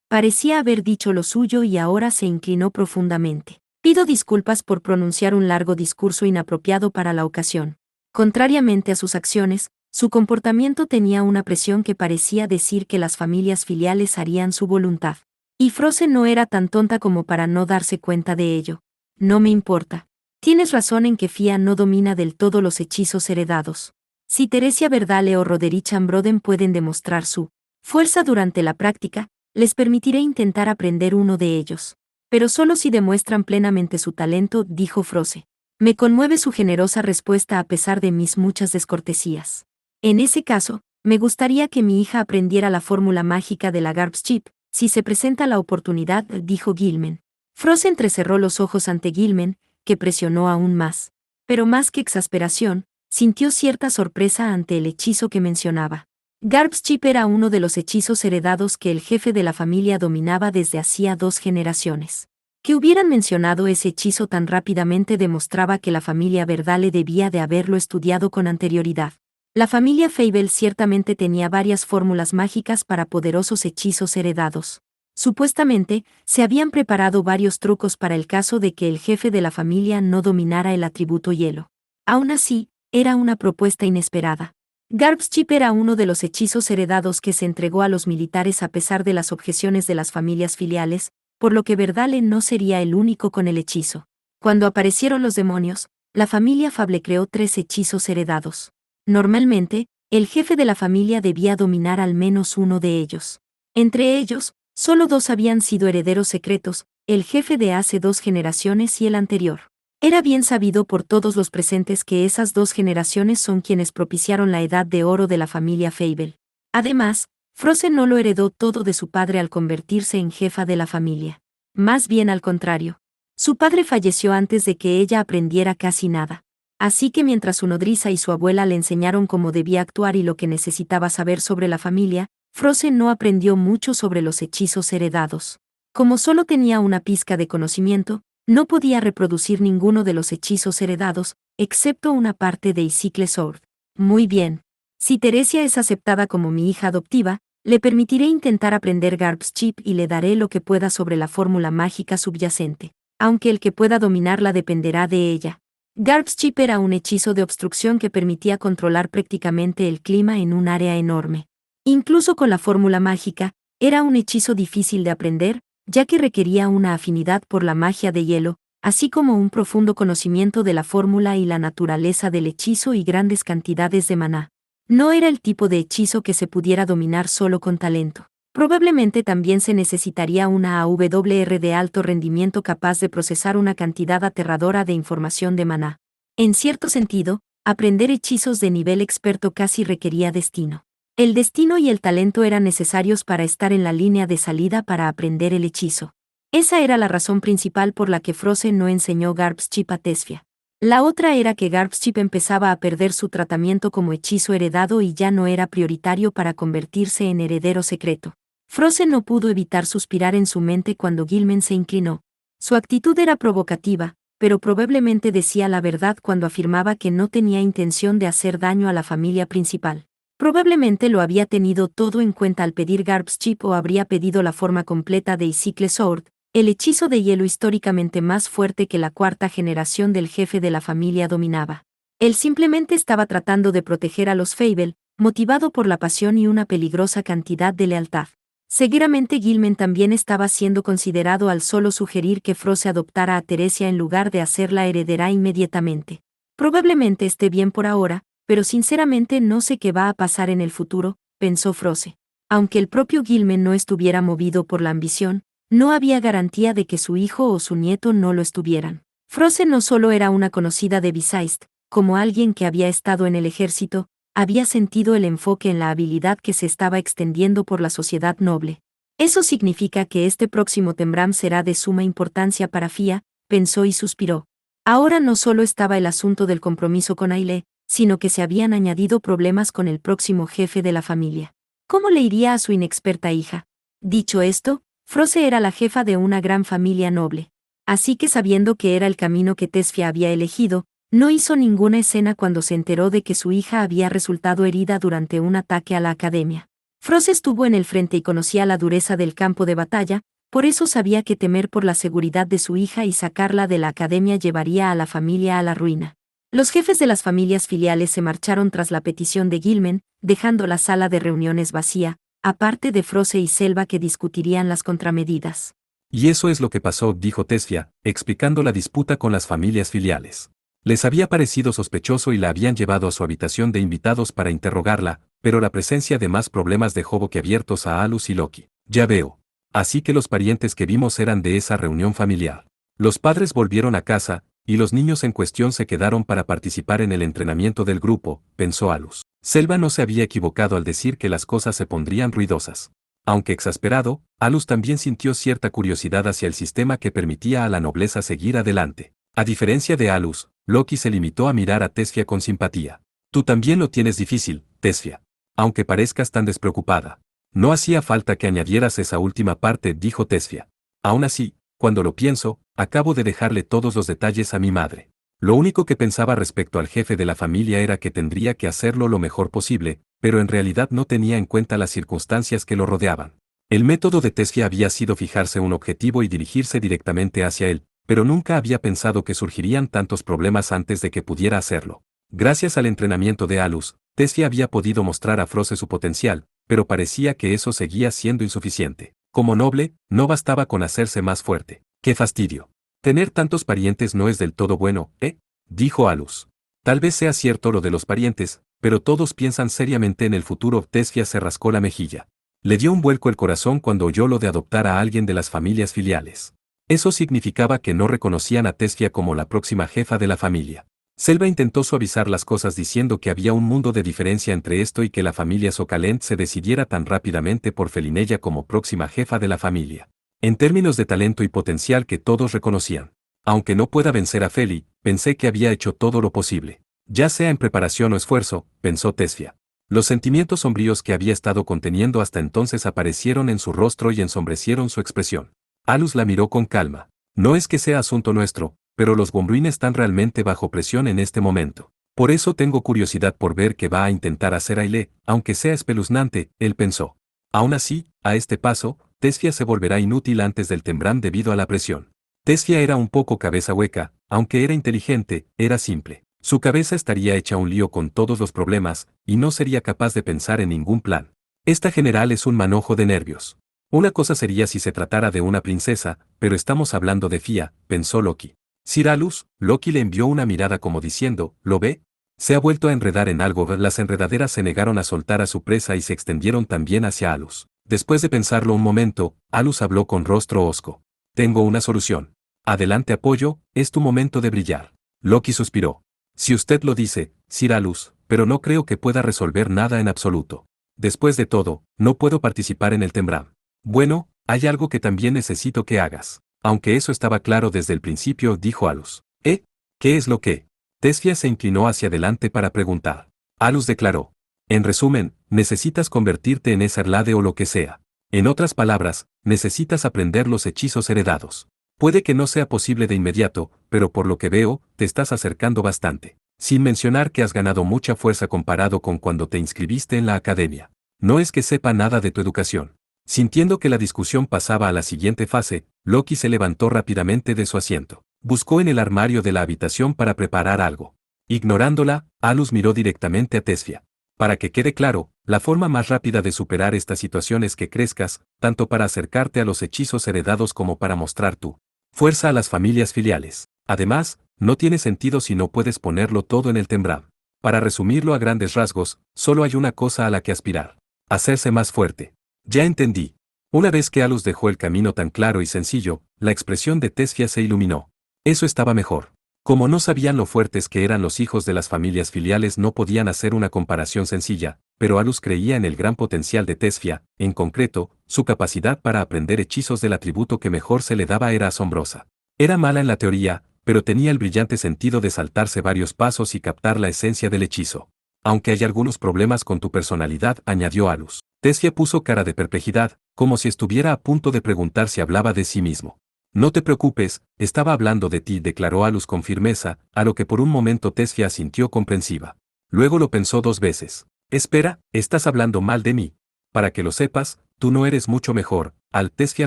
parecía haber dicho lo suyo y ahora se inclinó profundamente. Pido disculpas por pronunciar un largo discurso inapropiado para la ocasión. Contrariamente a sus acciones, su comportamiento tenía una presión que parecía decir que las familias filiales harían su voluntad. Y Froze no era tan tonta como para no darse cuenta de ello. No me importa. Tienes razón en que Fia no domina del todo los hechizos heredados. Si Teresia Verdale o Roderich Ambroden pueden demostrar su fuerza durante la práctica, les permitiré intentar aprender uno de ellos. Pero solo si demuestran plenamente su talento, dijo Froze. Me conmueve su generosa respuesta a pesar de mis muchas descortesías. En ese caso, me gustaría que mi hija aprendiera la fórmula mágica de la Garb's Chip, si se presenta la oportunidad, dijo Gilmen. Froze entrecerró los ojos ante Gilmen, que presionó aún más. Pero más que exasperación, sintió cierta sorpresa ante el hechizo que mencionaba. Garb's Chip era uno de los hechizos heredados que el jefe de la familia dominaba desde hacía 2 generaciones. Que hubieran mencionado ese hechizo tan rápidamente demostraba que la familia Verdale debía de haberlo estudiado con anterioridad. La familia Fable ciertamente tenía varias fórmulas mágicas para poderosos hechizos heredados. Supuestamente, se habían preparado varios trucos para el caso de que el jefe de la familia no dominara el atributo hielo. Aún así, era una propuesta inesperada. Garb's Chip era uno de los hechizos heredados que se entregó a los militares a pesar de las objeciones de las familias filiales, por lo que Verdale no sería el único con el hechizo. Cuando aparecieron los demonios, la familia Fable creó 3 hechizos heredados. Normalmente, el jefe de la familia debía dominar al menos uno de ellos. Entre ellos, solo 2 habían sido herederos secretos, el jefe de hace 2 generaciones y el anterior. Era bien sabido por todos los presentes que esas 2 generaciones son quienes propiciaron la edad de oro de la familia Fable. Además, Froze no lo heredó todo de su padre al convertirse en jefa de la familia. Más bien al contrario. Su padre falleció antes de que ella aprendiera casi nada. Así que mientras su nodriza y su abuela le enseñaron cómo debía actuar y lo que necesitaba saber sobre la familia, Froze no aprendió mucho sobre los hechizos heredados. Como solo tenía una pizca de conocimiento, no podía reproducir ninguno de los hechizos heredados, excepto una parte de Icicle Sword. Muy bien. Si Teresia es aceptada como mi hija adoptiva, le permitiré intentar aprender Garb's Chip y le daré lo que pueda sobre la fórmula mágica subyacente, aunque el que pueda dominarla dependerá de ella. Garb's Chip era un hechizo de obstrucción que permitía controlar prácticamente el clima en un área enorme. Incluso con la fórmula mágica, era un hechizo difícil de aprender, ya que requería una afinidad por la magia de hielo, así como un profundo conocimiento de la fórmula y la naturaleza del hechizo y grandes cantidades de maná. No era el tipo de hechizo que se pudiera dominar solo con talento. Probablemente también se necesitaría una AWR de alto rendimiento capaz de procesar una cantidad aterradora de información de maná. En cierto sentido, aprender hechizos de nivel experto casi requería destino. El destino y el talento eran necesarios para estar en la línea de salida para aprender el hechizo. Esa era la razón principal por la que Frozen no enseñó Garb's Chip a Tesfia. La otra era que Garb's Chip empezaba a perder su tratamiento como hechizo heredado y ya no era prioritario para convertirse en heredero secreto. Frozen no pudo evitar suspirar en su mente cuando Gilman se inclinó. Su actitud era provocativa, pero probablemente decía la verdad cuando afirmaba que no tenía intención de hacer daño a la familia principal. Probablemente lo había tenido todo en cuenta al pedir Garb's Chip o habría pedido la forma completa de Icicle Sword, el hechizo de hielo históricamente más fuerte que la cuarta generación del jefe de la familia dominaba. Él simplemente estaba tratando de proteger a los Fable, motivado por la pasión y una peligrosa cantidad de lealtad. Seguramente Gilman también estaba siendo considerado al solo sugerir que Froze adoptara a Teresia en lugar de hacerla heredera inmediatamente. Probablemente esté bien por ahora, pero sinceramente no sé qué va a pasar en el futuro, pensó Froze. Aunque el propio Gilman no estuviera movido por la ambición, no había garantía de que su hijo o su nieto no lo estuvieran. Froze no solo era una conocida de Besaist, como alguien que había estado en el ejército, había sentido el enfoque en la habilidad que se estaba extendiendo por la sociedad noble. Eso significa que este próximo Tembram será de suma importancia para Fia, pensó y suspiró. Ahora no solo estaba el asunto del compromiso con Aile, sino que se habían añadido problemas con el próximo jefe de la familia. ¿Cómo le iría a su inexperta hija? Dicho esto, Froze era la jefa de una gran familia noble. Así que sabiendo que era el camino que Tesfia había elegido, no hizo ninguna escena cuando se enteró de que su hija había resultado herida durante un ataque a la academia. Froze estuvo en el frente y conocía la dureza del campo de batalla, por eso sabía que temer por la seguridad de su hija y sacarla de la academia llevaría a la familia a la ruina. Los jefes de las familias filiales se marcharon tras la petición de Gilman, dejando la sala de reuniones vacía, aparte de Froze y Selva que discutirían las contramedidas. Y eso es lo que pasó, dijo Tesfia, explicando la disputa con las familias filiales. Les había parecido sospechoso y la habían llevado a su habitación de invitados para interrogarla, pero la presencia de más problemas dejó boquiabiertos a Alus y Loki. Ya veo. Así que los parientes que vimos eran de esa reunión familiar. Los padres volvieron a casa, y los niños en cuestión se quedaron para participar en el entrenamiento del grupo, pensó Alus. Selva no se había equivocado al decir que las cosas se pondrían ruidosas. Aunque exasperado, Alus también sintió cierta curiosidad hacia el sistema que permitía a la nobleza seguir adelante. A diferencia de Alus, Loki se limitó a mirar a Tesfia con simpatía. Tú también lo tienes difícil, Tesfia. Aunque parezcas tan despreocupada. No hacía falta que añadieras esa última parte, dijo Tesfia. Aún así, cuando lo pienso, acabo de dejarle todos los detalles a mi madre. Lo único que pensaba respecto al jefe de la familia era que tendría que hacerlo lo mejor posible, pero en realidad no tenía en cuenta las circunstancias que lo rodeaban. El método de Tesfia había sido fijarse un objetivo y dirigirse directamente hacia él, pero nunca había pensado que surgirían tantos problemas antes de que pudiera hacerlo. Gracias al entrenamiento de Alus, Tesfia había podido mostrar a Froze su potencial, pero parecía que eso seguía siendo insuficiente. Como noble, no bastaba con hacerse más fuerte. ¡Qué fastidio! Tener tantos parientes no es del todo bueno, ¿eh? Dijo Alus. Tal vez sea cierto lo de los parientes, pero todos piensan seriamente en el futuro. Tesfia se rascó la mejilla. Le dio un vuelco el corazón cuando oyó lo de adoptar a alguien de las familias filiales. Eso significaba que no reconocían a Tesfia como la próxima jefa de la familia. Selva intentó suavizar las cosas diciendo que había un mundo de diferencia entre esto y que la familia Socalent se decidiera tan rápidamente por Felinella como próxima jefa de la familia. En términos de talento y potencial que todos reconocían. Aunque no pueda vencer a Feli, pensé que había hecho todo lo posible. Ya sea en preparación o esfuerzo, pensó Tesfia. Los sentimientos sombríos que había estado conteniendo hasta entonces aparecieron en su rostro y ensombrecieron su expresión. Alus la miró con calma. No es que sea asunto nuestro, pero los Gombrui están realmente bajo presión en este momento. Por eso tengo curiosidad por ver qué va a intentar hacer Aile, aunque sea espeluznante, él pensó. Aún así, a este paso, Tesfia se volverá inútil antes del Tembram debido a la presión. Tesfia era un poco cabeza hueca, aunque era inteligente, era simple. Su cabeza estaría hecha un lío con todos los problemas, y no sería capaz de pensar en ningún plan. Esta general es un manojo de nervios. Una cosa sería si se tratara de una princesa, pero estamos hablando de Fia, pensó Loki. Sir Alus, Loki le envió una mirada como diciendo, ¿lo ve? Se ha vuelto a enredar en algo. Las enredaderas se negaron a soltar a su presa y se extendieron también hacia Alus. Después de pensarlo un momento, Alus habló con rostro hosco. Tengo una solución. Adelante apoyo, es tu momento de brillar. Loki suspiró. Si usted lo dice, Sir Alus, pero no creo que pueda resolver nada en absoluto. Después de todo, no puedo participar en el Tembram. Bueno, hay algo que también necesito que hagas. Aunque eso estaba claro desde el principio, dijo Alus. ¿Qué es lo que? Tesfia se inclinó hacia adelante para preguntar. Alus declaró. En resumen, necesitas convertirte en esa Erlade o lo que sea. En otras palabras, necesitas aprender los hechizos heredados. Puede que no sea posible de inmediato, pero por lo que veo, te estás acercando bastante. Sin mencionar que has ganado mucha fuerza comparado con cuando te inscribiste en la academia. No es que sepa nada de tu educación. Sintiendo que la discusión pasaba a la siguiente fase, Loki se levantó rápidamente de su asiento. Buscó en el armario de la habitación para preparar algo. Ignorándola, Alus miró directamente a Tesfia. Para que quede claro, la forma más rápida de superar esta situación es que crezcas, tanto para acercarte a los hechizos heredados como para mostrar tu fuerza a las familias filiales. Además, no tiene sentido si no puedes ponerlo todo en el Tembram. Para resumirlo a grandes rasgos, solo hay una cosa a la que aspirar. Hacerse más fuerte. Ya entendí. Una vez que Alus dejó el camino tan claro y sencillo, la expresión de Tesfia se iluminó. Eso estaba mejor. Como no sabían lo fuertes que eran los hijos de las familias filiales, no podían hacer una comparación sencilla, pero Alus creía en el gran potencial de Tesfia, en concreto, su capacidad para aprender hechizos del atributo que mejor se le daba era asombrosa. Era mala en la teoría, pero tenía el brillante sentido de saltarse varios pasos y captar la esencia del hechizo. Aunque hay algunos problemas con tu personalidad, añadió Alus. Tesfia puso cara de perplejidad, como si estuviera a punto de preguntar si hablaba de sí mismo. No te preocupes, estaba hablando de ti, declaró Alus con firmeza, a lo que por un momento Tesfia asintió comprensiva. Luego lo pensó 2 veces. Espera, estás hablando mal de mí. Para que lo sepas, tú no eres mucho mejor, Tesfia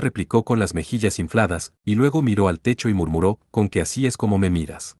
replicó con las mejillas infladas, y luego miró al techo y murmuró, con que así es como me miras.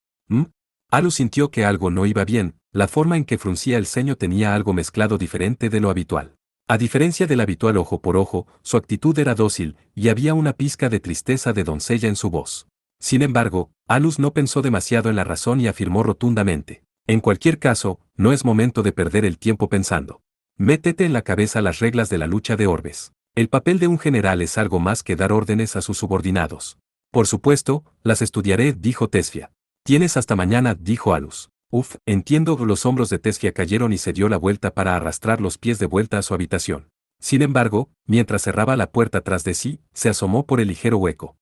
Alus sintió que algo no iba bien, la forma en que fruncía el ceño tenía algo mezclado diferente de lo habitual. A diferencia del habitual ojo por ojo, su actitud era dócil, y había una pizca de tristeza de doncella en su voz. Sin embargo, Alus no pensó demasiado en la razón y afirmó rotundamente. En cualquier caso, no es momento de perder el tiempo pensando. Métete en la cabeza las reglas de la lucha de orbes. El papel de un general es algo más que dar órdenes a sus subordinados. Por supuesto, las estudiaré, dijo Tesfia. Tienes hasta mañana, dijo Alus. Entiendo. Los hombros de Tesfia cayeron y se dio la vuelta para arrastrar los pies de vuelta a su habitación. Sin embargo, mientras cerraba la puerta tras de sí, se asomó por el ligero hueco.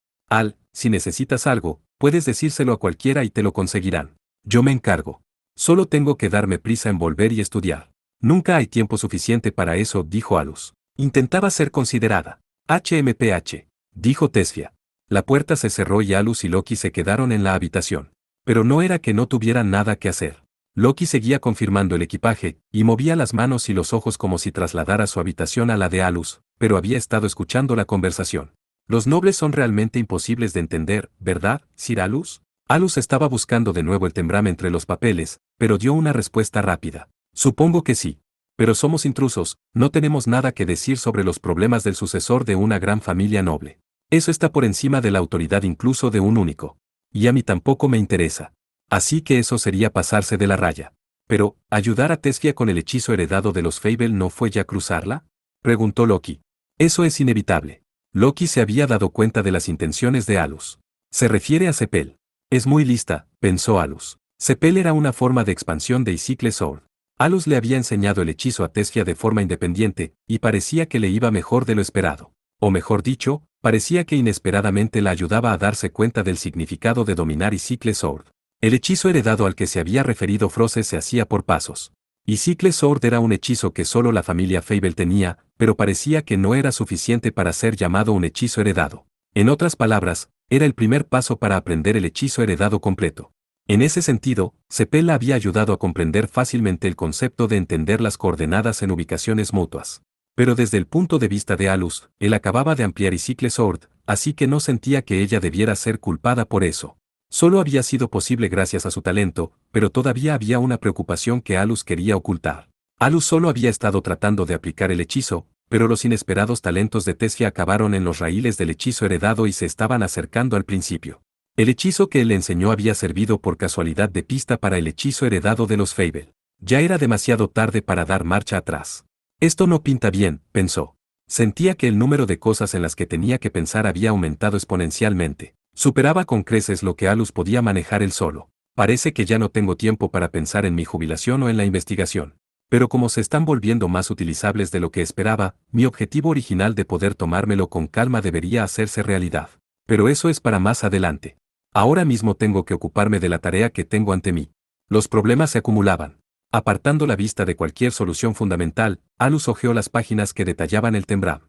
Si necesitas algo, puedes decírselo a cualquiera y te lo conseguirán. Yo me encargo. Solo tengo que darme prisa en volver y estudiar. Nunca hay tiempo suficiente para eso, dijo Alus. Intentaba ser considerada. HMPH, dijo Tesfia. La puerta se cerró y Alus y Loki se quedaron en la habitación. Pero no era que no tuvieran nada que hacer. Loki seguía confirmando el equipaje, y movía las manos y los ojos como si trasladara su habitación a la de Alus, pero había estado escuchando la conversación. Los nobles son realmente imposibles de entender, ¿verdad, Sir Alus? Alus estaba buscando de nuevo el Tembram entre los papeles, pero dio una respuesta rápida. Supongo que sí. Pero somos intrusos, no tenemos nada que decir sobre los problemas del sucesor de una gran familia noble. Eso está por encima de la autoridad incluso de un único. Y a mí tampoco me interesa. Así que eso sería pasarse de la raya. Pero, ¿ayudar a Tesfia con el hechizo heredado de los Fable no fue ya cruzarla? Preguntó Loki. Eso es inevitable. Loki se había dado cuenta de las intenciones de Alus. Se refiere a Sepel. Es muy lista, pensó Alus. Sepel era una forma de expansión de Icicle Sword. Alus le había enseñado el hechizo a Tesfia de forma independiente, y parecía que le iba mejor de lo esperado. O mejor dicho, parecía que inesperadamente la ayudaba a darse cuenta del significado de dominar Icicle Sword. El hechizo heredado al que se había referido Froze se hacía por pasos. Icicle Sword era un hechizo que solo la familia Fable tenía, pero parecía que no era suficiente para ser llamado un hechizo heredado. En otras palabras, era el primer paso para aprender el hechizo heredado completo. En ese sentido, Cepel la había ayudado a comprender fácilmente el concepto de entender las coordenadas en ubicaciones mutuas. Pero desde el punto de vista de Alus, él acababa de ampliar Icicle Sword, así que no sentía que ella debiera ser culpada por eso. Solo había sido posible gracias a su talento, pero todavía había una preocupación que Alus quería ocultar. Alus solo había estado tratando de aplicar el hechizo, pero los inesperados talentos de Tessia acabaron en los raíles del hechizo heredado y se estaban acercando al principio. El hechizo que él le enseñó había servido por casualidad de pista para el hechizo heredado de los Fable. Ya era demasiado tarde para dar marcha atrás. Esto no pinta bien, pensó. Sentía que el número de cosas en las que tenía que pensar había aumentado exponencialmente. Superaba con creces lo que Alus podía manejar él solo. Parece que ya no tengo tiempo para pensar en mi jubilación o en la investigación. Pero como se están volviendo más utilizables de lo que esperaba, mi objetivo original de poder tomármelo con calma debería hacerse realidad. Pero eso es para más adelante. Ahora mismo tengo que ocuparme de la tarea que tengo ante mí. Los problemas se acumulaban. Apartando la vista de cualquier solución fundamental, Alus hojeó las páginas que detallaban el Tembram.